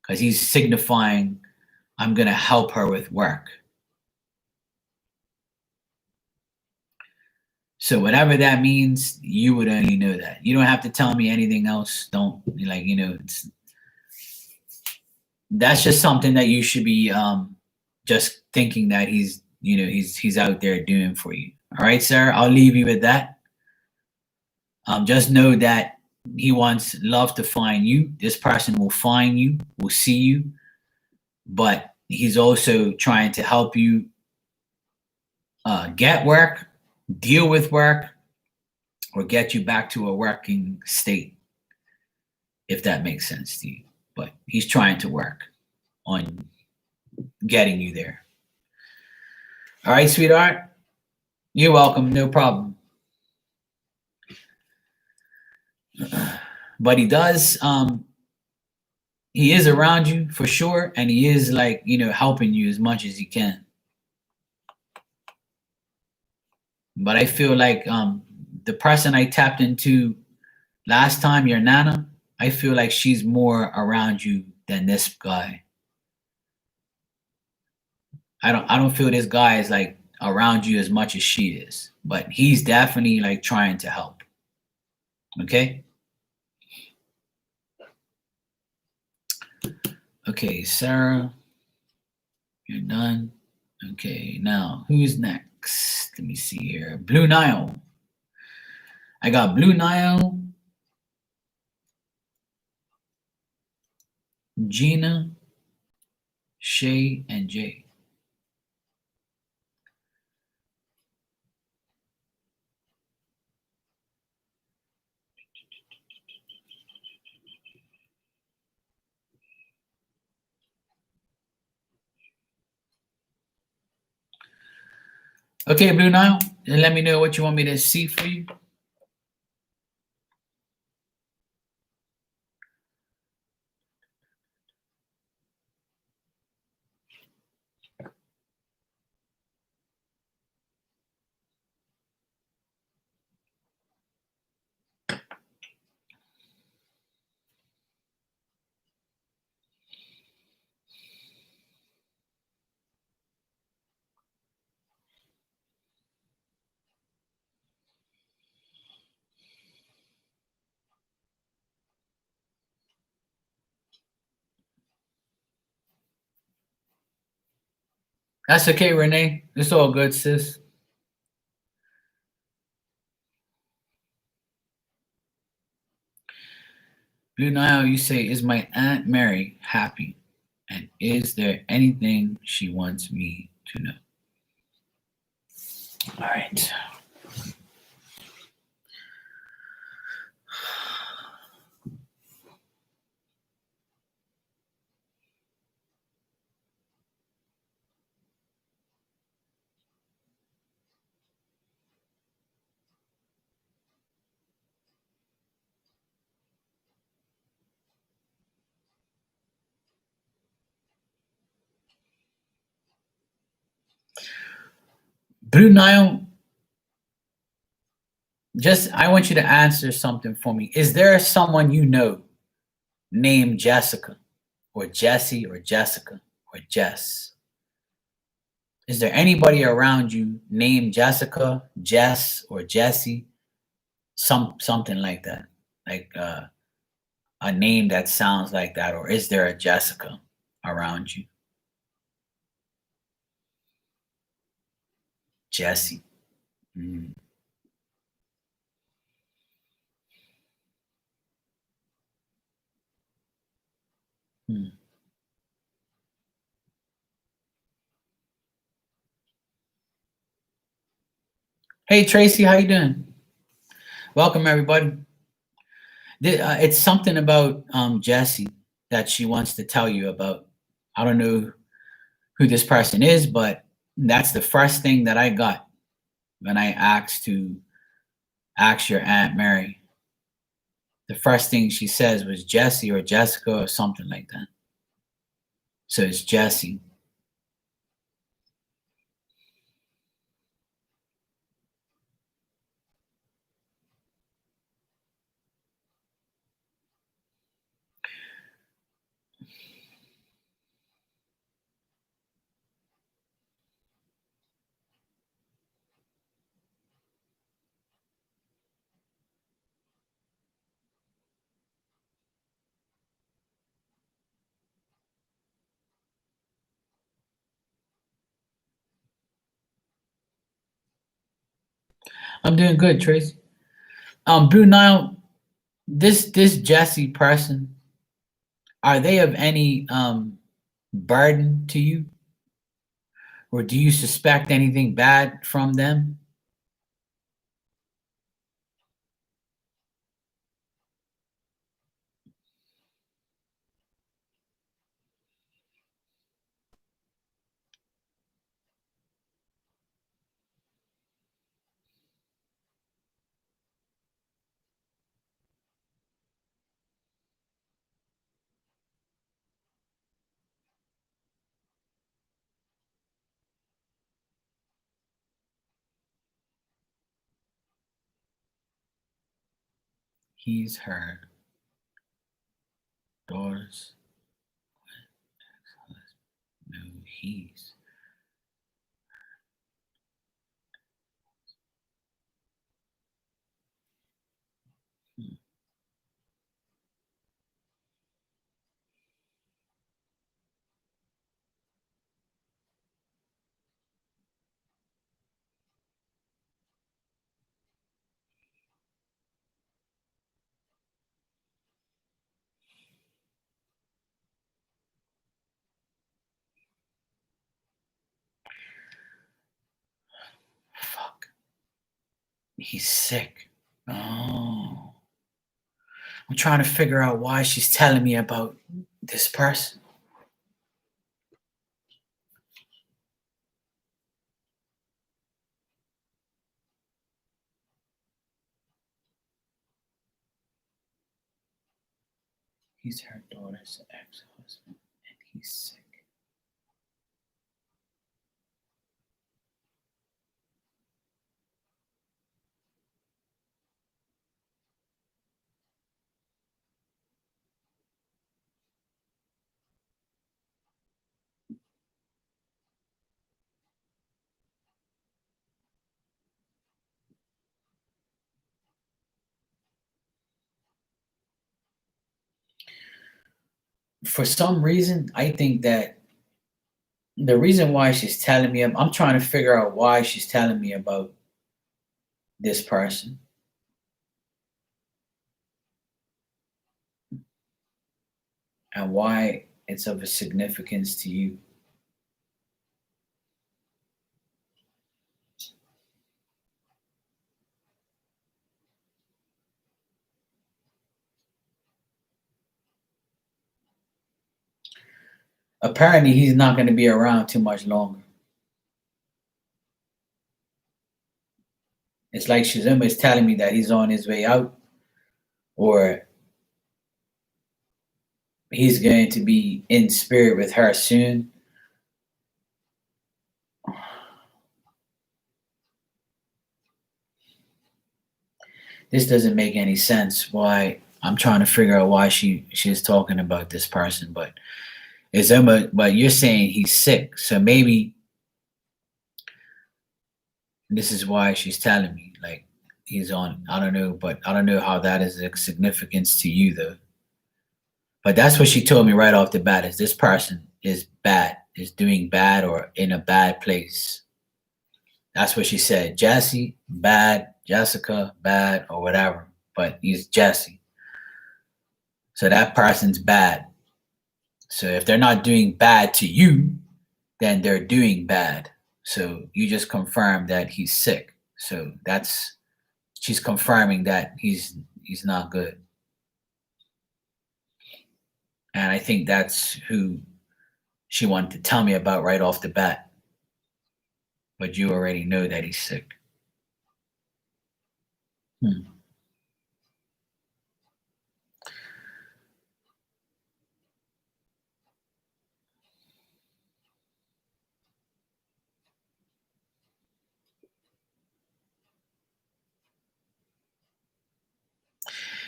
Because he's signifying, I'm going to help her with work. So whatever that means, you would only know that. You don't have to tell me anything else. Don't, like, that's just something that you should be just thinking that he's out there doing for you. All right, sir, I'll leave you with that. Just know that he wants love to find you. This person will find you, will see you, but he's also trying to help you get work, deal with work, or get you back to a working state, if that makes sense to you. But he's trying to work on getting you there. All right, sweetheart? You're welcome. No problem. But he does, he is around you for sure, and he is, like, helping you as much as he can. But I feel like the person I tapped into last time, your Nana, I feel like she's more around you than this guy. I don't feel this guy is, like, around you as much as she is, but he's definitely, like, trying to help. Okay? Okay, Sarah, you're done. Okay, now who's next? Let me see here. Blue Nile. I got Blue Nile, Gina, Shay, and Jay. Okay, Blue Nile, and let me know what you want me to see for you. That's okay, Renee. It's all good, sis. Blue Nile, you say, is my Aunt Mary happy? And is there anything she wants me to know? All right. Blue Nile, I want you to answer something for me. Is there someone you know named Jessica, or Jesse, or Jessica, or Jess? Is there anybody around you named Jessica, Jess, or Jesse? Something like that, like a name that sounds like that, or is there a Jessica around you? Jesse. Mm. Hmm. Hey Tracy, how you doing? Welcome everybody. It's something about Jesse. that she wants to tell you about. I don't know who this person is, but that's the first thing that I got when I asked to ask your Aunt Mary. The first thing she says was Jesse or Jessica or something like that. So it's Jesse. I'm doing good, Tracy. Blue Nile, this Jesse person, are they of any burden to you? Or do you suspect anything bad from them? He's her daughter's. No, he's. Fuck. He's sick. Oh. I'm trying to figure out why she's telling me about this person. He's her daughter's ex-husband and he's sick. For some reason, I think that the reason why she's telling me, I'm trying to figure out why she's telling me about this person and why it's of a significance to you. Apparently, he's not going to be around too much longer. It's like she's almost telling me that he's on his way out or he's going to be in spirit with her soon. This doesn't make any sense. Why I'm trying to figure out why she's talking about this person, but it's almost. But you're saying he's sick, so maybe this is why she's telling me. Like he's on. I don't know, but I don't know how that is a significance to you though. But that's what she told me right off the bat. Is this person is bad, is doing bad, or in a bad place. That's what she said. Jesse, bad. Jessica, bad, or whatever. But he's Jesse. So that person's bad. So if they're not doing bad to you, then they're doing bad. So you just confirm that he's sick. So that's she's confirming that he's not good. And I think that's who she wanted to tell me about right off the bat. But you already know that he's sick. Hmm.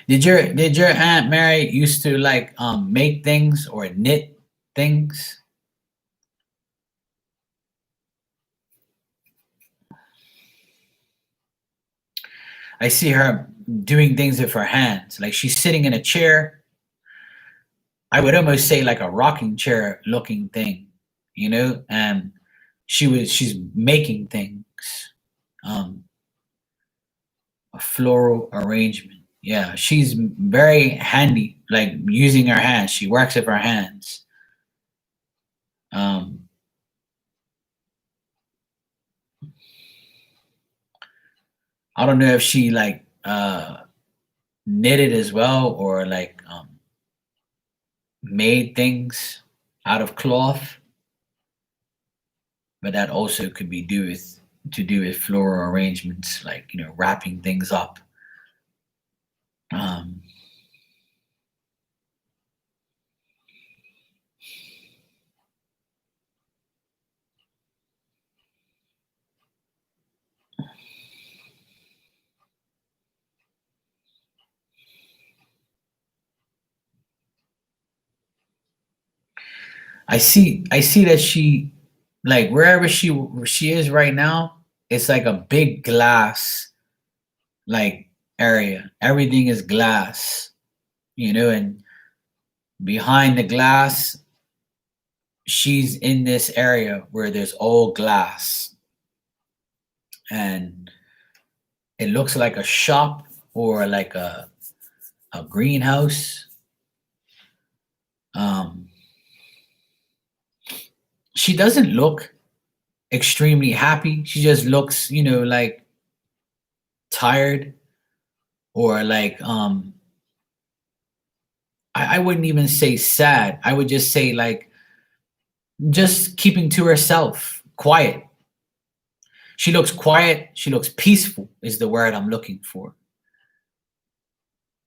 Did your Aunt Mary used to like make things or knit things? I see her doing things with her hands. Like she's sitting in a chair. I would almost say like a rocking chair looking thing, and she's making things. Um, a floral arrangement. Yeah, she's very handy, like using her hands. She works with her hands. Um, I don't know if she like knitted as well or like made things out of cloth, but that also could be to do with floral arrangements, like wrapping things up. Um, I see that she like wherever she is right now, it's like a big glass like area. Everything is glass, and behind the glass, she's in this area where there's all glass, and it looks like a shop or like a greenhouse. Um, she doesn't look extremely happy. She just looks, like tired or like I wouldn't even say sad. I would just say like just keeping to herself, quiet. She looks quiet. She looks peaceful is the word I'm looking for.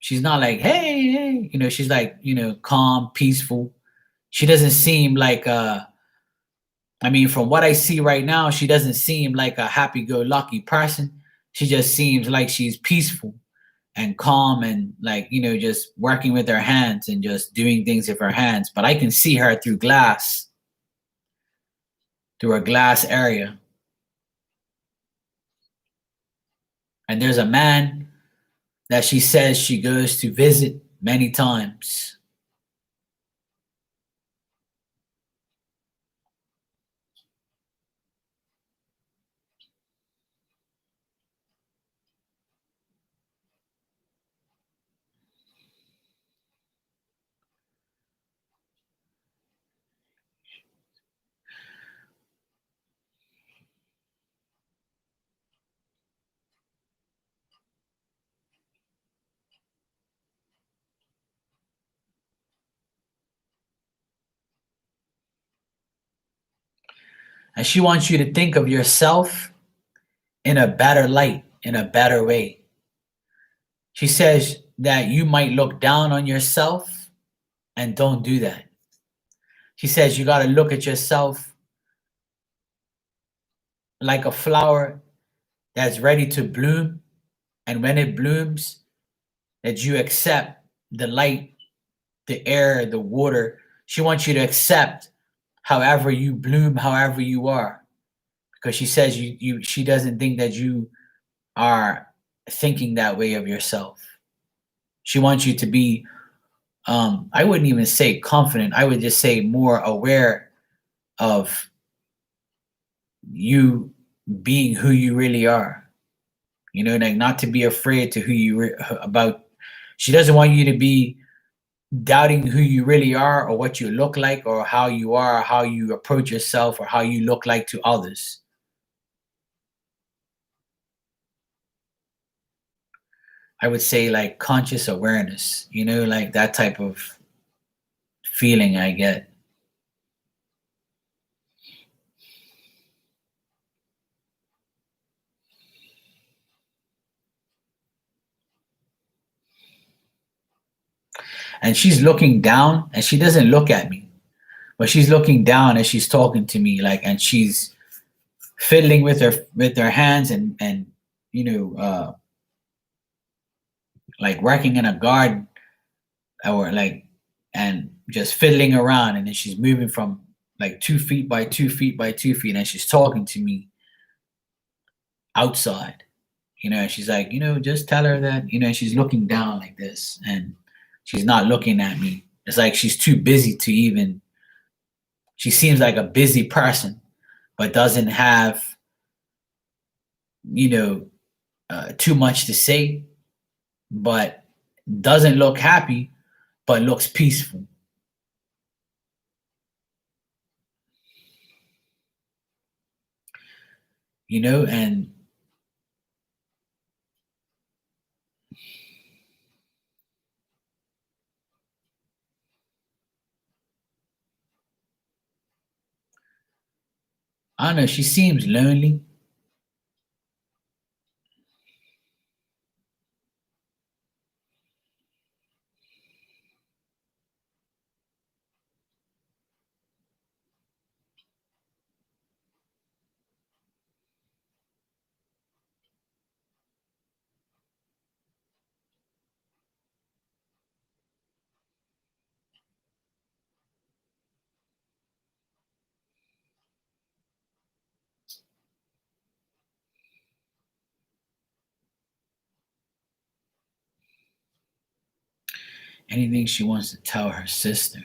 She's not like, hey, hey, she's like, calm, peaceful. She doesn't seem like I mean, from what I see right now, she doesn't seem like a happy-go-lucky person. She just seems like she's peaceful and calm and like, just working with her hands and just doing things with her hands. But I can see her through a glass area. And there's a man that she says she goes to visit many times. And she wants you to think of yourself in a better light, in a better way. She says that you might look down on yourself and don't do that. She says you got to look at yourself like a flower that's ready to bloom. And when it blooms, that you accept the light, the air, the water. She wants you to accept however you bloom, however you are. Because she says she doesn't think that you are thinking that way of yourself. She wants you to be I wouldn't even say confident. I would just say more aware of you being who you really are. Like not to be afraid to who about. She doesn't want you to be doubting who you really are or what you look like or how you are, or how you approach yourself or how you look like to others. I would say like conscious awareness, like that type of feeling I get. And she's looking down, and she doesn't look at me, but she's looking down and she's talking to me, like, and she's fiddling with her hands, and you know, like working in a garden, or like, and just fiddling around, and then she's moving from like 2 feet by 2 feet by 2 feet, and she's talking to me outside, and she's like, just tell her that, and she's looking down like this, and she's not looking at me. It's like she's too busy to even, she seems like a busy person, but doesn't have, too much to say, but doesn't look happy, but looks peaceful. And I don't know, she seems lonely. Anything she wants to tell her sister.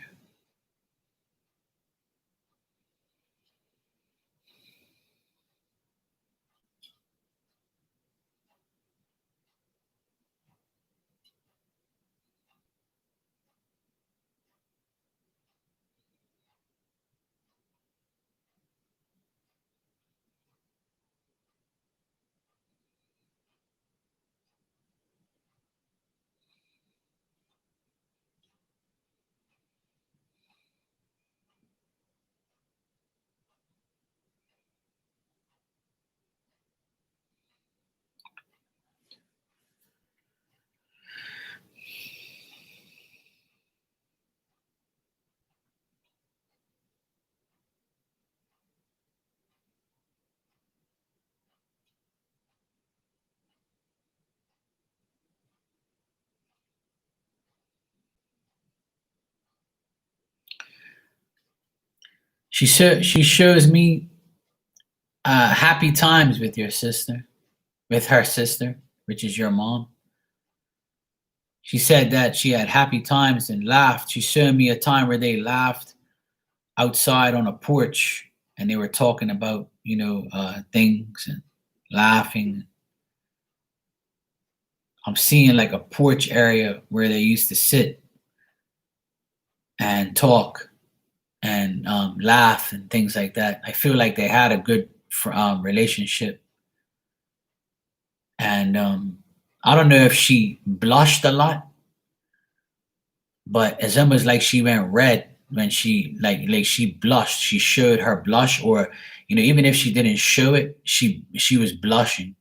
She shows me happy times with your sister, with her sister, which is your mom. She said that she had happy times and laughed. She showed me a time where they laughed outside on a porch, and they were talking about, things and laughing. I'm seeing like a porch area where they used to sit and talk and laugh and things like that. I feel like they had a good relationship. And I don't know if she blushed a lot, but it's almost like she went red when she like she blushed. She showed her blush, or even if she didn't show it, she was blushing.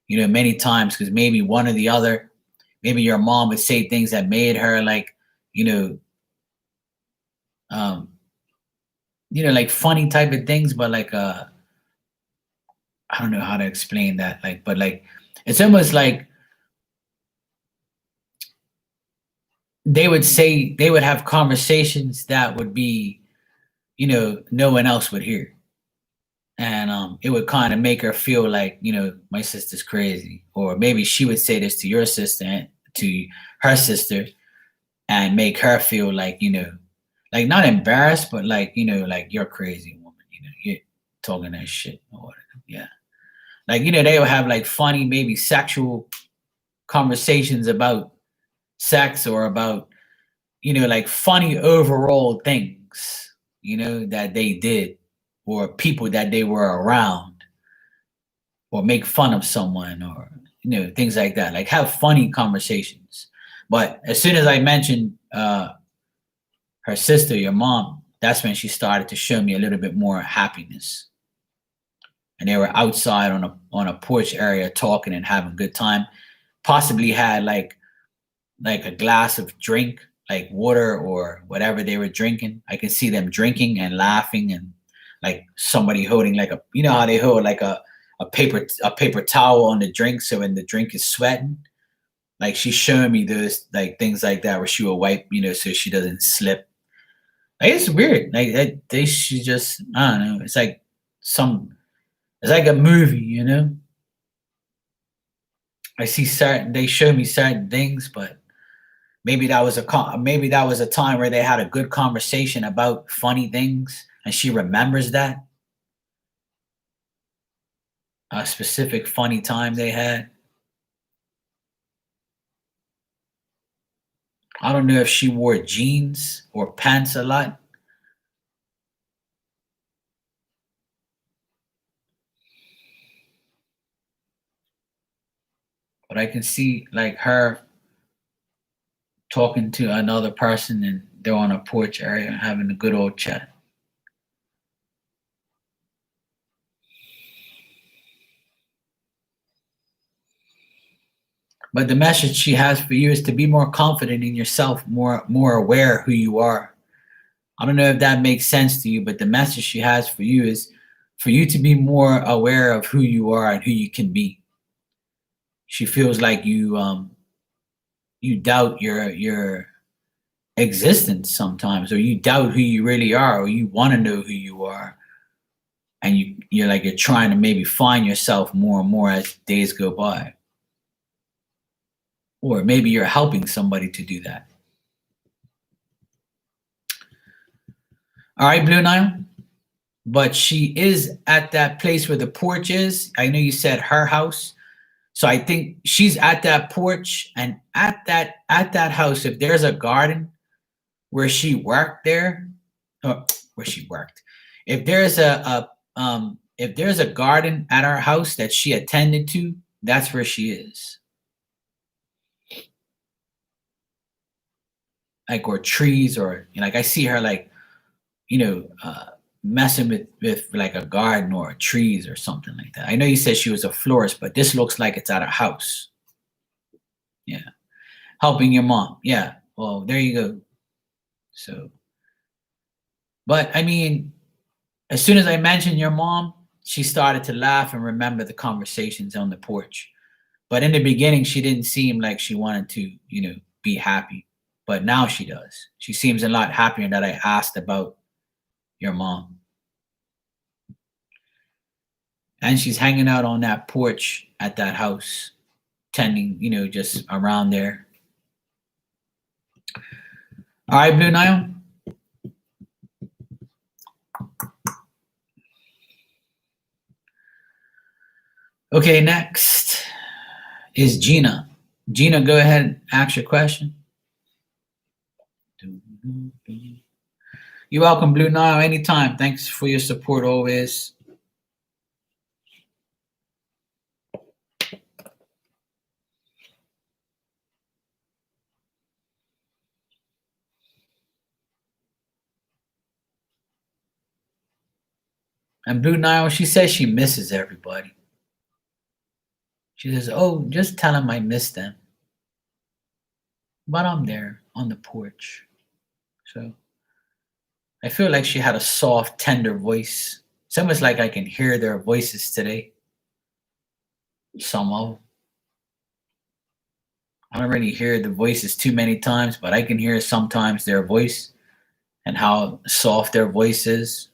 Many times, because maybe one or the other, maybe your mom would say things that made her like, um, like funny type of things, but like I don't know how to explain that. Like, but like it's almost like they would have conversations that would be, no one else would hear. And it would kind of make her feel like, my sister's crazy. Or maybe she would say this to your sister, to her sister, and make her feel like, like not embarrassed, but like, like you're crazy woman, you're talking that shit or whatever. Yeah. Like, they would have like funny, maybe sexual conversations about sex, or about, like funny overall things, that they did, or people that they were around, or make fun of someone, or, things like that. Like have funny conversations. But as soon as I mentioned her sister, your mom, that's when she started to show me a little bit more happiness. And they were outside on a porch area talking and having a good time. Possibly had like a glass of drink, like water or whatever they were drinking. I can see them drinking and laughing, and like somebody holding like a, you know how they hold like a paper towel on the drink, so when the drink is sweating, like she's showing me those like things like that where she will wipe, so she doesn't slip. Like it's weird. Like they should just, I don't know. It's like a movie. They show me certain things, but maybe that was a time where they had a good conversation about funny things, and she remembers that a specific funny time they had. I don't know if she wore jeans or pants a lot. But I can see like her talking to another person, and they're on a porch area having a good old chat. But the message she has for you is to be more confident in yourself, more aware who you are. I don't know if that makes sense to you, but the message she has for you is for you to be more aware of who you are and who you can be. She feels like you doubt your existence sometimes, or you doubt who you really are, or you want to know who you are, and you're trying to maybe find yourself more and more as days go by, or maybe you're helping somebody to do that. All right, Blue Nile. But she is at that place where the porch is. I know you said her house. So I think she's at that porch, and at that house, if there's a garden where she worked there, or where she worked, if there's if there's a garden at our house that she attended to, that's where she is. Like, or trees, or like I see her like, messing with like a garden or trees or something like that. I know you said she was a florist, but this looks like it's at a house. Yeah. Helping your mom. Yeah. Well, there you go. So, but I mean, as soon as I mentioned your mom, she started to laugh and remember the conversations on the porch. But in the beginning, she didn't seem like she wanted to, be happy. But now she does. She seems a lot happier that I asked about your mom. And she's hanging out on that porch at that house, tending, just around there. All right, Blue Nile. Okay, next is Gina. Gina, go ahead and ask your question. You're welcome, Blue Nile, anytime. Thanks for your support always. And Blue Nile, she says she misses everybody. She says, "Oh, just tell them I miss them." But I'm there on the porch. So I feel like she had a soft, tender voice. It's almost like I can hear their voices today. Some of them. I don't really hear the voices too many times, but I can hear sometimes their voice and how soft their voice is.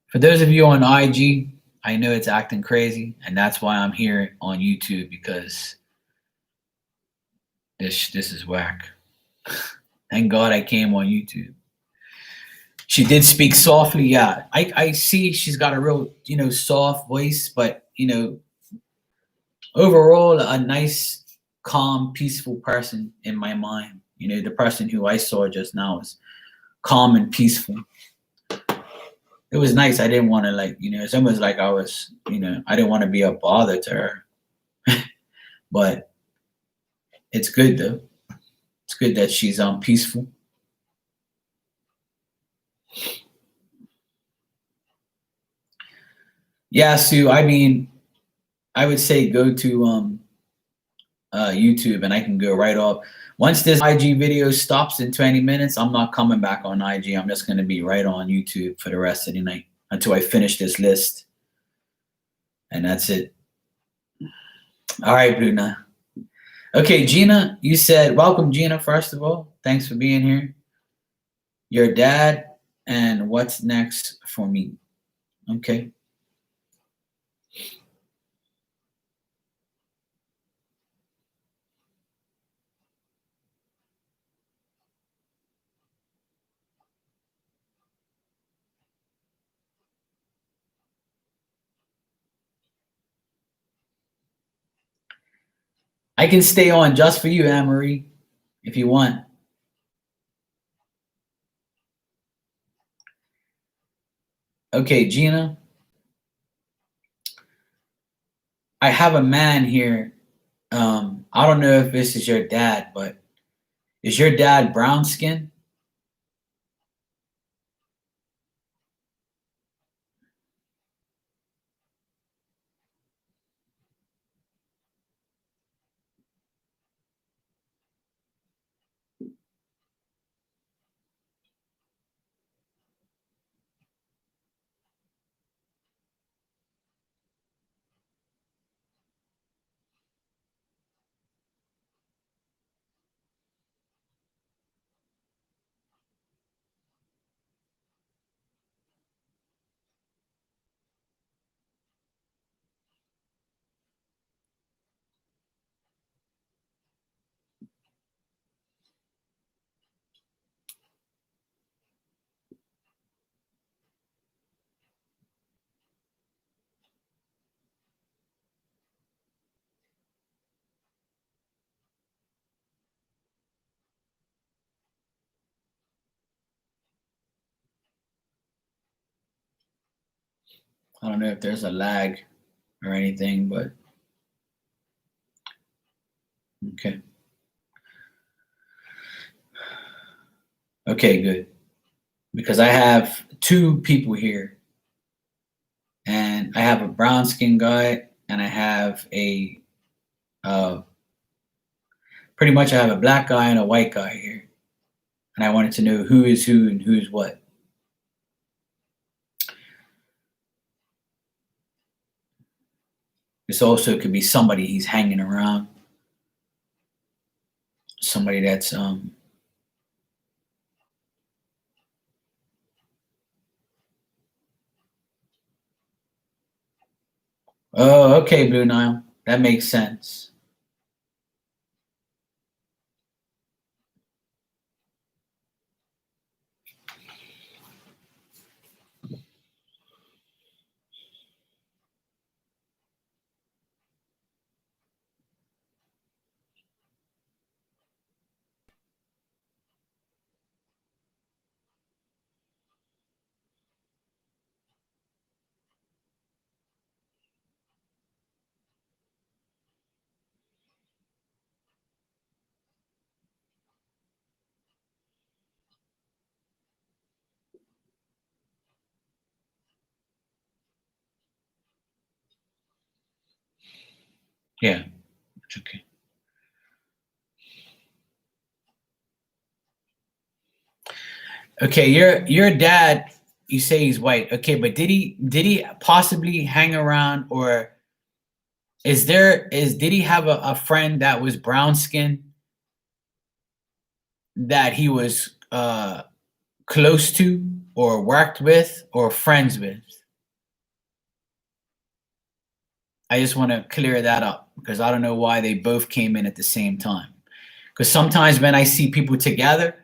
For those of you on IG, I know it's acting crazy, and that's why I'm here on YouTube, because this is whack. Thank God I came on YouTube. She did speak softly, yeah. I see she's got a real, soft voice, but overall a nice, calm, peaceful person in my mind. The person who I saw just now is calm and peaceful. it was nice. I didn't want to like, it's almost like I was, I didn't want to be a bother to her. But it's good though. It's good that she's peaceful. Yeah, Sue. I mean, I would say go to YouTube, and I can go right off. Once this IG video stops in 20 minutes, I'm not coming back on IG. I'm just going to be right on YouTube for the rest of the night until I finish this list. And that's it. All right, Bruna. Okay, Gina, you said, welcome, Gina, first of all. Thanks for being here. Your dad, and what's next for me? Okay. I can stay on just for you, Anne-Marie, if you want. Okay, Gina. I have a man here. I don't know if this is your dad, but is your dad brown skin? I don't know if there's a lag or anything, but okay. Okay, good. Because I have two people here, and I have a brown skin guy, and I have a pretty much I have a black guy and a white guy here, and I wanted to know who is who and who's what. This also could be somebody he's hanging around, somebody that's Oh, okay, Blue Nile. That makes sense. Yeah, it's okay. Okay, your dad, you say he's white. Okay, but did he possibly hang around, or did he have a friend that was brown skin that he was close to or worked with or friends with? I just want to clear that up because I don't know why they both came in at the same time. Because sometimes when I see people together,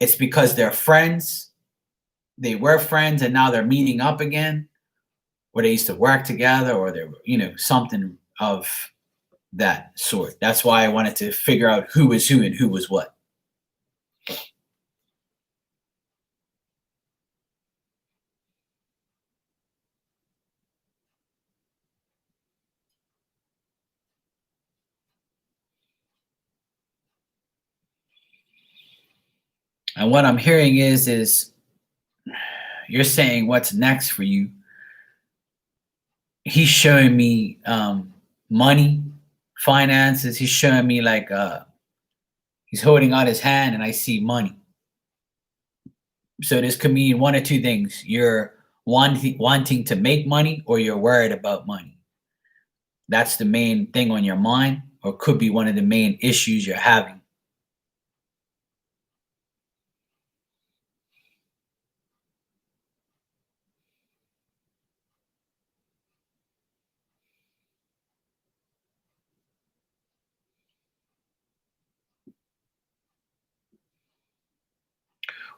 it's because they're friends. They were friends and now they're meeting up again, or they used to work together, or they're, something of that sort. That's why I wanted to figure out who was who and who was what. And what I'm hearing is you're saying what's next for you. He's showing me money, finances. He's showing me like he's holding out his hand and I see money. So this could mean one or two things. You're wanting to make money or you're worried about money. That's the main thing on your mind, or could be one of the main issues you're having.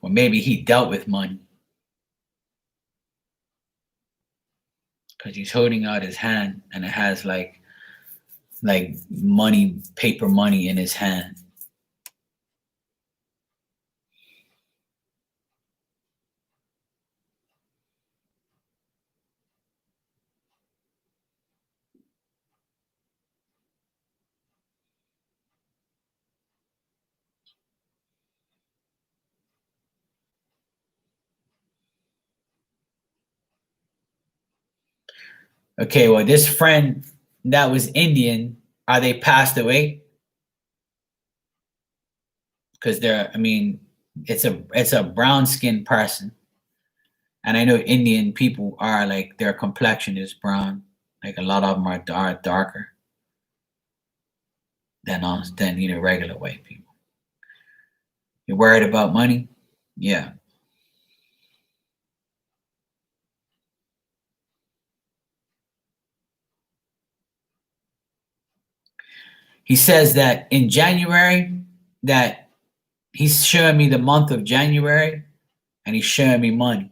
Or maybe he dealt with money because he's holding out his hand and it has like money, paper money in his hand. Okay, well, this friend that was Indian, are they passed away? Because I mean, it's a brown skinned person. And I know Indian people are like their complexion is brown. Like a lot of them are darker than regular white people. You're worried about money? Yeah. He says that in January, that he's showing me the month of January and he's showing me money.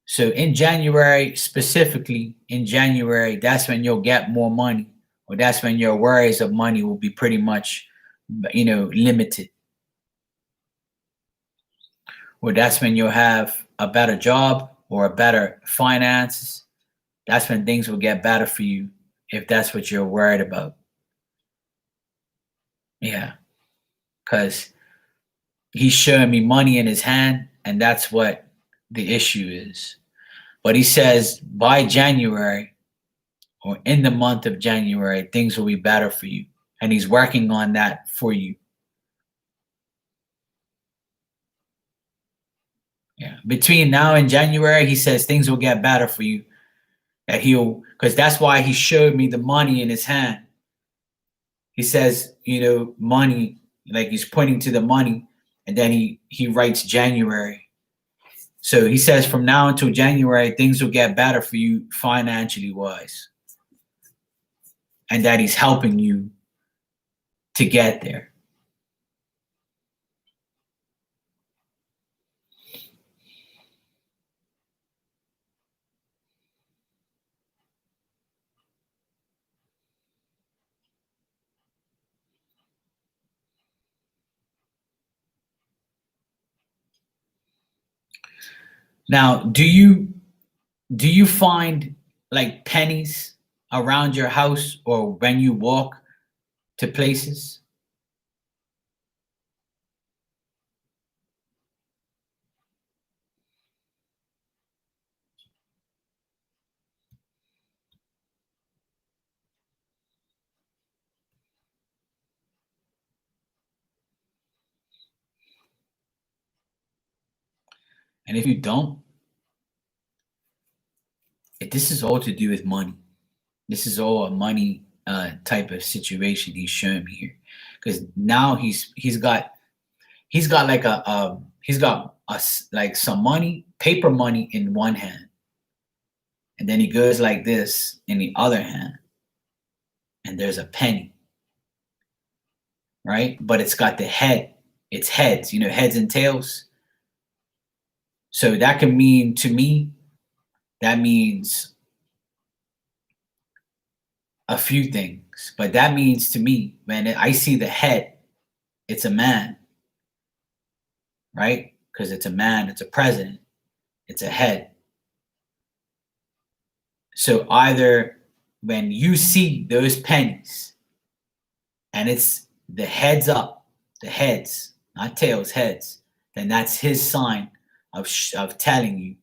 So in January, specifically in January, that's when you'll get more money, or that's when your worries of money will be pretty much, limited. Or that's when you'll have a better job or a better finances. That's when things will get better for you if that's what you're worried about. Yeah, because he's showing me money in his hand, and that's what the issue is. But he says by January or in the month of January, things will be better for you. And he's working on that for you. Yeah. Between now and January, he says things will get better for you. Because that's why he showed me the money in his hand. He says, money, like he's pointing to the money, and then he writes January. So he says from now until January, things will get better for you financially wise. And that he's helping you to get there. Now, do you find like pennies around your house or when you walk to places? And if you don't, this is all to do with money. This is all a money type of situation he's showing me here, because now he's got like like some money, paper money in one hand, and then he goes like this in the other hand, and there's a penny, right? But it's got it's heads, heads and tails. So that can mean to me, that means a few things, but that means to me, when I see the head, it's a man, right? Because it's a man, it's a president, it's a head. So either when you see those pennies and it's the heads up, the heads, not tails, heads, then that's his sign of telling you,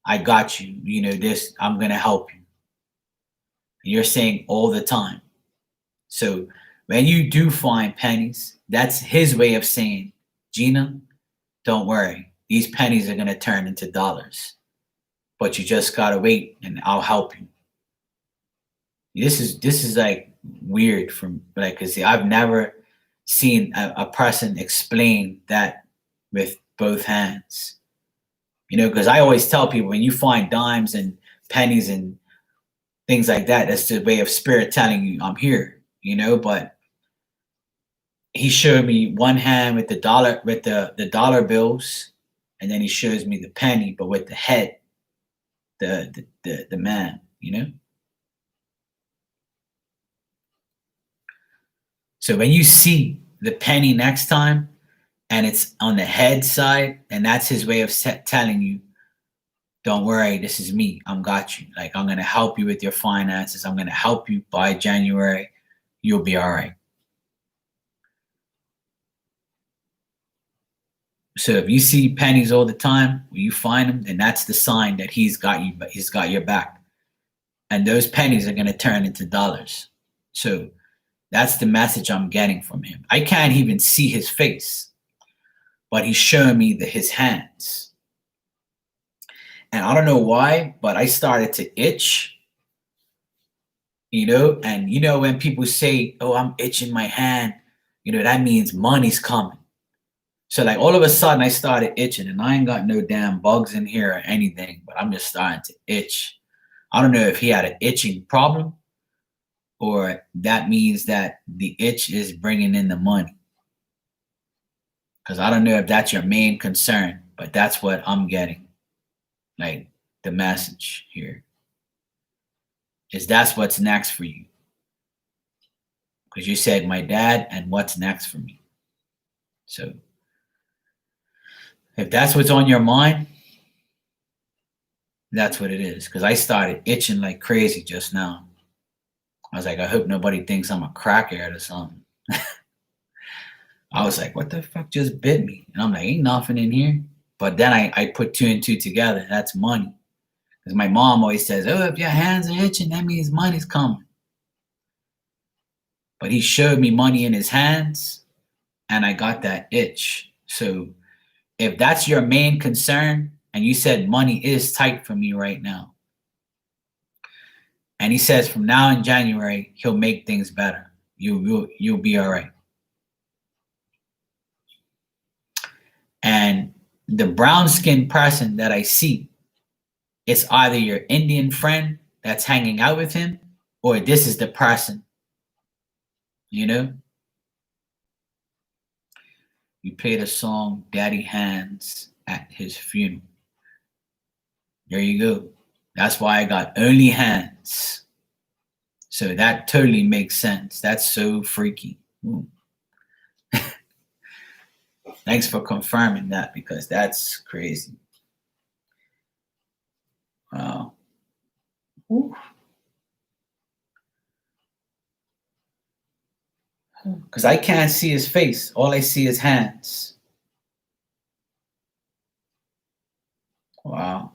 I got you. You know, this, I'm going to help you. And you're saying all the time. So when you do find pennies, that's his way of saying, Gina, don't worry. These pennies are going to turn into dollars. But you just got to wait and I'll help you. This is like weird from like, cause see, I've never seen a person explain that with both hands. You know, because I always tell people when you find dimes and pennies and things like that, that's the way of spirit telling you I'm here, you know, but he showed me one hand with the dollar, with the dollar bills, and then he shows me the penny, but with the head, the man, you know. So when you see the penny next time and it's on the head side, and that's his way of telling you, don't worry, this is me. I'm got you. Like, I'm going to help you with your finances. I'm going to help you by January. You'll be all right. So if you see pennies all the time, when you find them, then that's the sign that he's got you, but he's got your back. And those pennies are going to turn into dollars. So that's the message I'm getting from him. I can't even see his face, but he's showing me his hands. And I don't know why, but I started to itch, you know, and you know, when people say, oh, I'm itching my hand, you know, that means money's coming. So like all of a sudden I started itching, and I ain't got no damn bugs in here or anything, but I'm just starting to itch. I don't know if he had an itching problem or that means that the itch is bringing in the money. Because I don't know if that's your main concern, but that's what I'm getting. Like the message here is that's what's next for you. Because you said my dad and what's next for me. So if that's what's on your mind, that's what it is. Because I started itching like crazy just now. I was like, I hope nobody thinks I'm a crackhead or something. I was like, what the fuck just bit me? And I'm like, ain't nothing in here. But then I put two and two together. That's money. Because my mom always says, oh, if your hands are itching, that means money's coming. But he showed me money in his hands, and I got that itch. So if that's your main concern, and you said money is tight for me right now, and he says from now in January, he'll make things better. You'll be all right. And the brown skinned person that I see, it's either your Indian friend that's hanging out with him, or this is the person, you know? You played a song, Daddy Hands, at his funeral. There you go. That's why I got only hands. So that totally makes sense. That's so freaky. Thanks for confirming that, because that's crazy. Wow. Because I can't see his face. All I see is hands. Wow.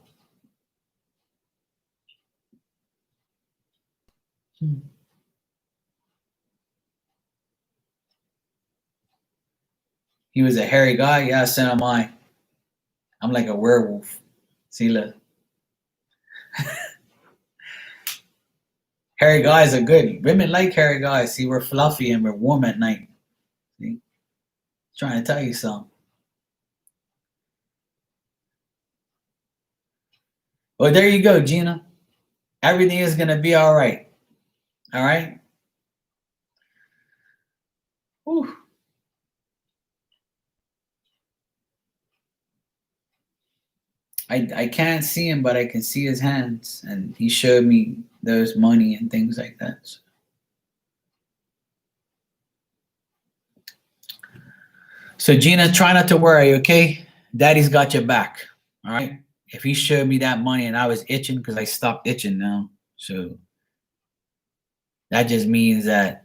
He was a hairy guy? Yeah, so am I. I'm like a werewolf. See, look. Hairy guys are good. Women like hairy guys. See, we're fluffy and we're warm at night. See? Trying to tell you something. Well, there you go, Gina. Everything is going to be all right. All right? Whew. I can't see him, but I can see his hands. And he showed me those money and things like that. So Gina, try not to worry, okay? Daddy's got your back. All right? If he showed me that money and I was itching, because I stopped itching now. So that just means that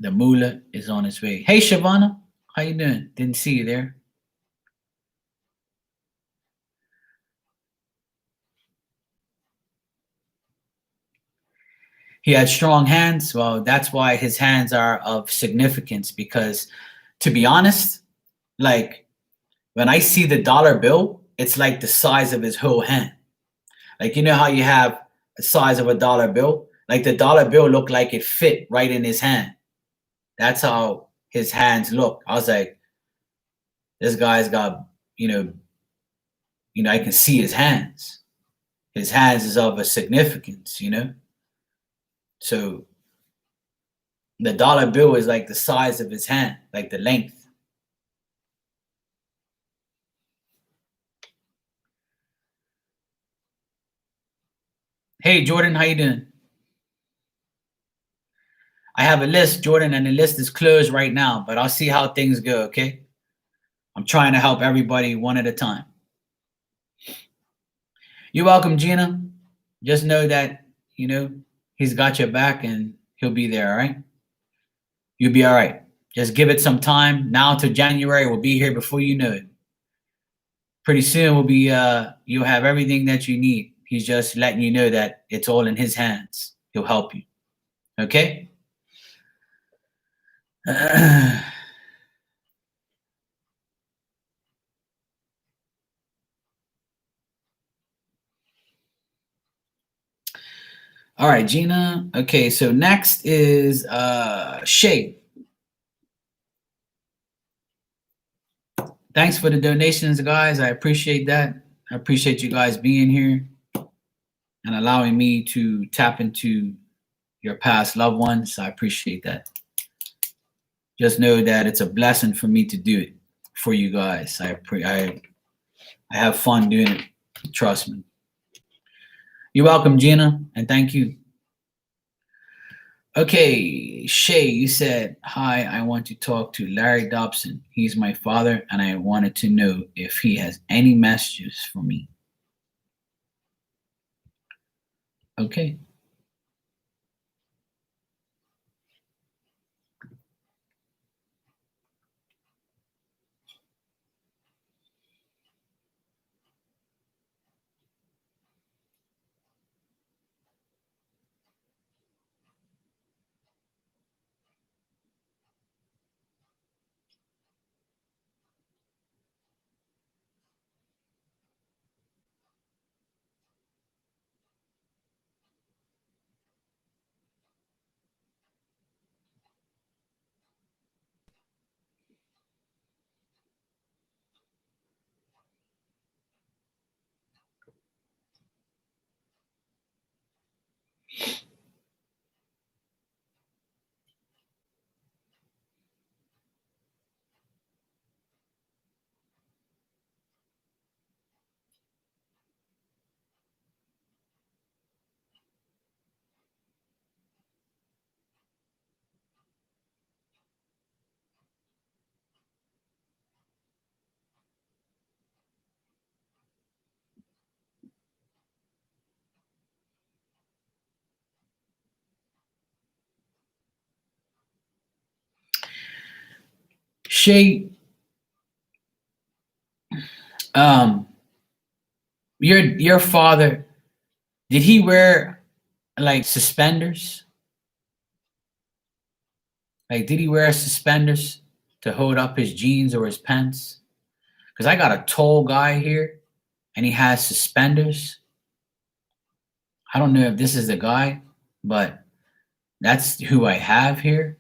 the moolah is on its way. Hey, Shavana, How you doing? Didn't see you there. He had strong hands. Well, that's why his hands are of significance because, to be honest, like when I see the dollar bill, it's like the size of his whole hand. Like, you know how you have the size of a dollar bill? Like the dollar bill looked like it fit right in his hand. That's how his hands look. I was like, this guy's got, I can see his hands. His hands is of a significance, So the dollar bill is like the size of his hand, like the length. Hey, Jordan, how you doing? I have a list, Jordan, and the list is closed right now, but I'll see how things go, okay? I'm trying to help everybody one at a time. You're welcome, Gina. Just know that, he's got your back and he'll be there, all right? You'll be all right. Just give it some time. Now to January, we'll be here before you know it. Pretty soon we'll be you'll have everything that you need. He's just letting you know that it's all in his hands. He'll help you. Okay? All right, Gina. Okay, so next is Shay. Thanks for the donations, guys. I appreciate that. I appreciate you guys being here and allowing me to tap into your past loved ones. I appreciate that. Just know that it's a blessing for me to do it for you guys. I have fun doing it. Trust me. You're welcome, Gina, and thank you. Okay, Shay, you said, hi, I want to talk to Larry Dobson. He's my father, and I wanted to know if he has any messages for me. Okay. Shay, your father, did he wear like suspenders? Like, did he wear suspenders to hold up his jeans or his pants? Because I got a tall guy here and he has suspenders. I don't know if this is the guy, but that's who I have here.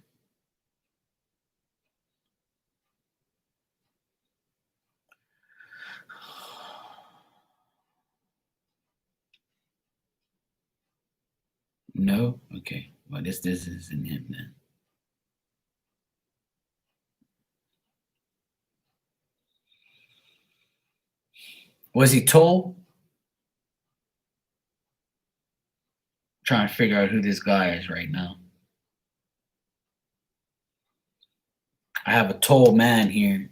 No? Okay. Well, this isn't him then. Was he tall? Trying to figure out who this guy is right now. I have a tall man here.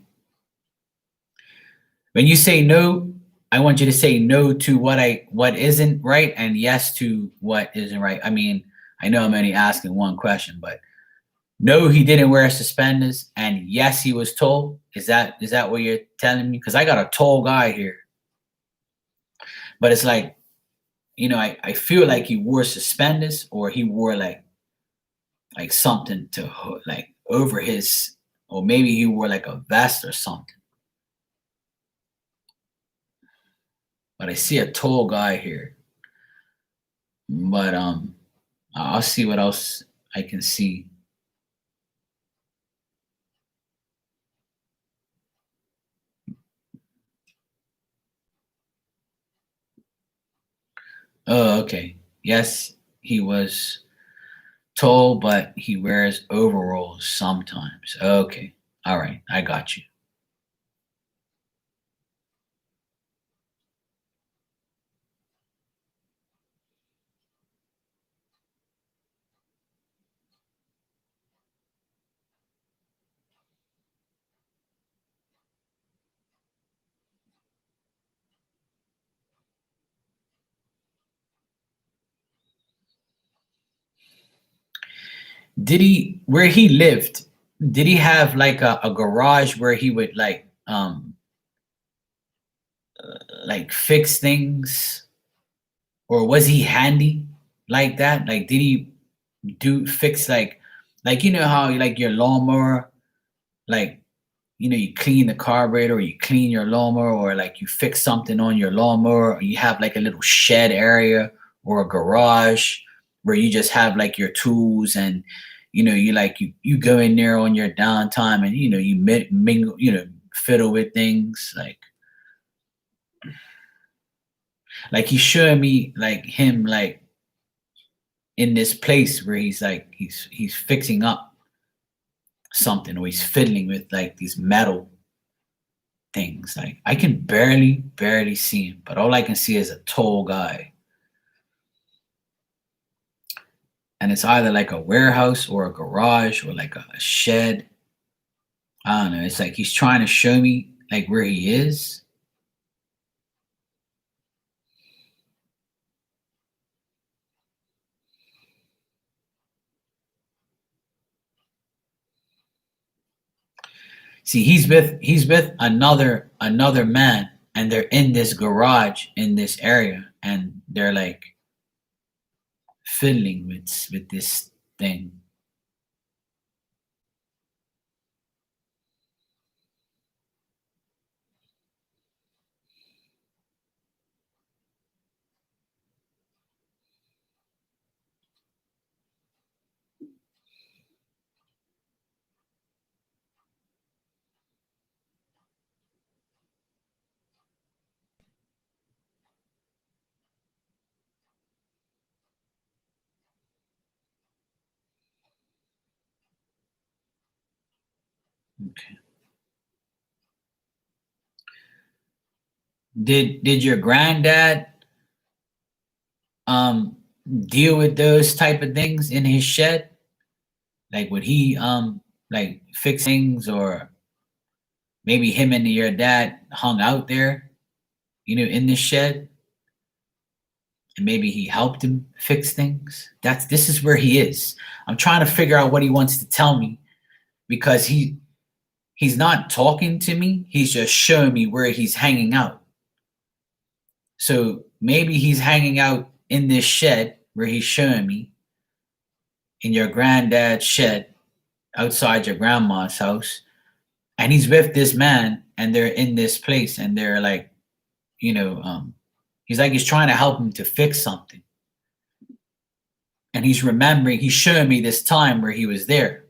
When you say no, I want you to say no to what isn't right and yes to what isn't right. I mean, I know I'm only asking one question, but no, he didn't wear suspenders, and yes, he was tall. Is that what you're telling me? Because I got a tall guy here, but it's like, I feel like he wore suspenders, or he wore like something to like over his, or maybe he wore like a vest or something. But I see a tall guy here. But I'll see what else I can see. Oh, okay. Yes, he was tall, but he wears overalls sometimes. Okay. All right. I got you. Did he, where he lived, did he have like a garage where he would like fix things, or was he handy like that? Like, did he do fix like how like your lawnmower, like you clean the carburetor, or you clean your lawnmower, or like you fix something on your lawnmower, or you have like a little shed area or a garage where you just have like your tools, and you go in there on your downtime, and you mingle, fiddle with things like he's showing me like him like in this place where he's like he's fixing up something, or he's fiddling with like these metal things. Like I can barely see him, but all I can see is a tall guy. And it's either like a warehouse or a garage or like a shed. I don't know. It's like he's trying to show me like where he is. See, he's with another man, and they're in this garage in this area, and they're like fiddling with this thing. Okay. Did your granddad um deal with those type of things in his shed? Like would he like fix things, or maybe him and your dad hung out there, in the shed, and maybe he helped him fix things? This is where he is. I'm trying to figure out what he wants to tell me, because he's not talking to me. He's just showing me where he's hanging out. So maybe he's hanging out in this shed where he's showing me, in your granddad's shed outside your grandma's house, and he's with this man, and they're in this place, and they're like, he's like he's trying to help him to fix something, and he's remembering. He's showing me this time where he was there.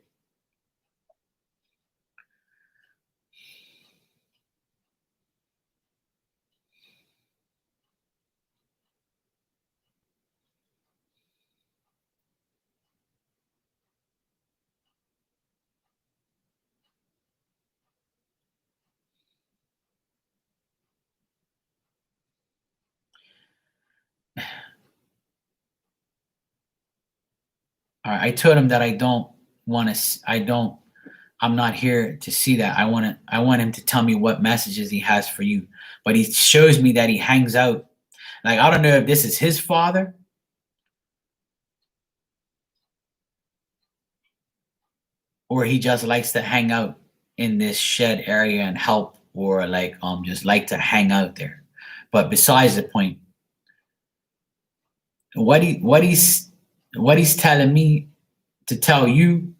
I told him that I don't want to. I don't. I'm not here to see that. I want him to tell me what messages he has for you. But he shows me that he hangs out. Like I don't know if this is his father. or he just likes to hang out in this shed area and help, or like just like to hang out there. But besides the point, what he's telling me to tell you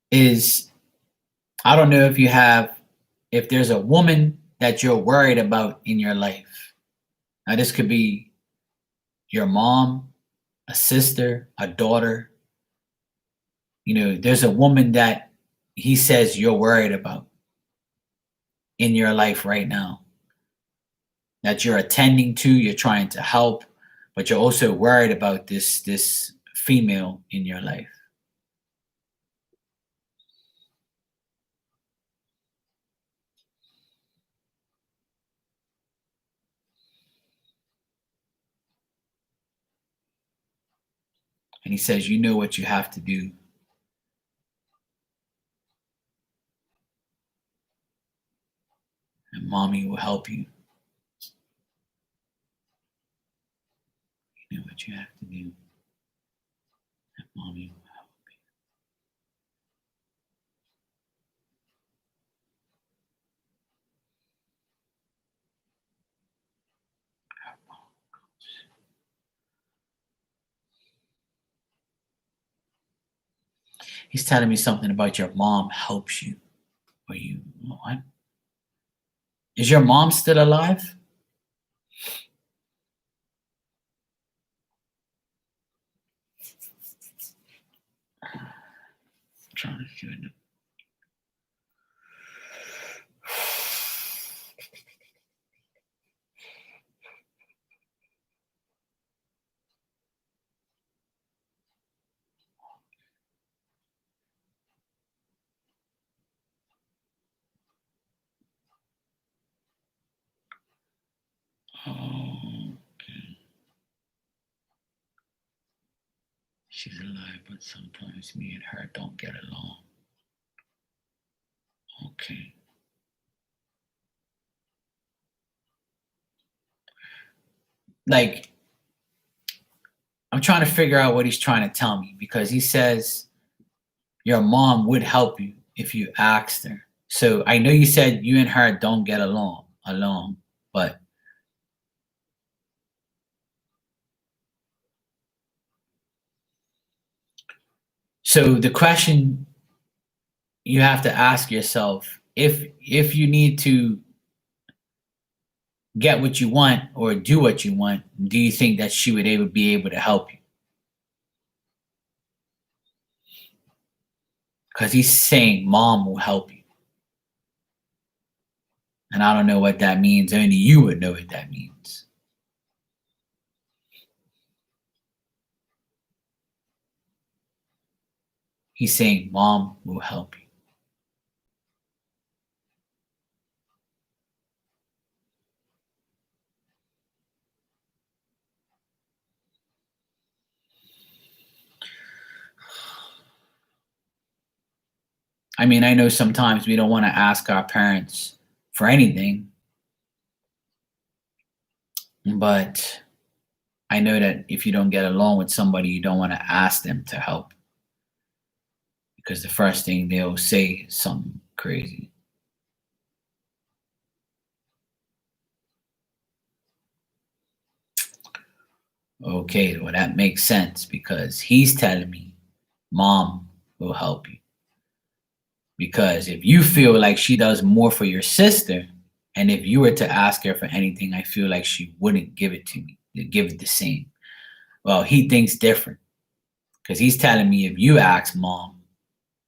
is, I don't know if there's a woman that you're worried about in your life. Now this could be your mom, a sister, a daughter. There's a woman that he says you're worried about in your life right now, that you're attending to, you're trying to help, but you're also worried about this female in your life. And he says, you know what you have to do. And mommy will help you. You know what you have to do. And mommy will help you. He's telling me something about your mom helps you. Or you, what? Is your mom still alive? I'm trying to feel it. Oh, okay. She's alive, but sometimes me and her don't get along. Okay. Like, I'm trying to figure out what he's trying to tell me, because he says your mom would help you if you asked her. So I know you said you and her don't get along, but so the question you have to ask yourself, if you need to get what you want or do what you want, do you think that she would be able to help you? Because he's saying mom will help you. And I don't know what that means. Only you would know what that means. He's saying mom will help you. I mean, I know sometimes we don't want to ask our parents for anything, but I know that if you don't get along with somebody, you don't want to ask them to help, because the first thing they'll say is something crazy. Okay, well, that makes sense, because he's telling me mom will help you. Because if you feel like she does more for your sister, and if you were to ask her for anything, I feel like she wouldn't give it to me, give it the same. Well, he thinks different, because he's telling me if you ask mom,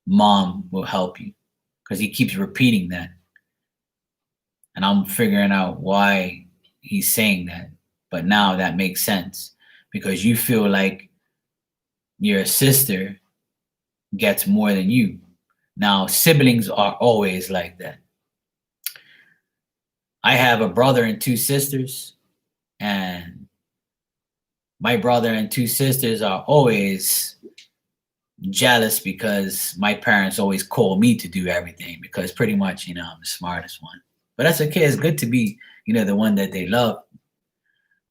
mom will help you, because he keeps repeating that. And I'm figuring out why he's saying that. But now that makes sense, because you feel like your sister gets more than you. Now, siblings are always like that. I have a brother and two sisters, and my brother and two sisters are always jealous because my parents always call me to do everything, because pretty much, I'm the smartest one. But that's okay. It's good to be, the one that they love.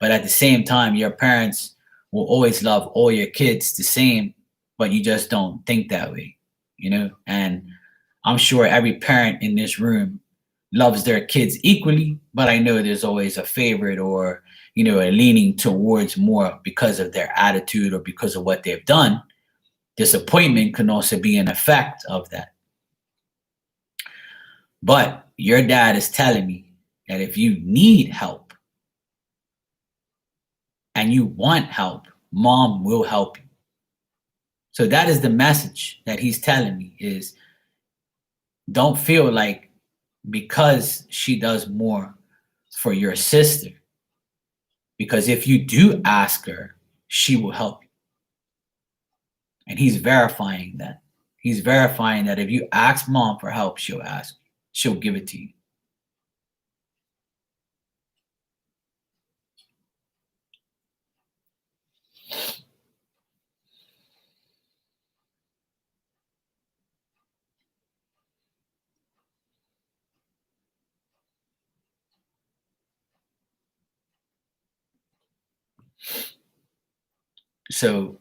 But at the same time, your parents will always love all your kids the same, but you just don't think that way, you know? And I'm sure every parent in this room loves their kids equally, but I know there's always a favorite or, you know, a leaning towards more because of their attitude or because of what they've done. Disappointment can also be an effect of that. But your dad is telling me that if you need help and you want help, mom will help you. So that is the message that he's telling me is don't feel like because she does more for your sister, because if you do ask her, she will help you. And he's verifying that. He's verifying that if you ask mom for help, she'll give it to you. So,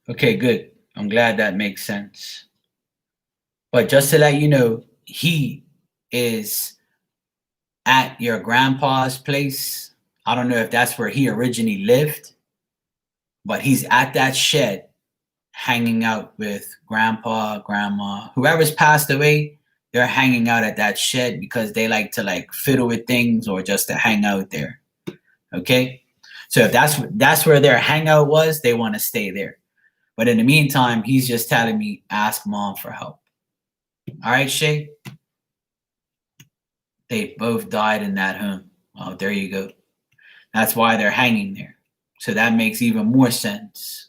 okay, good. I'm glad that makes sense. But just to let you know, he is at your grandpa's place. I don't know if that's where he originally lived, but he's at that shed hanging out with grandpa, grandma, whoever's passed away. They're hanging out at that shed because they like to like fiddle with things or just to hang out there. Okay, so if that's where their hangout was, they want to stay there. But in the meantime, he's just telling me ask mom for help. All right, Shay. They both died in that home. Oh, there you go. That's why they're hanging there. So that makes even more sense.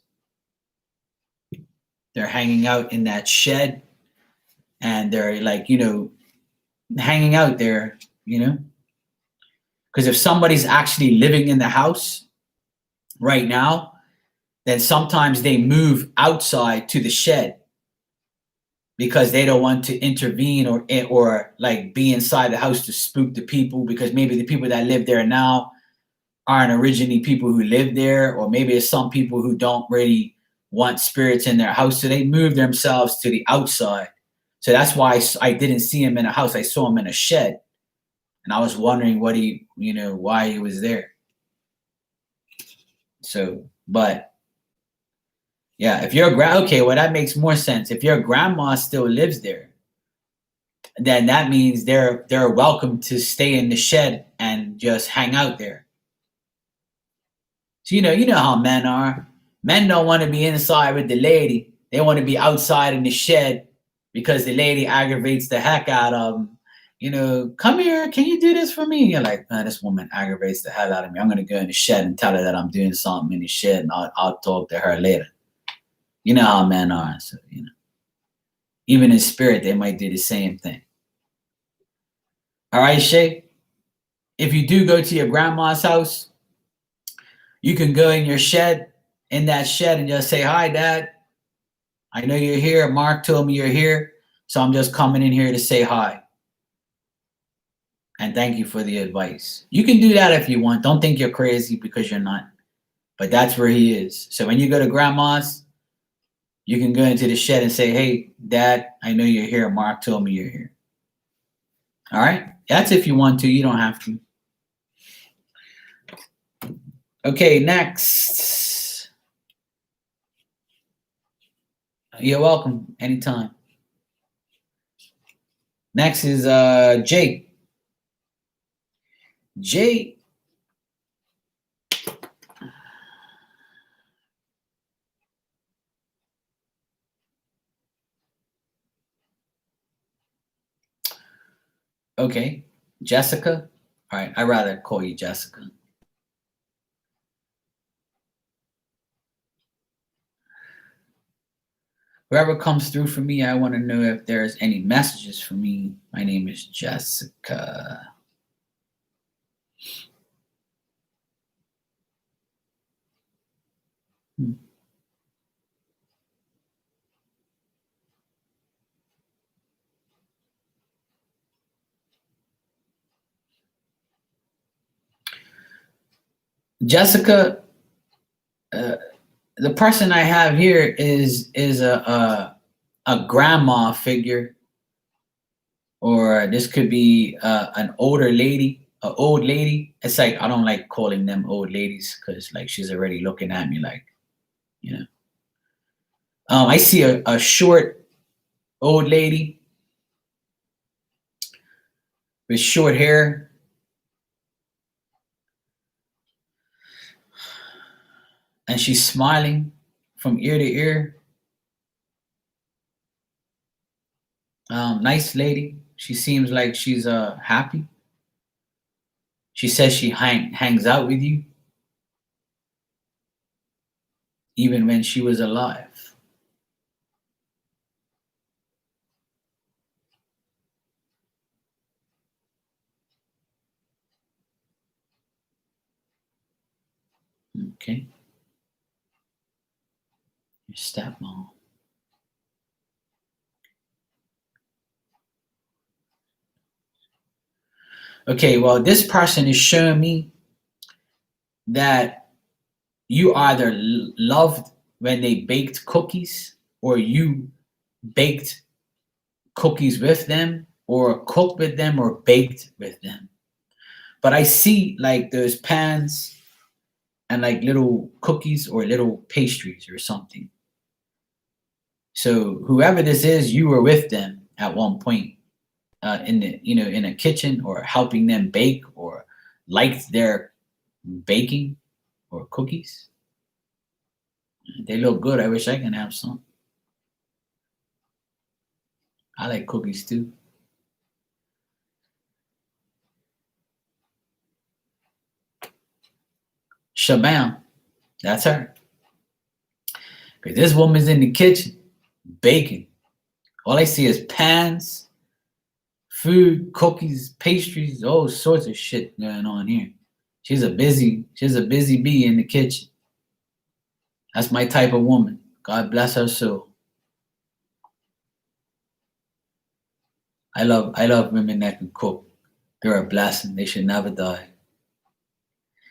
They're hanging out in that shed and they're like, you know, hanging out there, you know? Because if somebody's actually living in the house right now, then sometimes they move outside to the shed because they don't want to intervene or like be inside the house to spook the people, because maybe the people that live there now aren't originally people who live there, or maybe it's some people who don't really want spirits in their house, so they move themselves to the outside. So that's why I didn't see him in a house. I saw him in a shed, and I was wondering what why he was there. So, but yeah, if your okay, well that makes more sense. If your grandma still lives there, then that means they're welcome to stay in the shed and just hang out there. So you know how men are. Men don't want to be inside with the lady. They want to be outside in the shed because the lady aggravates the heck out of them. You know, come here, can you do this for me? You're like, man, this woman aggravates the hell out of me. I'm gonna go in the shed and tell her that I'm doing something in the shed, and I'll talk to her later. You know how men are. So even in spirit, they might do the same thing. All right, Shay. If you do go to your grandma's house, you can go in that shed, and just say, hi, Dad. I know you're here. Mark told me you're here. So I'm just coming in here to say hi. And thank you for the advice. You can do that if you want. Don't think you're crazy, because you're not. But that's where he is. So when you go to grandma's, you can go into the shed and say, hey, Dad, I know you're here. Mark told me you're here. All right? That's if you want to. You don't have to. Okay, next. You're welcome. Anytime. Next is Jake. Jake. Okay. Jessica. All right. I'd rather call you Jessica. Whoever comes through for me, I want to know if there's any messages for me. My name is Jessica. Jessica, uh, the person I have here is a grandma figure, or this could be an older lady, an old lady. It's like I don't like calling them old ladies because like she's already looking at me like, you know. I see a short old lady with short hair, and she's smiling from ear to ear. Nice lady. She seems like she's happy. She says she hangs out with you even when she was alive. Okay, your stepmom. Okay, well, this person is showing me that you either loved when they baked cookies, or you baked cookies with them, or cooked with them, or baked with them. But I see like those pans and like little cookies or little pastries or something. So whoever this is, you were with them at one point in the in a kitchen, or helping them bake, or liked their baking or cookies. They look good. I wish I can have some. I like cookies too. Shabam, that's her. Because this woman's in the kitchen baking. All I see is pans, food, cookies, pastries, all sorts of shit going on here. She's a busy bee in the kitchen. That's my type of woman. God bless her soul. I love women that can cook. They're a blessing. They should never die.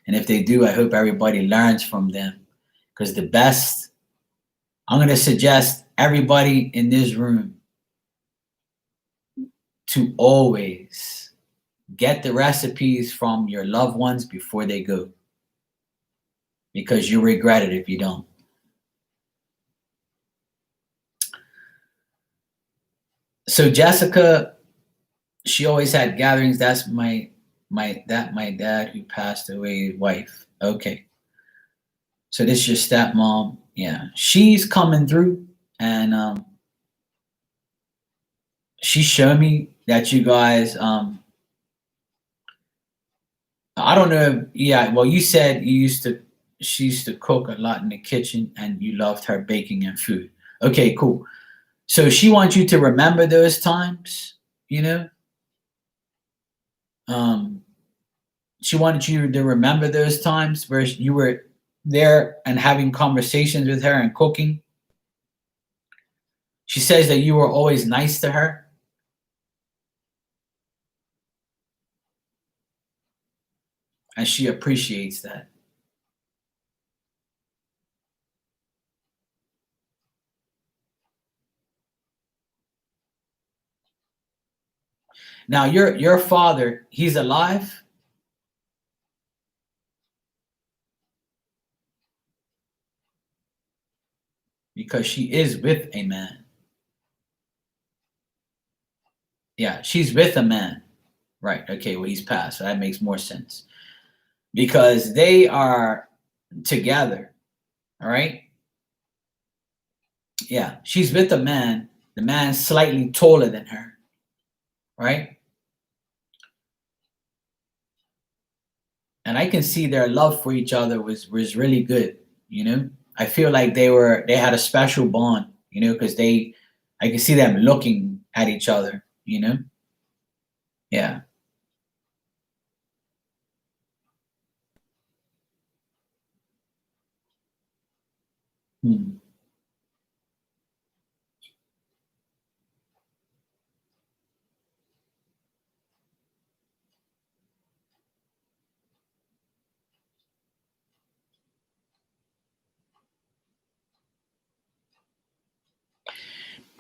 And if they do, I hope everybody learns from them. Because the best, I'm gonna suggest everybody in this room to always get the recipes from your loved ones before they go. Because you regret it if you don't. So Jessica, she always had gatherings. That's my dad who passed away wife. Okay. So this is your stepmom. Yeah. She's coming through, and she showed me that you guys I don't know if, yeah, well, you said she used to cook a lot in the kitchen and you loved her baking and food. Okay, cool. So she wants you to remember those times, you know? Um, she wanted you to remember those times where you were there and having conversations with her and cooking. She says that you were always nice to her. And she appreciates that. Now, your father, he's alive because she is with a man. Yeah, she's with a man. Right. Okay. Well, he's passed. So that makes more sense because they are together. All right. Yeah. She's with a man. The man's slightly taller than her. Right. And I can see their love for each other was really good. You know, I feel like they had a special bond. You know, because I can see them looking at each other. You know. Yeah. Hmm.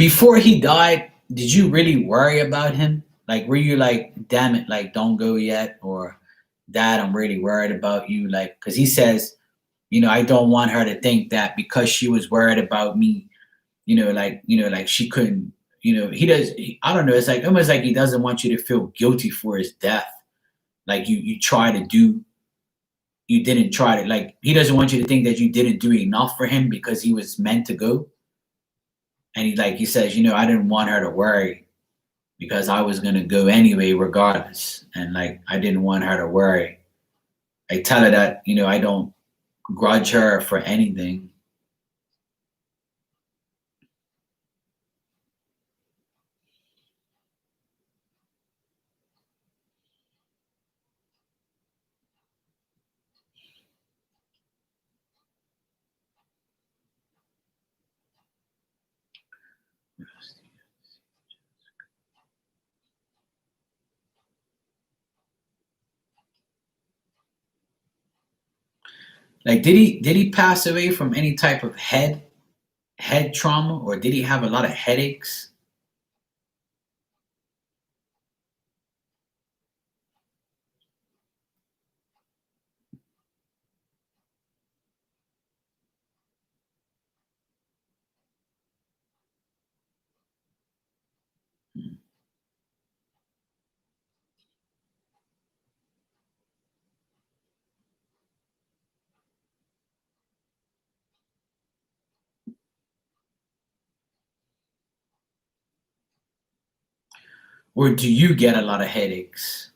Before he died, did you really worry about him? Like, were you like, damn it, like, don't go yet? Or, Dad, I'm really worried about you. Like, because he says, I don't want her to think that because she was worried about me, like she couldn't, he does, I don't know. It's like almost like he doesn't want you to feel guilty for his death. Like you try to do, you didn't try to, like, he doesn't want you to think that you didn't do enough for him because he was meant to go. And he says, I didn't want her to worry because I was going to go anyway, regardless. And like, I didn't want her to worry. I tell her that, I don't grudge her for anything. Like, did he pass away from any type of head trauma, or did he have a lot of headaches? Or do you get a lot of headaches?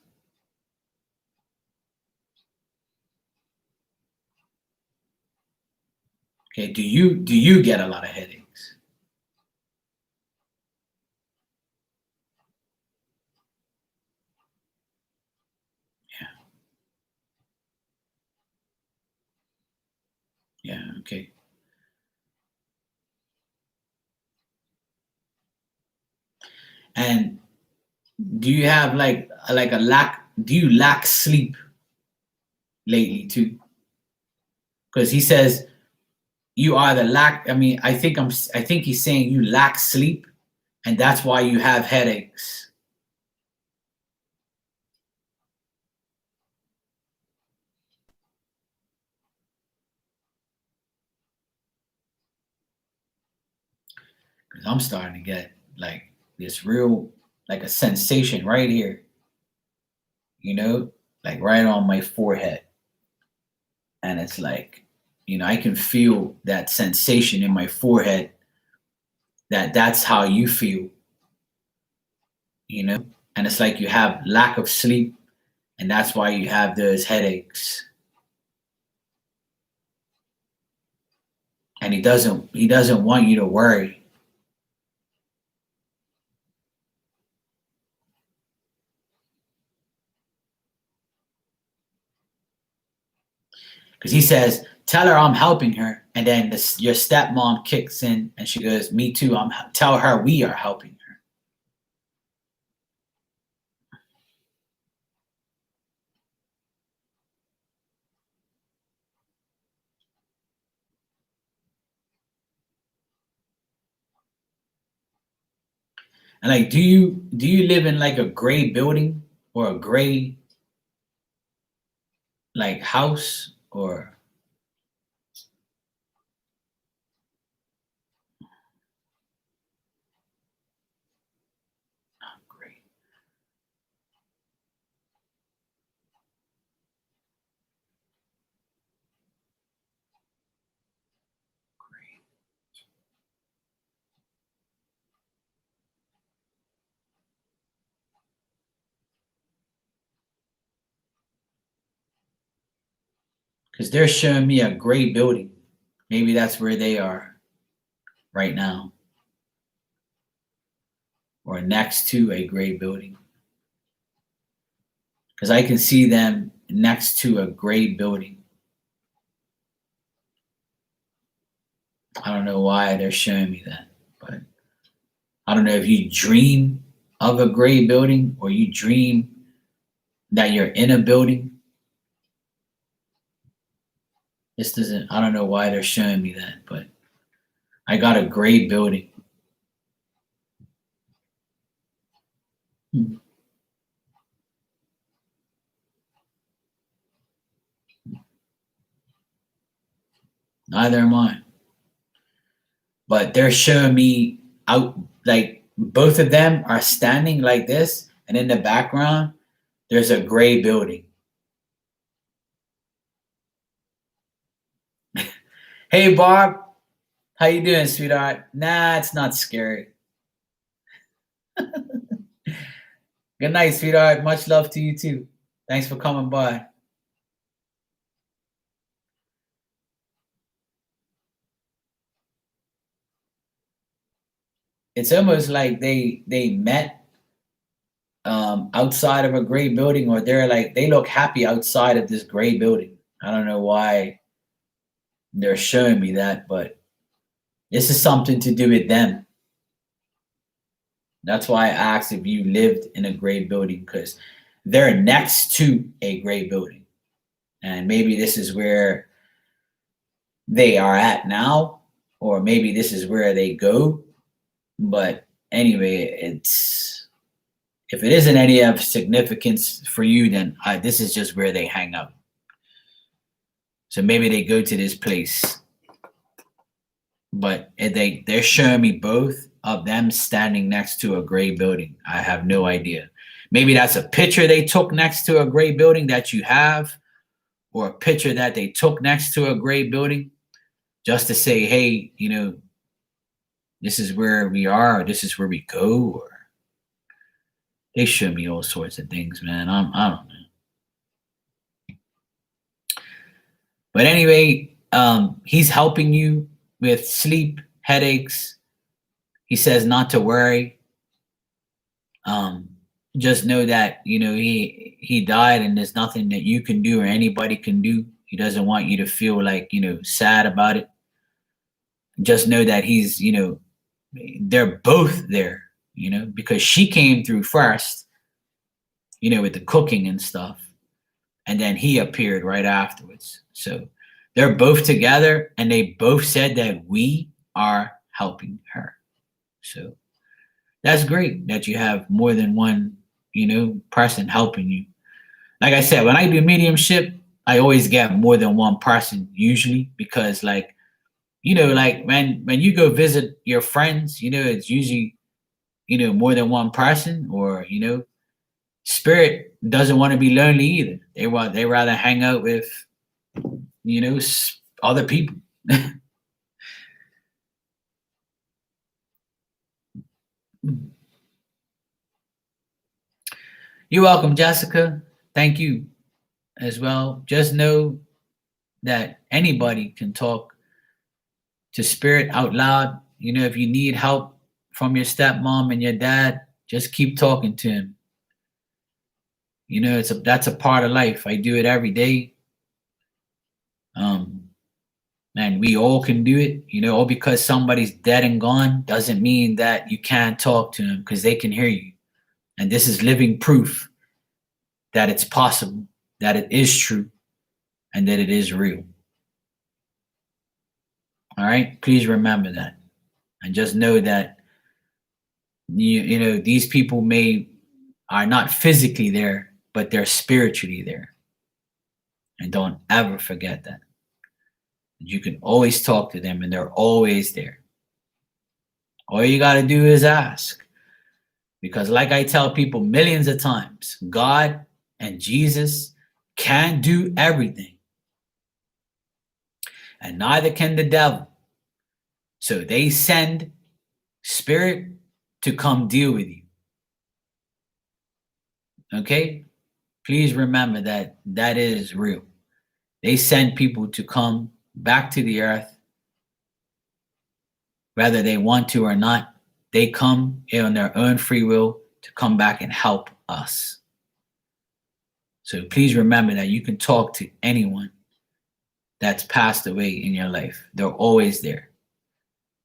Okay, do you get a lot of headaches? Yeah, yeah, okay. And do you have like a lack? Do you lack sleep lately too? Because he says you either lack. I mean, I think he's saying you lack sleep, and that's why you have headaches. Because I'm starting to get like this real, like a sensation right here, like right on my forehead. And it's like, I can feel that sensation in my forehead, that's how you feel, and it's like you have lack of sleep, and that's why you have those headaches. And he doesn't want you to worry, because he says, tell her I'm helping her, and then your stepmom kicks in and she goes, me too, tell her we are helping her. And like, do you live in like a gray building or a gray like house, or gray? Because they're showing me a gray building. Maybe that's where they are right now, or next to a gray building. Because I can see them next to a gray building. I don't know why they're showing me that, but I don't know if you dream of a gray building or you dream that you're in a building. This doesn't, I don't know why they're showing me that, but I got a gray building. Neither am I. But they're showing me out, like both of them are standing like this, and in the background, there's a gray building. Hey, Bob, how you doing, sweetheart? Nah, it's not scary. Good night, sweetheart. Much love to you too. Thanks for coming by. It's almost like they met outside of a gray building, or they look happy outside of this gray building. I don't know why they're showing me that, but this is something to do with them. That's why I asked if you lived in a gray building, because they're next to a gray building. And maybe this is where they are at now, or maybe this is where they go. But anyway, it's if it isn't any of significance for you, then this is just where they hang out. So maybe they go to this place. But they're showing me both of them standing next to a gray building. I have no idea. Maybe that's a picture they took next to a gray building that you have, or a picture that they took next to a gray building just to say, hey, this is where we are, or this is where we go, or they show me all sorts of things, man. I don't know. But anyway, he's helping you with sleep, headaches. He says not to worry. Just know that he died, and there's nothing that you can do or anybody can do. He doesn't want you to feel like sad about it. Just know that they're both there, because she came through first, with the cooking and stuff, and then he appeared right afterwards. So they're both together, and they both said that we are helping her. So that's great that you have more than one, person helping you. Like I said, when I do mediumship, I always get more than one person usually, because like when you go visit your friends, it's usually more than one person, or spirit doesn't want to be lonely either. They rather hang out with other people. You're welcome, Jessica. Thank you as well. Just know that anybody can talk to spirit out loud. If you need help from your stepmom and your dad, just keep talking to him. That's a part of life. I do it every day. And we all can do it. All because somebody's dead and gone doesn't mean that you can't talk to them, because they can hear you. And this is living proof that it's possible, that it is true, and that it is real. All right? Please remember that. And just know that these people are not physically there, but they're spiritually there. And don't ever forget that. You can always talk to them, and they're always there. All you got to do is ask. Because like I tell people millions of times, God and Jesus can't do everything. And neither can the devil. So they send spirit to come deal with you. Okay? Please remember that that is real. They send people to come back to the earth, whether they want to or not. They come on their own free will to come back and help us. So please remember that you can talk to anyone that's passed away in your life. They're always there.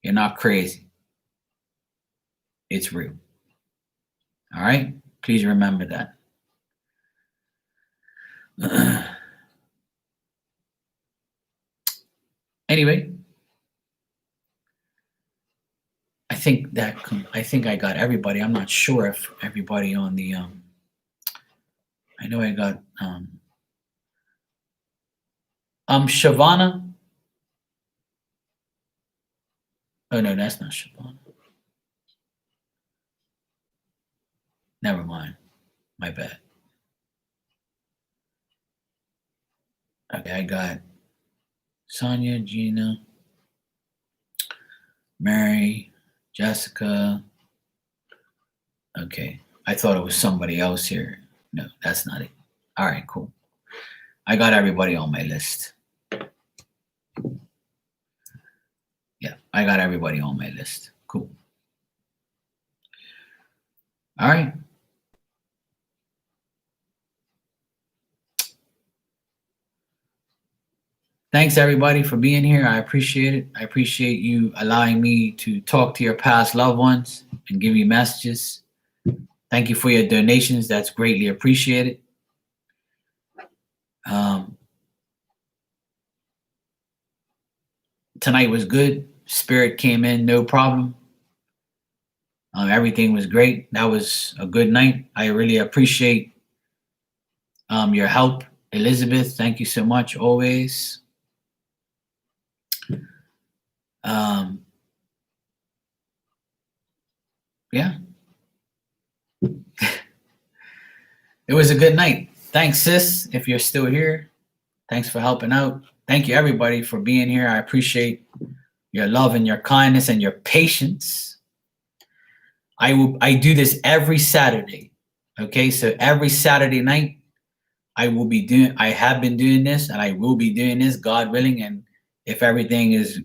You're not crazy. It's real. All right? Please remember that. Anyway, I think I got everybody. I'm not sure if everybody on the I know I got Shavana. Oh no, that's not Shavana. Never mind. My bad. Okay, I got Sonia, Gina, Mary, Jessica. Okay, I thought it was somebody else here. No, that's not it. All right, cool. I got everybody on my list. Yeah, I got everybody on my list. Cool. All right. Thanks everybody for being here. I appreciate it. I appreciate you allowing me to talk to your past loved ones and give you messages. Thank you for your donations. That's greatly appreciated. Tonight was good. Spirit came in, no problem. Everything was great. That was a good night. I really appreciate your help, Elizabeth. Thank you so much, always. Yeah. It was a good night. Thanks, sis, if you're still here. Thanks for helping out. Thank you, everybody, for being here. I appreciate your love and your kindness and your patience. I do this every Saturday. Okay, so every Saturday night, I have been doing this, and I will be doing this, God willing. And if everything is,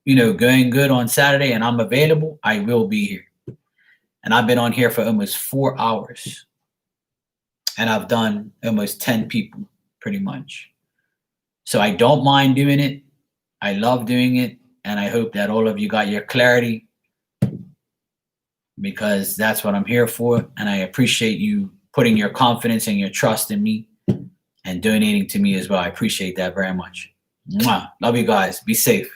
going good on Saturday and I'm available, I will be here. And I've been on here for almost 4 hours. And I've done almost 10 people, pretty much. So I don't mind doing it. I love doing it. And I hope that all of you got your clarity, because that's what I'm here for. And I appreciate you putting your confidence and your trust in me and donating to me as well. I appreciate that very much. Mwah. Love you guys. Be safe.